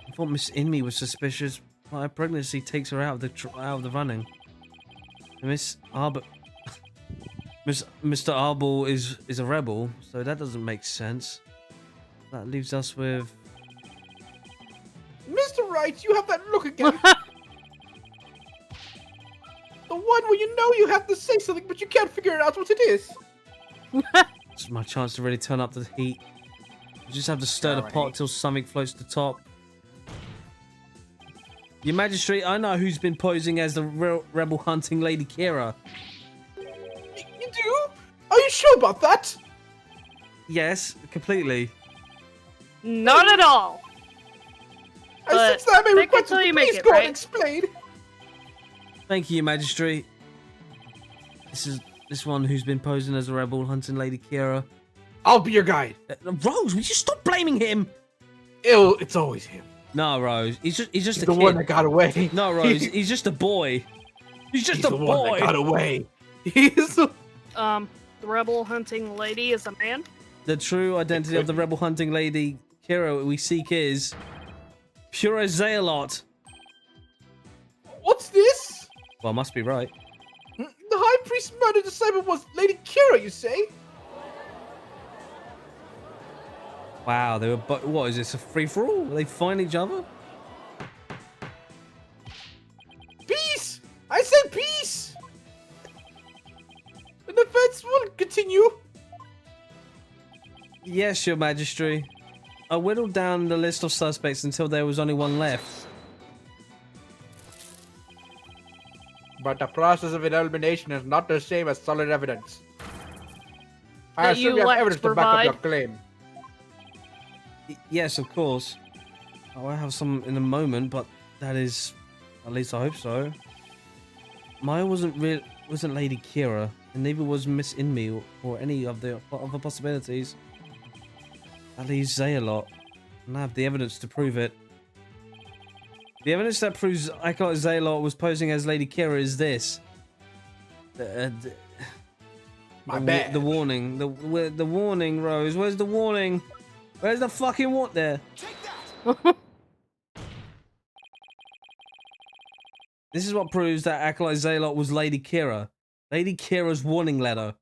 I thought Miss Inme was suspicious, but her pregnancy takes her out of the running. And Mr. Arbol is a rebel, so that doesn't make sense. That leaves us with... Mr. Wright, you have that look again. The one where you know you have to say something, but you can't figure out what it is. This is my chance to really turn up the heat. You just have to stir the pot till something floats to the top. Your Majesty, I know who's been posing as the rebel hunting Lady Kira. You do? Are you sure about that? Yes, completely. Not at all. But Since I may take it request till that you you make please it, go right? and explain. Thank you, Your Majesty. This is this one who's been posing as a rebel hunting Lady Kira. I'll be your guide. Rose, would you stop blaming him? Ew, it's always him. No, Rose. He's just He's a the kid. one that got away. No, Rose. He's just a boy. He's just He's a the boy. one that got away. He's the... The rebel hunting lady is a man. The true identity of the rebel hunting Lady Kira we seek is Pure Zealot. What's this? Well, must be right. The High Priest's murder disciple was Lady Kira, you say? Wow, they were. What is this? A free for all? They find each other? Peace! I say peace! The defense will continue. Yes, Your Majesty. I whittled down the list of suspects until there was only one left. But the process of elimination is not the same as solid evidence. I That assume you you have like to evidence to back up provide? your claim. Yes, of course. Oh, I have some in a moment, but that is, at least I hope so. Maya wasn't Lady Kira, and neither was Miss Inme or any of the other possibilities. That leaves Zealot, and I have the evidence to prove it. The evidence that proves Acolyte Zealot was posing as Lady Kira is this. My bad. The warning. The warning, Rose. Where's the warning? Where's the fucking what there? This is what proves that Acolyte Zealot was Lady Kira. Lady Kira's warning letter.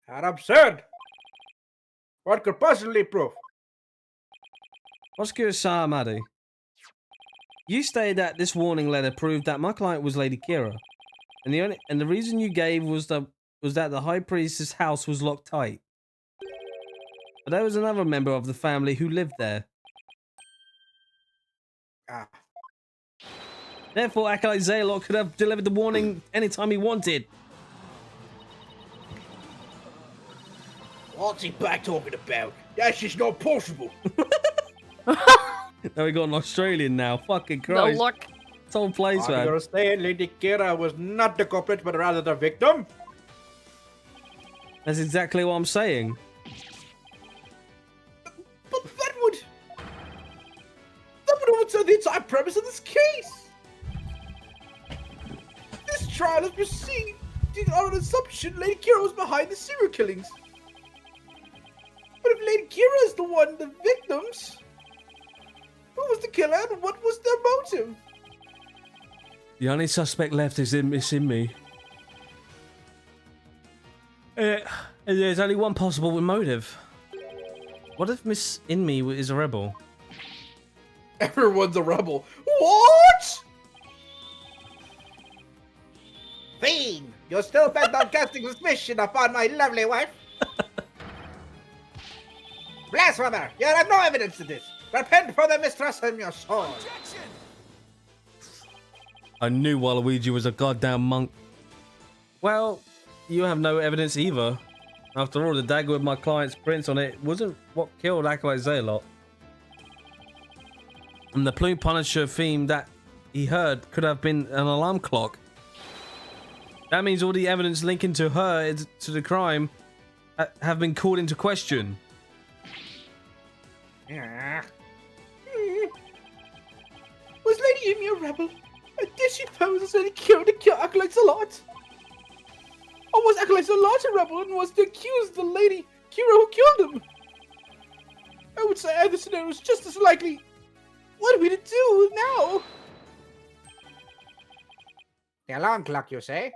How absurd! What could possibly prove? Prosecutor Sahamadi, you stated that this warning letter proved that my client was Lady Kira, and the reason you gave was that the High Priest's house was locked tight. But there was another member of the family who lived there. Ah. Therefore, Acolyte Zealot could have delivered the warning anytime he wanted. What's he back talking about? That's just not possible. Now we got an Australian now. Fucking No Christ. look. It's all place, Are man. you saying Lady Kira was not the culprit, but rather the victim? That's exactly what I'm saying. But that would overturn the entire premise of this case. This trial is proceeding on an assumption Lady Kira was behind the serial killings. But if Lady Kira is the one, the victims, who was the killer and what was their motive? The only suspect left is Miss Inme. There's only one possible motive. What if Miss Inme is a rebel? Everyone's a rebel. What? Fiend, you're still bent on casting suspicion upon my lovely wife? Blasphemer, you have no evidence of this. Repent for the mistrust in your soul. Objection! I knew Waluigi was a goddamn monk. Well, you have no evidence either. After all, the dagger with my client's prints on it wasn't what killed Acolyte Zayalot. And the Plume Punisher theme that he heard could have been an alarm clock. That means all the evidence linking to her to the crime have been called into question. Was Lady Amy a rebel? Did she pose as Lady Kira to kill Acolytes a lot? Or was Acolytes a lot a rebel and was to accuse the Lady Kira who killed him? I would say either scenario is just as likely. What are we to do now? The alarm clock, you say?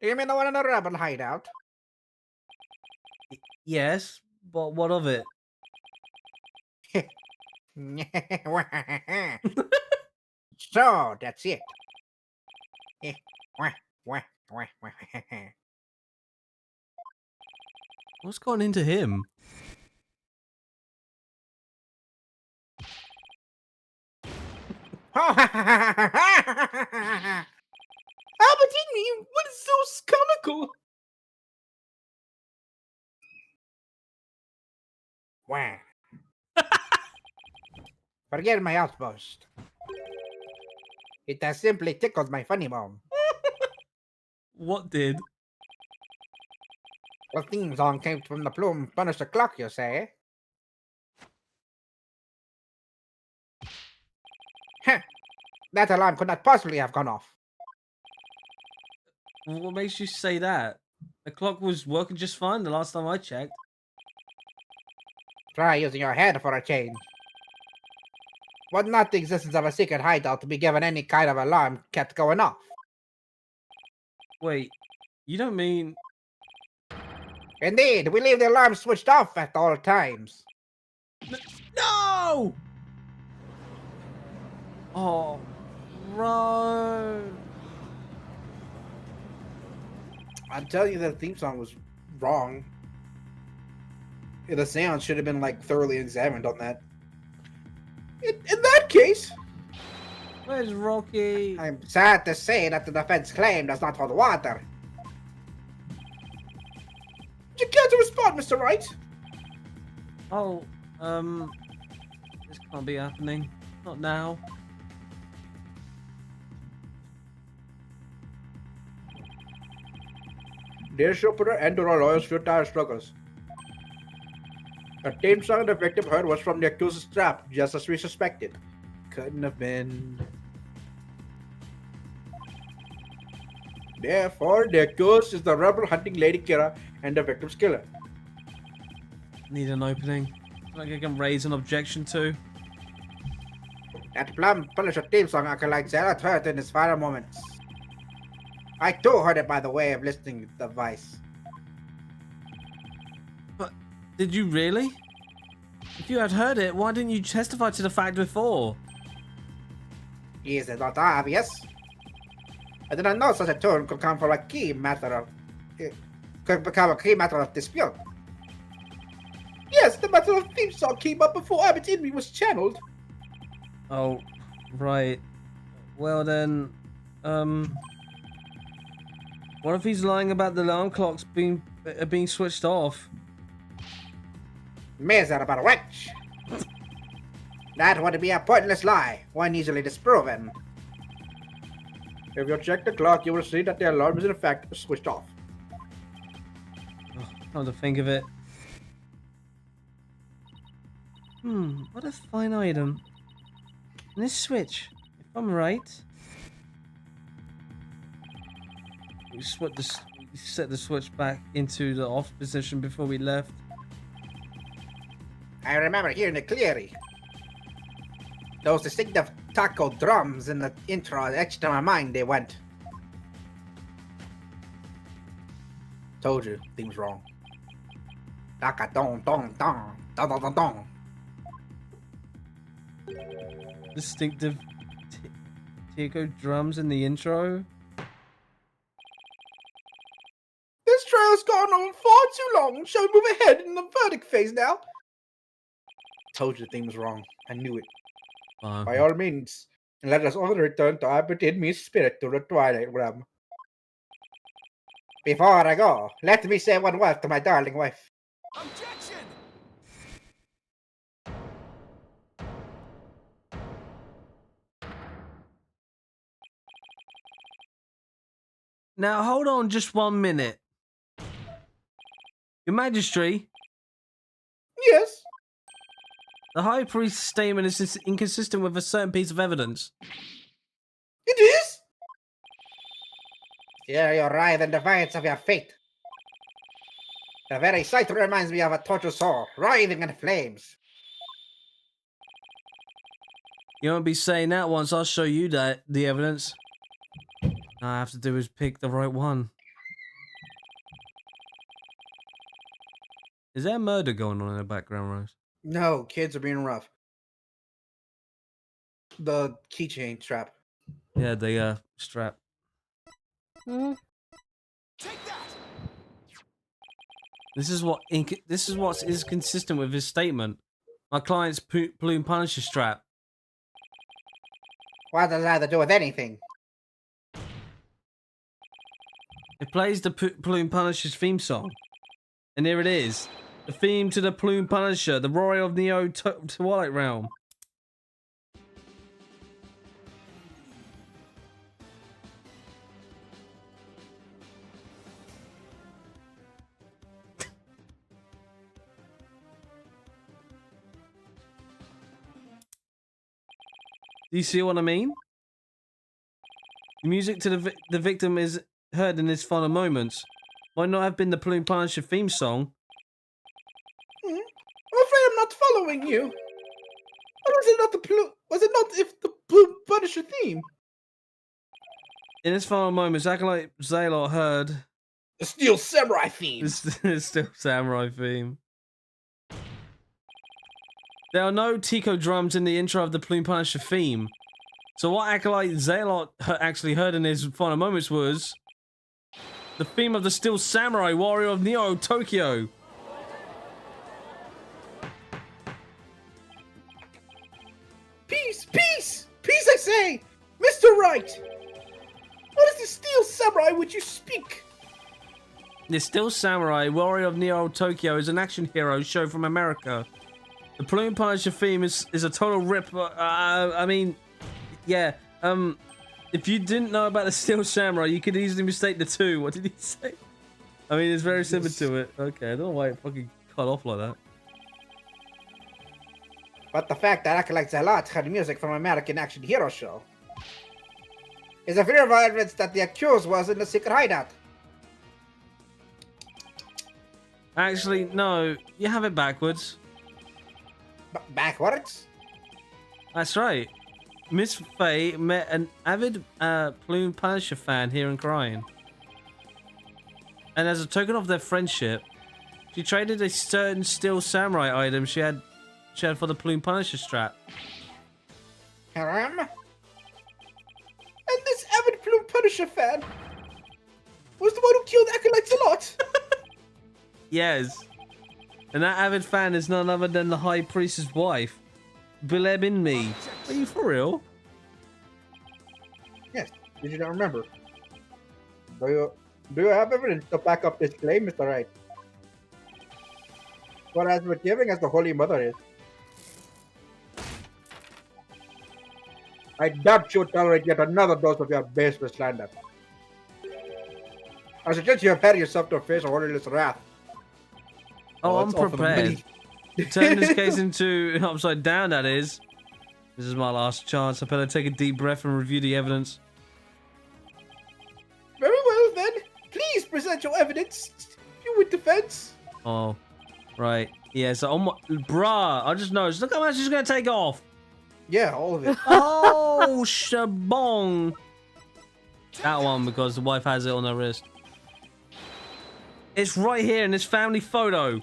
Do you mean the one in the rebel hideout? Yes, but what of it? So, that's it. What's gone into him? Albertini, what is so comical? Wow. Forget my outburst. It has simply tickled my funny bone. What did? The theme song came from the Plume Punisher clock, you say? Heh. That alarm could not possibly have gone off. What makes you say that? The clock was working just fine the last time I checked. Try using your head for a change. Would not the existence of a secret hideout to be given any kind of alarm kept going off? Wait, you don't mean... Indeed, we leave the alarm switched off at all times. No! Oh, bro. I'm telling you that the theme song was wrong. The sound should have been like thoroughly examined on that. In that case, Where's Rocky? I'm sad to say that the defense claim does not hold water. You care to respond, Mr. Wright? Oh, this can't be happening. Not now. Dear Jupiter and to our lawyers' futile struggles. The theme song the victim heard was from the accuser's trap, just as we suspected. Couldn't have been. Therefore, the accused is the rebel hunting Lady Kira and the victim's killer. Need an opening. Like I can raise an objection to. That Plum Punisher theme song Acolyte Zealot heard in his final moments. I too heard it by the way of listening to the device. But did you really? If you had heard it, why didn't you testify to the fact before? Is it not obvious? I did not know such a tune could come from a key matter of... could become a key matter of dispute. Yes, the matter of theme song came up before Abbott Inme was channeled. Oh, right. Well then, what if he's lying about the alarm clocks being being switched off. Miserable wretch! That would be a pointless lie, one easily disproven. If you check the clock, you will see that the alarm is in fact switched off. Oh, come to think of it. What a fine item. And this switch, if I'm right. We set the switch back into the off position before we left. I remember hearing it clearly. Those distinctive taco drums in the intro etched to my mind, they went. Told you, thing was wrong. Taka dong dong dong dong dong dong dong. Distinctive taco drums in the intro. This trail's gone on far too long. Shall we move ahead in the verdict phase now? Told you the thing was wrong. I knew it. By all means, and let us all return to our me spirit to the Twilight Realm. Before I go, let me say one word to my darling wife. Objection! Now hold on just 1 minute. Your Majesty, Yes? the High Priest's statement is inconsistent with a certain piece of evidence. It is? Here you writhe in defiance of your fate. The very sight reminds me of a tortured soul, writhing in flames. You won't be saying that once I'll show you the evidence. All I have to do is pick the right one. Is there murder going on in the background, Rose? No, kids are being rough. The keychain strap. Yeah, the strap. Hmm? Take that! This is what is consistent with his statement. My client's plume punisher strap. What does that have to do with anything? It plays the Plume Punisher's theme song. And here it is. The theme to the Plume Punisher, the Royal of Neo Twilight Realm. Do you see what I mean? The music to the victim is heard in his final moments. Might not have been the Plume Punisher theme song. I'm afraid I'm not following you. Or was it not the Blue Punisher theme? In his final moments, Acolyte Zalot heard The Steel Samurai theme. the Still Samurai theme. There are no Tico drums in the intro of the Plume Punisher theme. So what Acolyte Zalot actually heard in his final moments was the theme of the Still Samurai Warrior of Neo Tokyo. Peace, peace, peace, I say, Mr. Wright. What is the Steel Samurai which you speak? The Still Samurai Warrior of Neo Tokyo is an action hero show from America. The Plume Punisher theme is a total rip. I mean, yeah. If you didn't know about the Steel Samurai, you could easily mistake the two. What did he say? I mean, it's very similar to it. Okay, I don't know why it fucking cut off like that. But the fact that Acolyte Zalot heard music from American action hero show is a clear evidence that the accused was in the secret hideout. Actually, no. You have it backwards. Backwards? That's right. Miss Faye met an avid Plume Punisher fan here in Crying. And as a token of their friendship, she traded a certain Steel Samurai item she had for the Plume Punisher strap. And this avid Plume Punisher fan was the one who killed Acolyte Zalot. Yes. And that avid fan is none other than the High Priest's wife, Bileb in me. Are you for real? Yes. Did you not remember? Do Do you have evidence to back up this claim, Mr. Wright? What as forgiving as the Holy Mother is, I doubt she'll tolerate yet another dose of your baseless slander. I suggest you prepare yourself to face orderless wrath. Oh, I'm it's all for the prepared. money. Turn this case into upside down, that is. This is my last chance. I better take a deep breath and review the evidence. Very well then. Please present your evidence. You with defense. Oh, right. Yeah, so on my... Bruh, I just noticed. Look how much she's going to take off. Yeah, all of it. Oh, shabong. That one, because the wife has it on her wrist. It's right here in this family photo.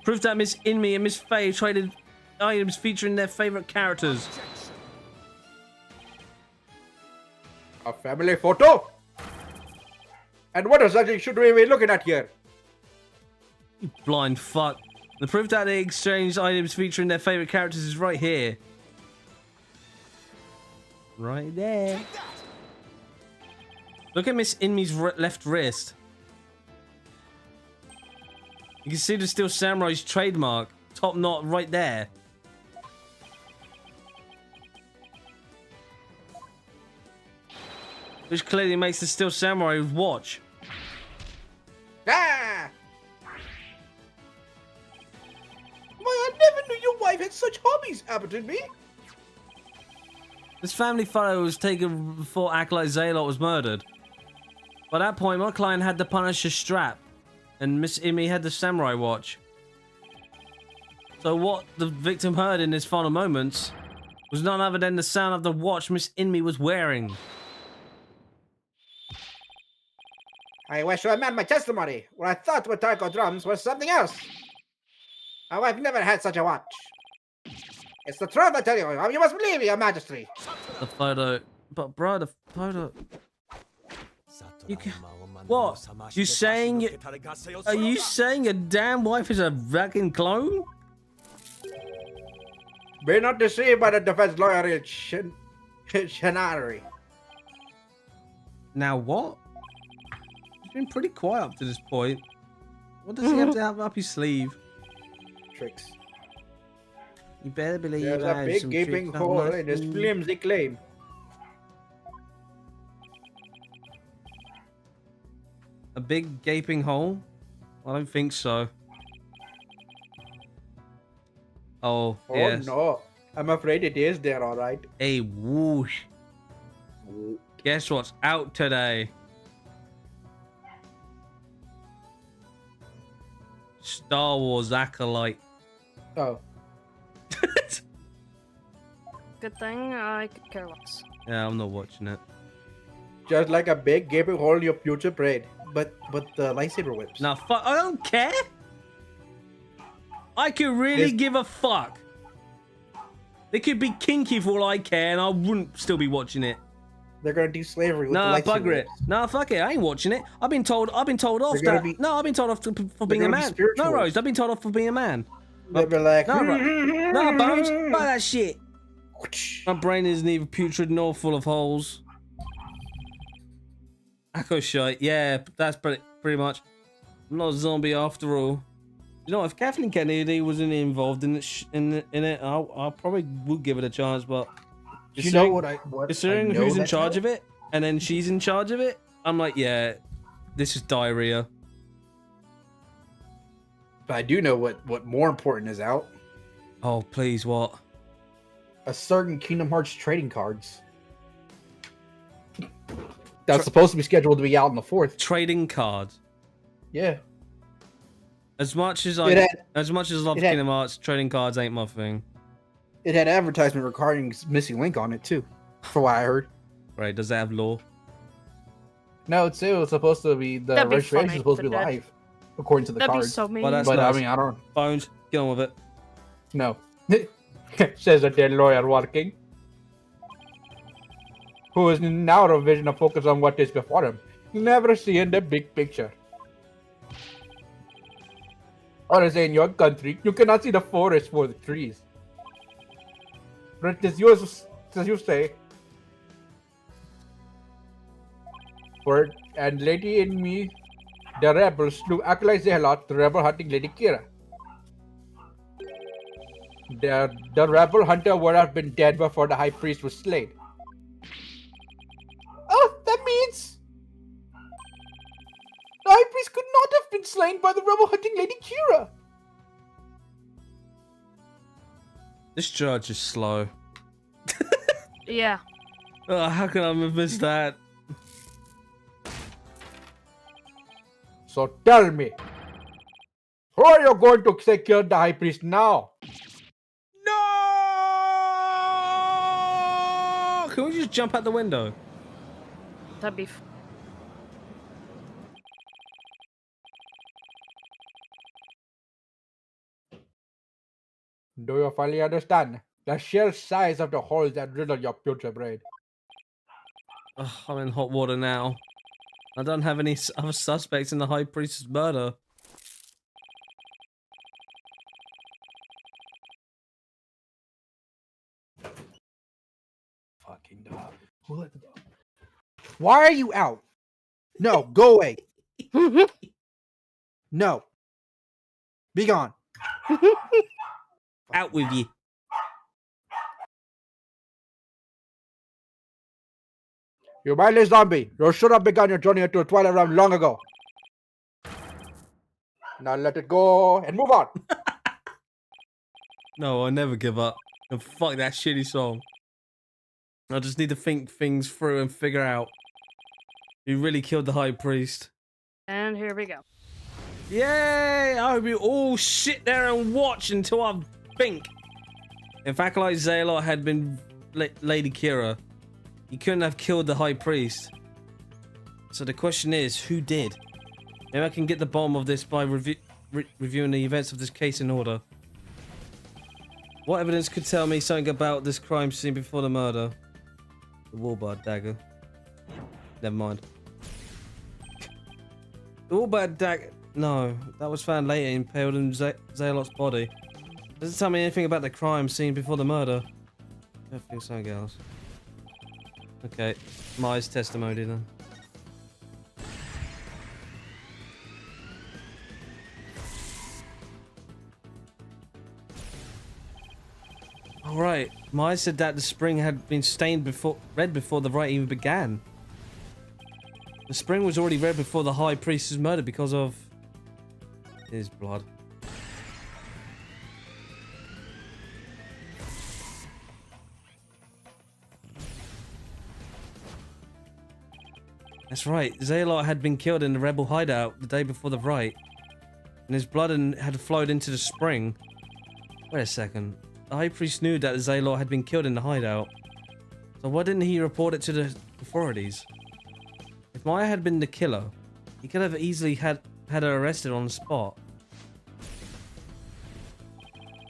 Proof that Miss Inme and Miss Faye traded items featuring their favorite characters. A family photo? And what exactly should we be looking at here? You blind fuck. The proof that they exchanged items featuring their favorite characters is right here. Right there. Take that! Look at Miss Inme's left wrist. You can see the Steel Samurai's trademark. Top knot right there. Which clearly makes the Steel Samurai watch. Ah! Why, I never knew your wife had such hobbies, Abbott me. This family photo was taken before Acolyte Zaylot was murdered. By that point, my client had the Punisher strap, and Miss Imi had the samurai watch. So what the victim heard in his final moments was none other than the sound of the watch Miss Inmi was wearing. I wish to amend my testimony. What I thought were taiko drums was something else. My wife never had such a watch. It's the truth, I tell you. You must believe me, Your Majesty. The photo, but bro, the photo. You can, what? You saying? Are you saying your damn wife is a fucking clone? Be not deceived by the defense lawyer chicanery. Now what? He's been pretty quiet up to this point. What does he have to have up his sleeve? Tricks. You better believe There's a big gaping hole in his flimsy claim. A big gaping hole? I don't think so. Oh, Oh yes. no. I'm afraid it is there, alright. A whoosh. Guess what's out today? Star Wars Acolyte. Oh. Good thing I could care less. Yeah, I'm not watching it. Just like a big gaping hole in your future braid. But the lightsaber whips. Now, fuck, I don't care. I could really This- give a fuck. They could be kinky for all I care, and I wouldn't still be watching it. They're gonna do slavery with Nah, the lightsaber bugger it. whips. Nah, fuck it. I ain't watching it. I've been told off They're gonna that. be- No, I've been told off for being a gonna be man. spiritual. No, Rose, I've been told off for being a man. They'll be like, No, no, Bones, fuck that shit. My brain is neither putrid nor full of holes. Echo shite. Yeah, that's pretty much. I'm not a zombie after all. You know, if Kathleen Kennedy wasn't involved in it, I probably would give it a chance. But You know what I considering who's in charge of it, and then she's in charge of it, I'm like, yeah, this is diarrhea. But I do know what more important is out. Oh, please, what? A certain Kingdom Hearts trading cards. That's supposed to be scheduled to be out on the 4th. Trading cards. Yeah. As much as It I, had- as much as I love it had- Kingdom Hearts, trading cards ain't my thing. It had advertisement regarding Missing Link on it too, for what I heard. Right? Does that have law? No, it was supposed to be the That'd be registration funny is supposed to if be it did. live, according to the That'd be cards. so mean. Well, that's But nice. I mean, I don't Bones, get on with it. know. Says a dead lawyer working, who is now out of vision to focus on what is before him, never seeing the big picture. Or as in your country, you cannot see the forest for the trees. But it is yours, as you say. For and Lady in me The rebels slew Acolyte Zealot, the rebel hunting Lady Kira. The rebel hunter would have been dead before the high priest was slain. Oh, that means the high priest could not have been slain by the rebel hunting Lady Kira. This judge is slow. Yeah. Oh, how can I have missed that? So tell me, who are you going to say killed the high priest now? No! Can we just jump out the window? That'd be. Do you finally understand the sheer size of the holes that riddle your future brain? Ugh, I'm in hot water now. I don't have any other suspects in the high priest's murder. Fucking dog. Who let the dog? Why are you out? No, go away. No. Be gone. Out with you. You mindless zombie. You should have begun your journey into a Twilight Realm long ago. Now let it go and move on. No, I never give up. And fuck that shitty song. I just need to think things through and figure out who really killed the high priest. And here we go. Yay! I hope you all sit there and watch until I think. If Acolyte Zealot had been Lady Kira, he couldn't have killed the high priest. So the question is, who did? Maybe I can get the bottom of this by reviewing the events of this case in order. What evidence could tell me something about this crime scene before the murder? The Warbard dagger. Never mind. The Warbard dagger. No, that was found later impaled in Zealot's body. Doesn't tell me anything about the crime scene before the murder. I think something else. Okay, Mai's testimony then. Alright, Mai said that the spring had been stained red before the rite even began. The spring was already red before the high priest was murdered because of his blood. That's right, Zealot had been killed in the rebel hideout the day before the rite, and his blood had flowed into the spring. Wait a second. The high priest knew that Zealot had been killed in the hideout, so why didn't he report it to the authorities? If Maya had been the killer, he could have easily had her arrested on the spot.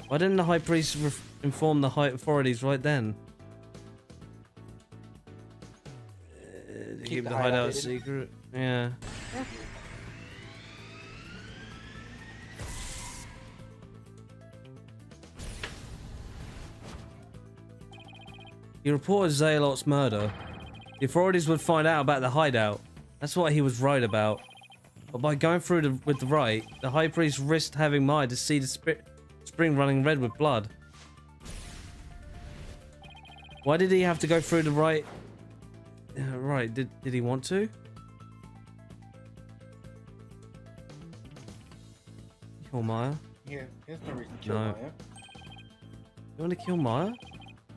Why didn't the high priest inform the authorities right then? Keep the hideout secret. Yeah. He reported Zealot's murder. The authorities would find out about the hideout. That's what he was right about. But by going through with the rite, the high priest risked having Maya to see the spring running red with blood. Why did he have to go through the rite? Right, did he want to? Kill Maya? Yeah, there's no reason to kill No. Maya. You want to kill Maya?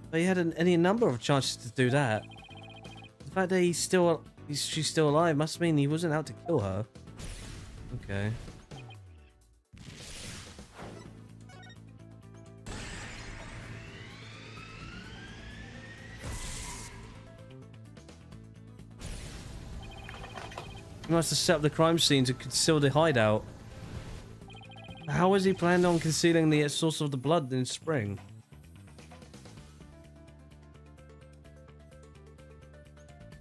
But he had any number of chances to do that. The fact that she's still alive must mean he wasn't out to kill her. Okay. He must have set up the crime scene to conceal the hideout. How was he planning on concealing the source of the blood in spring?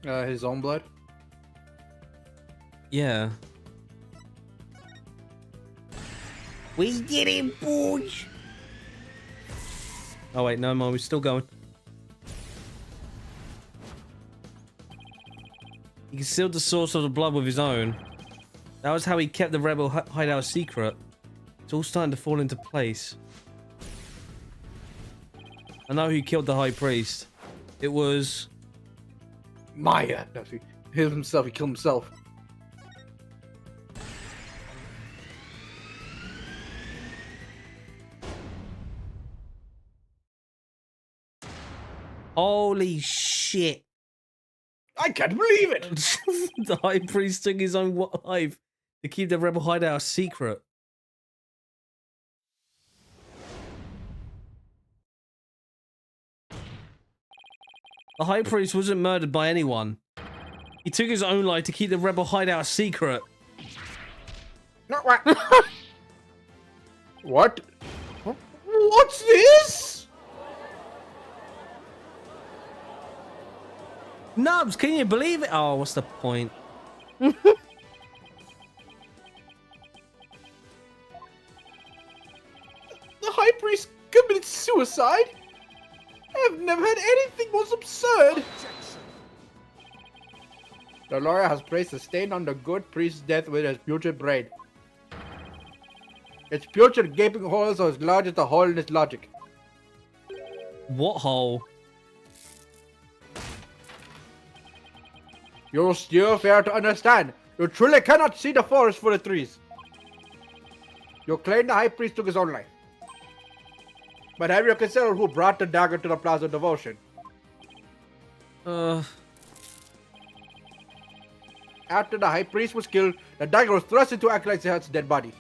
His own blood? Yeah. We did it, boys! Oh wait, no more, we're still going. He concealed the source of the blood with his own. That was how he kept the rebel hideout secret. It's all starting to fall into place. I know who killed the high priest. It was... Maya. No, he killed himself. He killed himself. Holy shit. I can't believe it. The high priest took his own wife to keep the rebel hideout a secret. The high priest wasn't murdered by anyone. He took his own life to keep the rebel hideout a secret. No, what? What? What's this? Nubs, can you believe it? Oh, what's the point? The high priest committed suicide? I have never had anything more absurd. The lawyer has placed a stain on the good priest's death with his putrid brain. Its putrid gaping holes are as large as the hole in his logic. What hole? You'll still fail to understand. You truly cannot see the forest for the trees. You claim the high priest took his own life. But have you considered who brought the dagger to the Plaza of Devotion? After the high priest was killed, the dagger was thrust into Acolyte Zealot's dead body.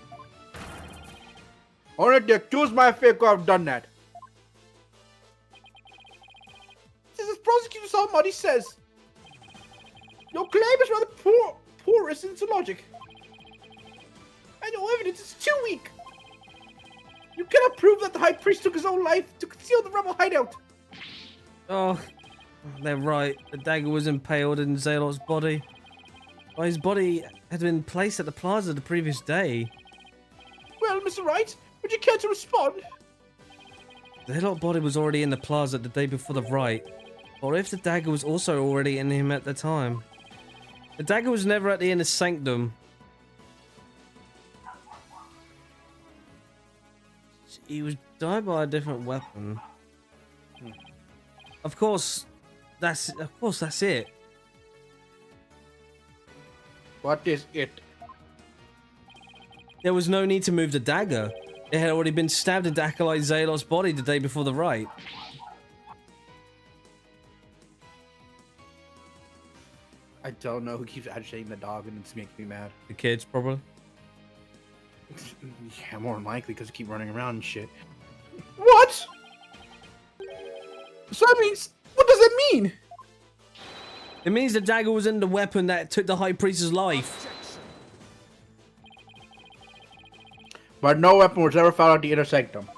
Only the accused my fate could have done that. This is prosecutor somebody says. Your claim is rather porous in its logic. And your evidence is too weak. You cannot prove that the high priest took his own life to conceal the rebel hideout. Oh, they're right. The dagger was impaled in Zealot's body. Well, his body had been placed at the plaza the previous day. Well, Mr. Wright, would you care to respond? The Zealot body was already in the plaza the day before the Wright. Or if the dagger was also already in him at the time. The dagger was never at the inner sanctum. He was died by a different weapon. Of course, that's it. What is it? There was no need to move the dagger. It had already been stabbed into Acolyte Zealot's body the day before the Wright. I don't know who keeps agitating the dog and it makes me mad. The kids, probably. Yeah, more than likely because they keep running around and shit. What? So that means, what does that mean? It means the dagger was in the weapon that took the High Priest's life. But no weapon was ever found at the inner sanctum.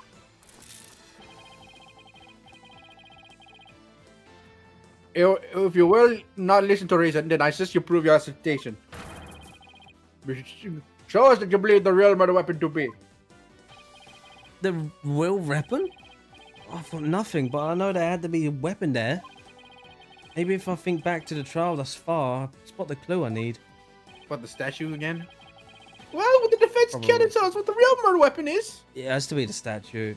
If you will not listen to reason, then I insist you prove your assertion. Show us that you believe the real murder weapon to be. The real weapon? I thought nothing, but I know there had to be a weapon there. Maybe if I think back to the trial thus far, I'll spot the clue I need. What, the statue again? Well, with the defense Probably. can't tell us what the real murder weapon is. It has to be the statue.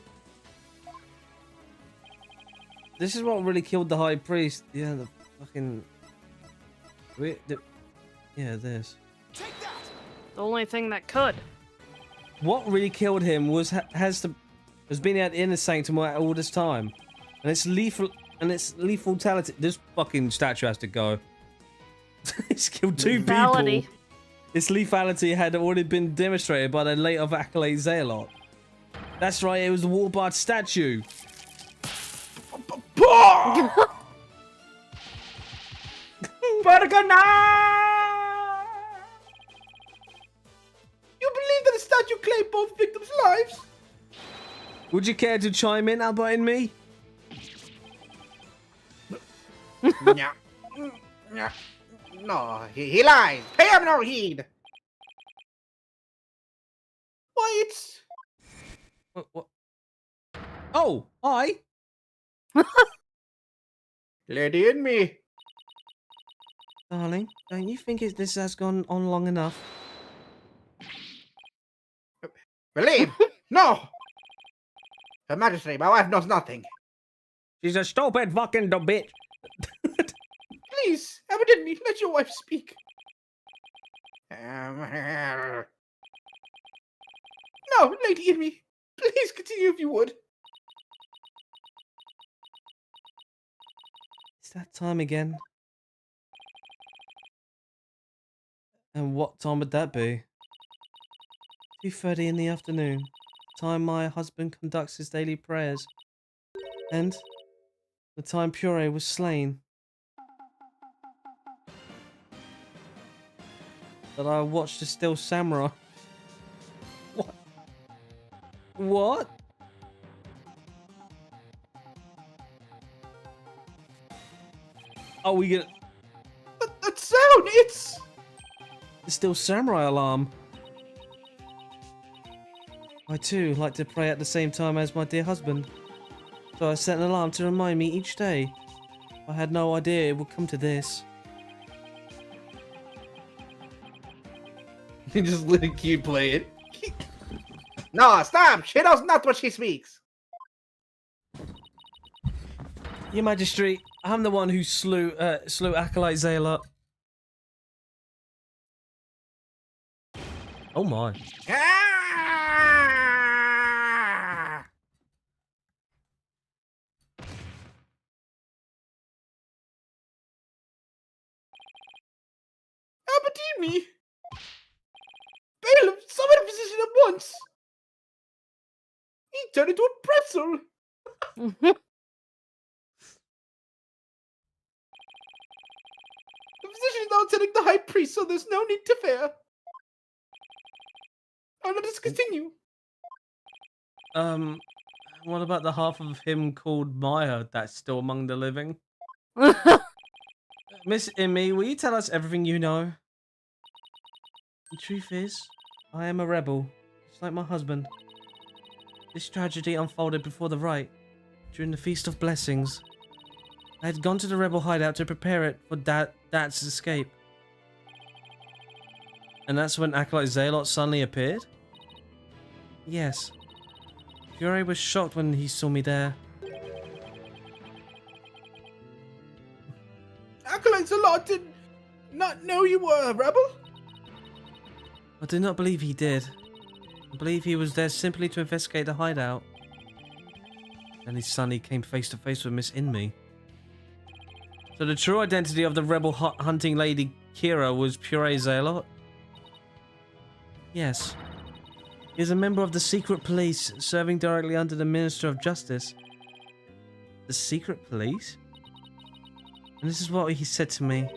This is what really killed the High Priest. Yeah, the fucking... Yeah, this. Take that! The only thing that could. What really killed him was has been at the inner sanctum all this time, and it's lethal. And it's lethality. This fucking statue has to go. It's killed two Lethality. people. Its lethality had already been demonstrated by the late of Acolyte Zealot. That's right, it was the Warbard statue. You believe that the statue claimed both victims' lives? Would you care to chime in, Albert and me? No, he lies. Pay him no heed. Why, it's... What? Oh, hi. Lady in me. Darling, don't you think this has gone on long enough? Believe? No! Her Majesty, my wife knows nothing. She's a stupid fucking bitch. Please, evidently, let your wife speak. No, Lady Amy, please continue if you would. It's that time again. And what time would that be? 2:30 in the afternoon. Time my husband conducts his daily prayers. And the time Puree was slain. That I watched a still samurai. What? What? Are we gonna... That sound, it's... The still samurai alarm. I too like to pray at the same time as my dear husband. So I set an alarm to remind me each day. I had no idea it would come to this. You just let it keep playing. No, stop! She knows not what she speaks. Your Majesty, I'm the one who slew Acolyte Zayla. Oh my. Ah! Albertini! Bailiff, summon a physician at once! He turned into a pretzel! The physician is now telling the high priest, so there's no need to fear. Now let us continue. What about the half of him called Maya that's still among the living? Miss Immy, will you tell us everything you know? The truth is, I am a rebel, just like my husband. This tragedy unfolded before the Wright, during the Feast of Blessings. I had gone to the rebel hideout to prepare it for Dad's escape. And that's when Acolyte Zalot suddenly appeared? Yes. Fury was shocked when he saw me there. Acolyte Zalot did not know you were a rebel? I do not believe he did. I believe he was there simply to investigate the hideout. Then he suddenly came face to face with Miss Inme. So the true identity of the rebel hunting lady Kira was Puree Zalot? Yes. He is a member of the secret police, serving directly under the Minister of Justice. The secret police? And this is what he said to me.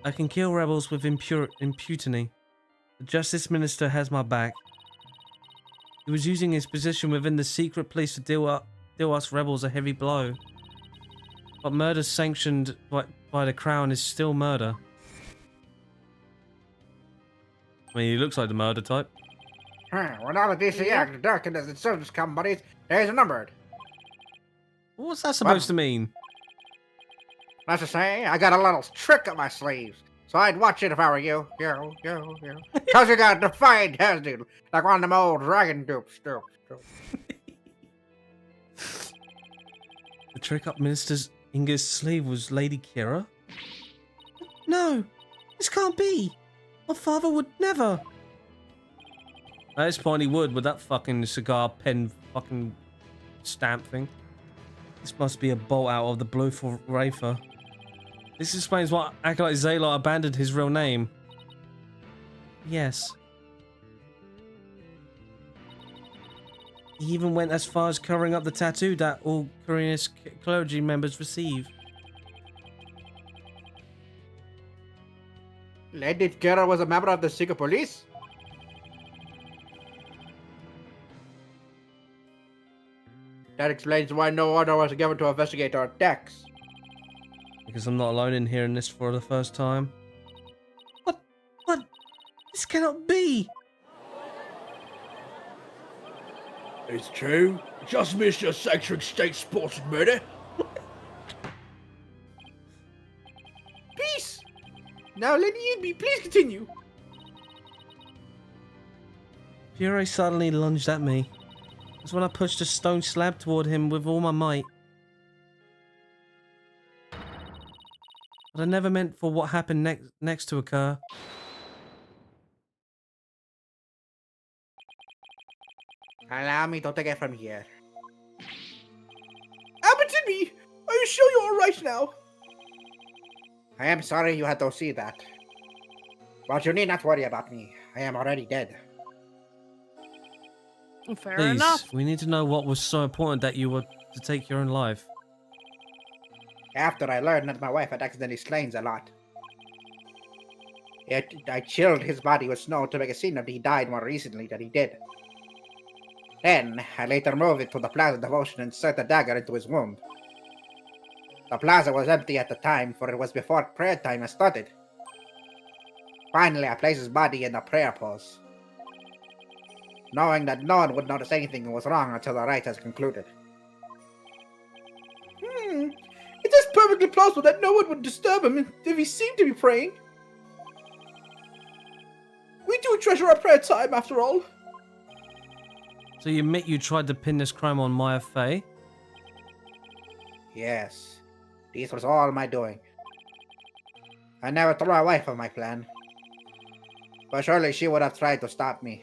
I can kill rebels with impunity. The Justice Minister has my back. He was using his position within the secret police to deal us rebels a heavy blow. But murder sanctioned by the Crown is still murder. I mean, he looks like the murder type. When all the DC actors darkened as insurgents companies, days are numbered. What's that supposed to mean? Let's just say, I got a little trick up my sleeves. So I'd watch it if I were you. Cause you got a defiant attitude, like one of them old dragon dupes. The trick up Minister Inga's sleeve was Lady Kira? No, this can't be. My father would never. At this point he would with that fucking cigar pen fucking stamp thing. This must be a bolt out of the blue for Rafer. This explains why Acolyte Zalot abandoned his real name. Yes. He even went as far as covering up the tattoo that all Koreanist clergy members receive. Lady Kira was a member of the secret police? That explains why no order was given to investigate our attacks. Because I'm not alone in hearing this for the first time. What? This cannot be! It's true. Just missed your Secretary of State sports murder. Now, Lady Yinbi, please continue. Fury suddenly lunged at me. It was when I pushed a stone slab toward him with all my might. But I never meant for what happened next to occur. Allow me to take it from here. Abitibi! Are you sure you're alright now? I am sorry you had to see that. But you need not worry about me. I am already dead. Fair Please, enough. we need to know what was so important that you were to take your own life. After I learned that my wife had accidentally slain a lot, I chilled his body with snow to make it seem that he died more recently than he did. Then, I later moved it to the Plaza Devotion and set a dagger into his womb. The plaza was empty at the time, for it was before prayer time had started. Finally, I placed his body in a prayer pose, knowing that no one would notice anything was wrong until the rite has concluded. It is perfectly plausible that no one would disturb him if he seemed to be praying. We do treasure our prayer time, after all. So you admit you tried to pin this crime on Maya Fey? Yes, this was all my doing. I never told my wife of my plan, but surely she would have tried to stop me.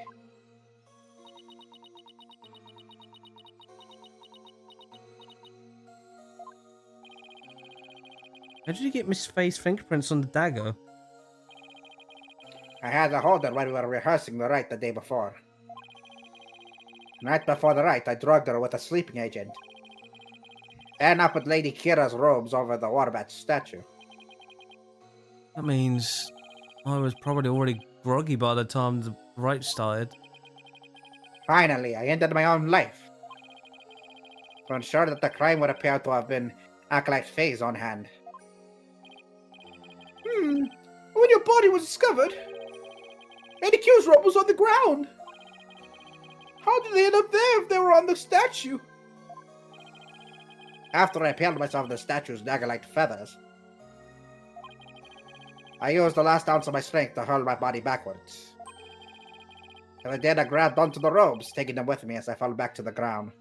How did you get Miss Fey's fingerprints on the dagger? I had a holder while we were rehearsing the rite the day before. Night before the rite, I drugged her with a sleeping agent. Then I put Lady Kira's robes over the Warbat statue. That means I was probably already groggy by the time the rite started. Finally, I ended my own life, to ensure that the crime would appear to have been Acolyte Faye's on hand. When your body was discovered, Lady Q's robe was on the ground. How did they end up there if they were on the statue? After I peeled myself the statue's dagger-like feathers, I used the last ounce of my strength to hurl my body backwards. And then I grabbed onto the robes, taking them with me as I fell back to the ground.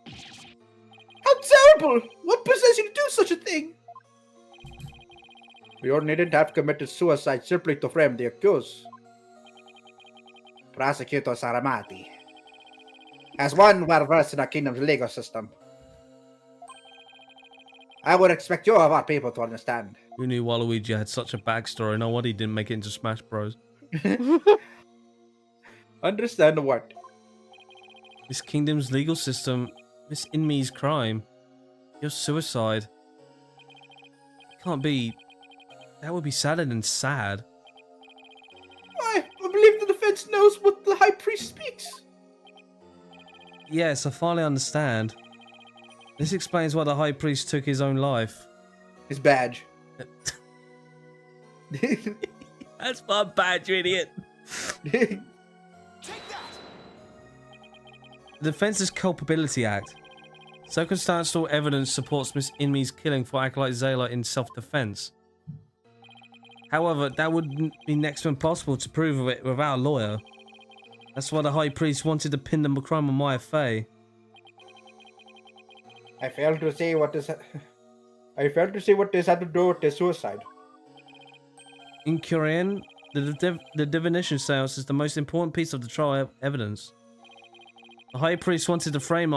How terrible! What possessed you to do such a thing? You needn't have committed suicide simply to frame the accused. Prosecutor Saramati. As one well-versed in our kingdom's legal system, I would expect you of our people to understand. Who knew Waluigi had such a backstory? No wonder he didn't make it into Smash Bros. Understand what? This kingdom's legal system, Miss Inmi's crime, your suicide. Can't be. That would be sadder than sad. I believe the defense knows what the High Priest speaks. Yes, I finally understand. This explains why the High Priest took his own life. His badge. That's my badge, you idiot. Take that! The Defense's Culpability Act. Circumstantial evidence supports Miss Inmi's killing for Acolyte Zayla in self-defense. However, that would be next to impossible to prove it without a lawyer. That's why the High Priest wanted to pin the crime on Maya Fey. I failed to see what this. I failed to see what this had to do with the suicide. In Korean, the divination seance is the most important piece of the trial evidence. The High Priest wanted to frame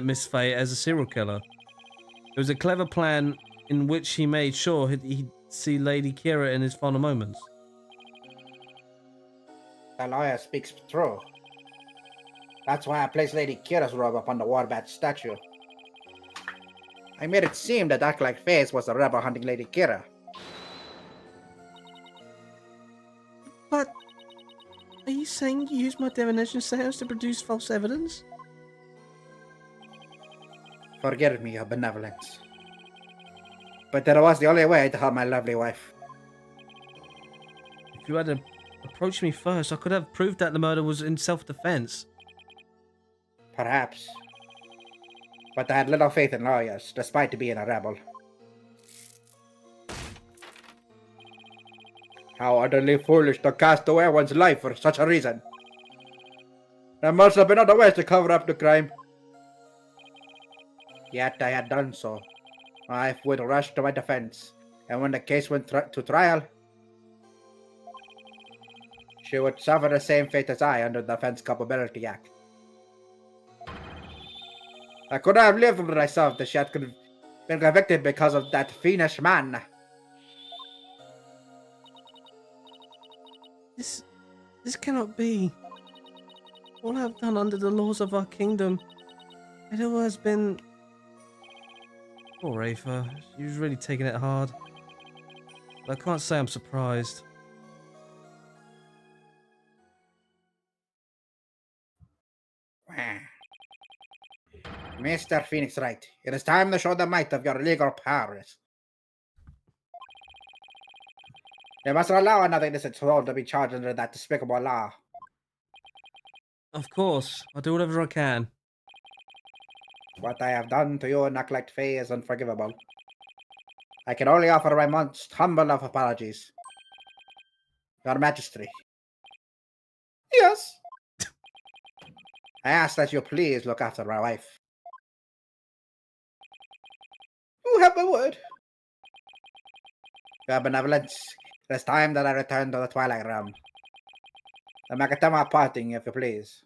Miss Fey as a serial killer. It was a clever plan in which he made sure he'd see Lady Kira in his final moments. The lawyer speaks true. That's why I placed Lady Kira's robe upon the Warbat statue. I made it seem that Acolyte Faze was the rebel hunting Lady Kira. But are you saying you used my divination seance to produce false evidence? Forgive me your benevolence. But that was the only way to help my lovely wife. If you had approached me first, I could have proved that the murder was in self-defense. Perhaps. But I had little faith in lawyers, despite being a rebel. How utterly foolish to cast away one's life for such a reason. There must have been other ways to cover up the crime. Yet I had done so. My wife would rush to my defense, and when the case went to trial, she would suffer the same fate as I under the Defense Culpability Act. I could have lived with myself that she had been convicted because of that fiendish man. This cannot be. All I have done under the laws of our kingdom, it all has been... Poor Aether, she was really taking it hard. But I can't say I'm surprised. Mr. Phoenix Wright, it is time to show the might of your legal powers. They must allow another innocent soul to be charged under that despicable law. Of course, I'll do whatever I can. What I have done to you, Neglect Faye, is unforgivable. I can only offer my most humble of apologies. Your Majesty. Yes. I ask that you please look after my wife. You have my word. Your benevolence, it is time that I return to the Twilight Realm. The Magatama parting, if you please.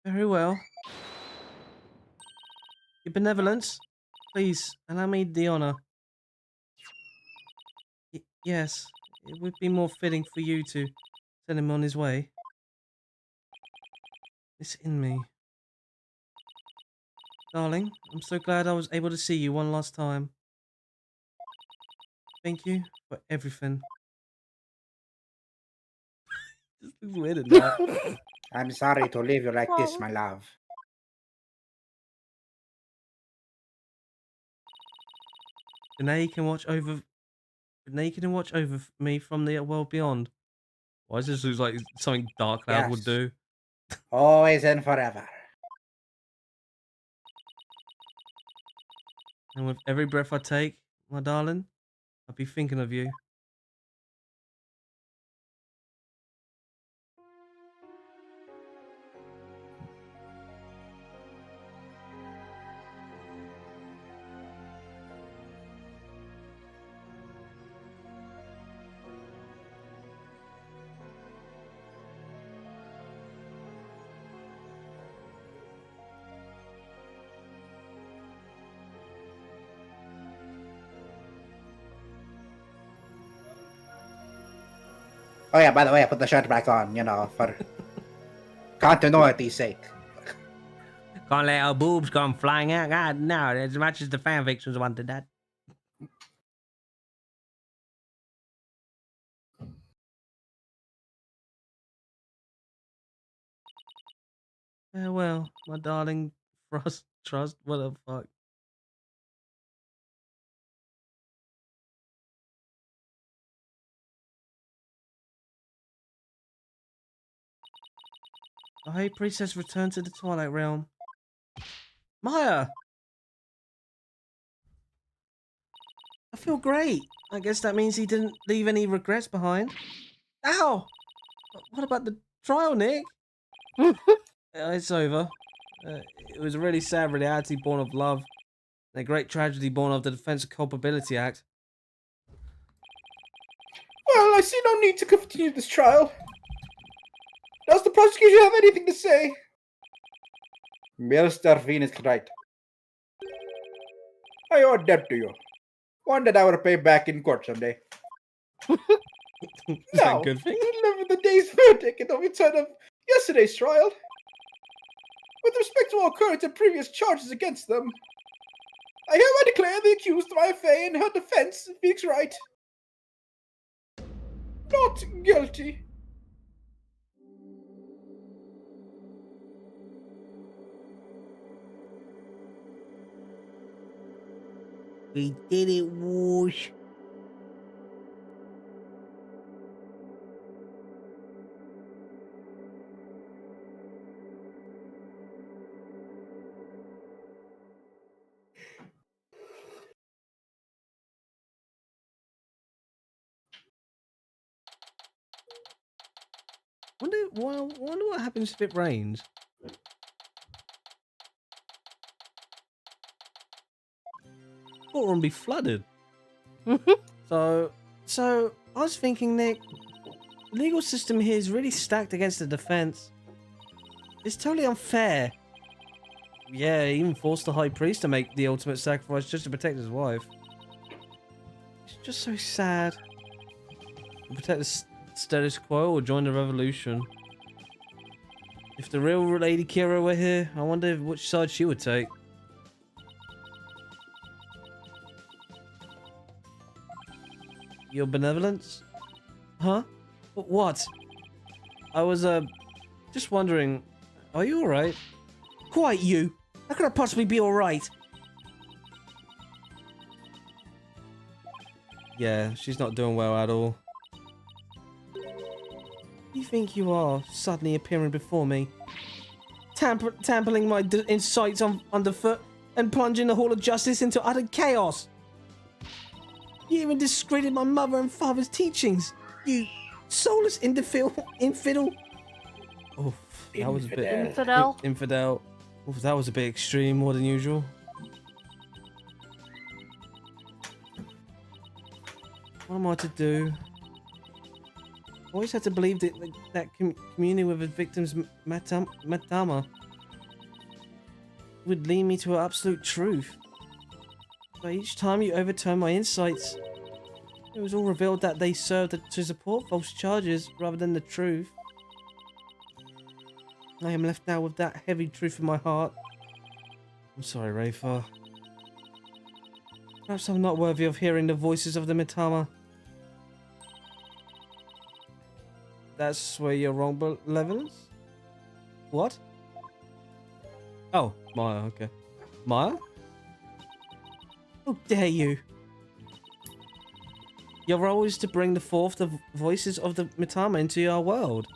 Very well. Your benevolence, please allow me the honor. Yes, it would be more fitting for you to send him on his way. It's in me. Darling, I'm so glad I was able to see you one last time. Thank you for everything. Just looks weird at that. I'm sorry to leave you like this, my love. Danae can watch over me from the world beyond. Why does this look like something Dark Cloud would Yes. do? Always and forever. And with every breath I take, my darling, I'll be thinking of you. Oh yeah, by the way, I put the shirt back on, you know, for continuity's sake. Can't let our boobs come flying out. God, no, as much as the fanfictions wanted that. Farewell, my darling Frost Trust. What the fuck? The High Priestess returned to the Twilight Realm. Maya! I feel great. I guess that means he didn't leave any regrets behind. Ow! What about the trial, Nick? It's over. It was a really sad reality born of love, and a great tragedy born of the Defense of Culpability Act. Well, I see no need to continue this trial. Does the prosecution have anything to say? Mr. Phoenix Wright, I owe a debt to you. One that I will pay back in court someday. Is that No, a good thing? you live with the day's verdict and the return of yesterday's trial. With respect to all current and previous charges against them, I hereby declare the accused Maya Fey and her defense, Phoenix Wright, not guilty. We did it, whoosh. Wonder what happens if it rains. Water will be flooded. So I was thinking, Nick, the legal system here is really stacked against the defense. It's totally unfair. Yeah, he even forced the high priest to make the ultimate sacrifice just to protect his wife. It's just so sad. Protect the status quo or join the revolution. If the real Lady Kira were here, I wonder which side she would take. Your benevolence? Huh? What? I was, just wondering, are you alright? Quite you! How could I possibly be alright? Yeah, she's not doing well at all. You think you are, suddenly appearing before me? Trampling my insights underfoot and plunging the Hall of Justice into utter chaos! You even discredited my mother and father's teachings! You soulless infidel! Oh, that was a bit... Infidel? Infidel. Oh, that was a bit extreme, more than usual. What am I to do? I always had to believe that communing with a victim's matama would lead me to an absolute truth. But each time you overturn my insights, it was all revealed that they served to support false charges rather than the truth. I am left now with that heavy truth in my heart. I'm sorry, Rafa. Perhaps I'm not worthy of hearing the voices of the Mitama. That's where you're wrong, Benevolence? What? Oh, Maya, okay. Maya? How dare you? Your role is to bring forth the voices of the Mitama into our world.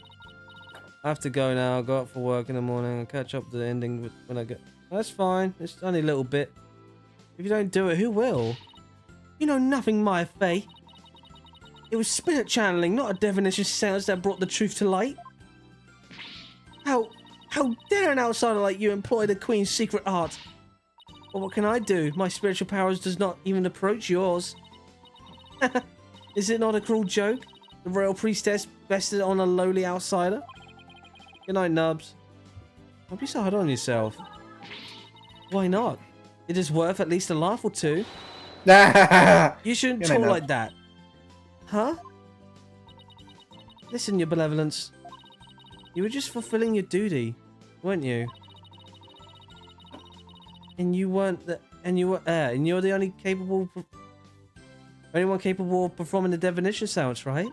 I have to go now. I'll go out for work in the morning. I'll catch up the ending when I get... That's fine. It's only a little bit. If you don't do it, who will? You know nothing, Maya Fey. It was spirit channeling, not a divination seance that brought the truth to light. How dare an outsider like you employ the Queen's secret art? Well, what can I do? My spiritual powers does not even approach yours. Is it not a cruel joke? The royal priestess bested on a lowly outsider? Good night, Nubs. Don't be so hard on yourself. Why not? It is worth at least a laugh or two. You shouldn't talk like that. Huh? Listen, your benevolence. You were just fulfilling your duty, weren't you? And you weren't the... And you're the only capable... Anyone capable of performing the divination seance, right?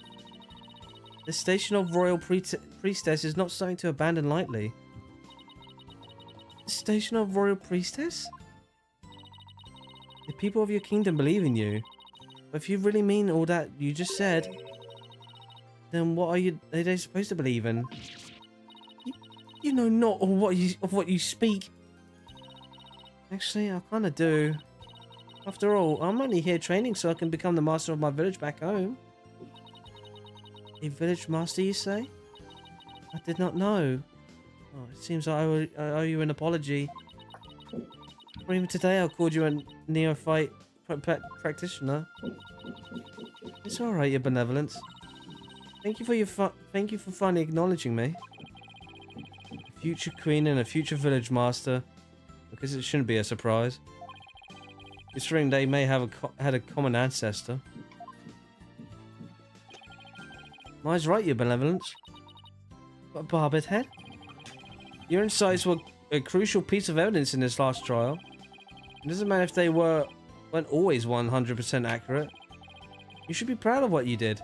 The station of royal priestess is not something to abandon lightly. The station of royal priestess? The people of your kingdom believe in you. But if you really mean all that you just said, then what are they supposed to believe in? You know not of what you speak. Actually, I kind of do. After all, I'm only here training so I can become the master of my village back home. A village master, you say? I did not know. Oh, it seems I owe you an apology. Or even today I called you a neophyte practitioner. It's all right, your benevolence. Thank you for finally acknowledging me. A future queen and a future village master, because it shouldn't be a surprise. Considering they may have had a common ancestor. Mine's right, your benevolence. But Barbed Head? Your insights were a crucial piece of evidence in this last trial. It doesn't matter if they weren't always 100% accurate. You should be proud of what you did.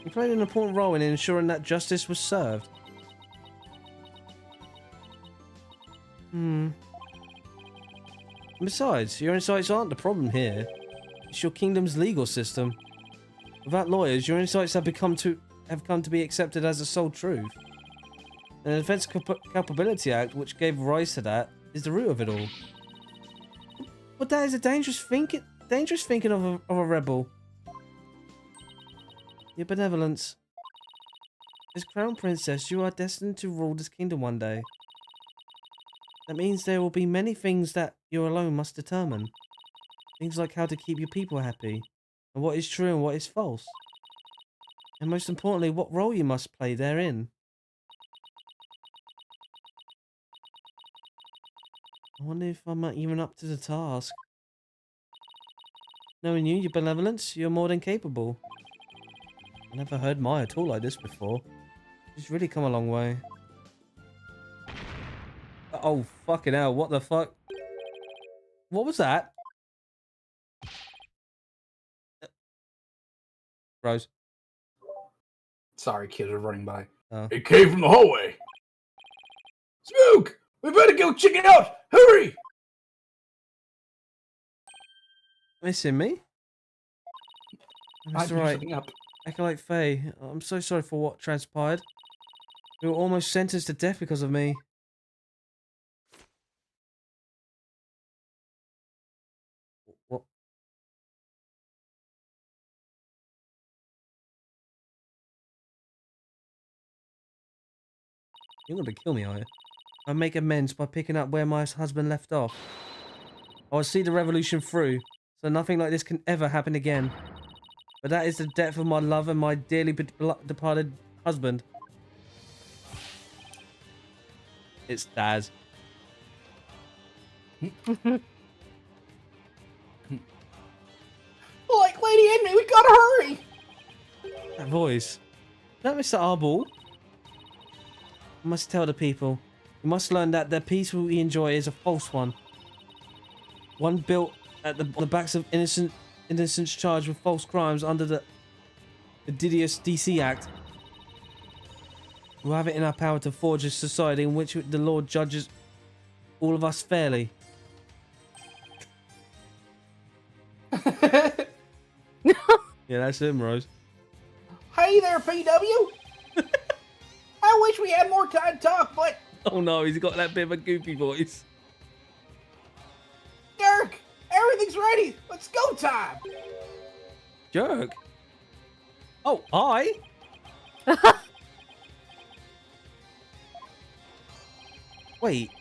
You played an important role in ensuring that justice was served. Besides, your insights aren't the problem here. It's your kingdom's legal system. Without lawyers, your insights have come to be accepted as the sole truth. And the Defense Culpability Act, which gave rise to that, is the root of it all. But that is a dangerous thinking of a rebel. Your benevolence. As Crown Princess, you are destined to rule this kingdom one day. That means there will be many things that you alone must determine. Things like how to keep your people happy, and what is true and what is false. And most importantly, what role you must play therein. I wonder if I'm even up to the task. Knowing you, your benevolence, you're more than capable. I never heard Maya at all like this before. She's really come a long way. Oh, fucking hell, what the fuck? What was that? Rose. Sorry, kids are running by. Oh. It came from the hallway. Smoke! We better go check it out! Hurry! Missing me? That's I'm right. messing up. Acolyte Faye, I'm so sorry for what transpired. You were almost sentenced to death because of me. What? You're gonna kill me, are you? I make amends by picking up where my husband left off. I will see the revolution through, so nothing like this can ever happen again. But that is the depth of my love and my dearly departed husband. It's Daz. Like Lady Henry, we gotta hurry! That voice. Is that Mr. Arbol? I must tell the people. You must learn that the peace we enjoy is a false one. One built at the backs of innocents charged with false crimes under the Didius DC Act. We have it in our power to forge a society in which the Lord judges all of us fairly. Yeah, that's him, Rose. Hey there, PW! I wish we had more time to talk, but Oh no, he's got that bit of a goofy voice. Dirk, everything's ready. Let's go time. Jerk. Oh, hi. Wait,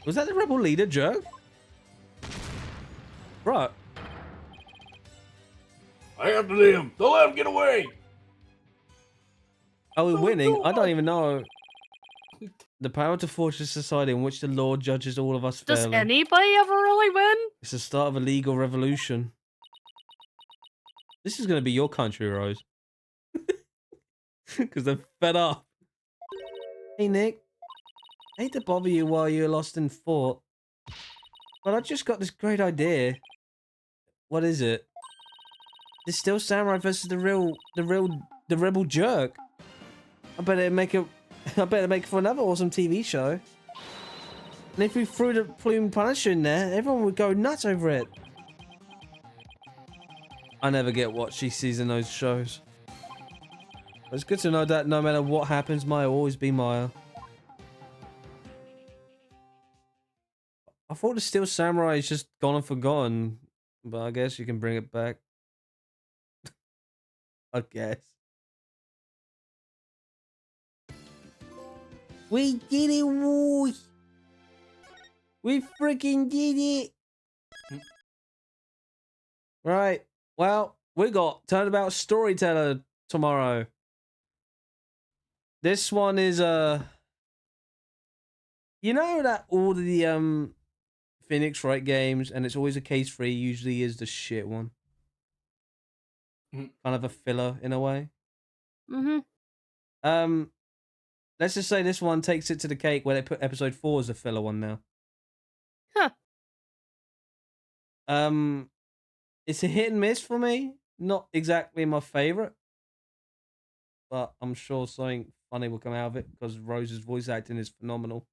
was that the rebel leader, Jerk? Right. I have to leave him. Don't let him get away. Are we winning? I don't even know. The power to forge a society in which the Lord judges all of us Does fairly. anybody ever really win? It's the start of a legal revolution. This is going to be your country, Rose. Because they're fed up. Hey, Nick. I hate to bother you while you're lost in thought, but I just got this great idea. What is it? There's still Samurai versus the rebel jerk. I bet it'd make it for another awesome TV show. And if we threw the Plume Punisher in there, everyone would go nuts over it. I never get what she sees in those shows. But it's good to know that no matter what happens, Maya will always be Maya. I thought the Steel Samurai is just gone and forgotten, but I guess you can bring it back. I guess. We did it, boys! We freaking did it! Right. Well, we got Turnabout Storyteller tomorrow. This one is you know that all the Phoenix Wright games, and it's always a case 3, usually is the shit one. Kind of a filler in a way. Mm-hmm. Let's just say this one takes it to the cake where they put episode 4 as a filler one now. Huh. It's a hit and miss for me. Not exactly my favorite, but I'm sure something funny will come out of it because Rose's voice acting is phenomenal.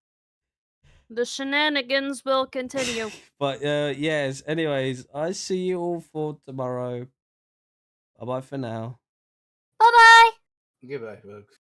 The shenanigans will continue. But yes, anyways, I see you all for tomorrow. Bye bye for now. Bye-bye! Goodbye, folks.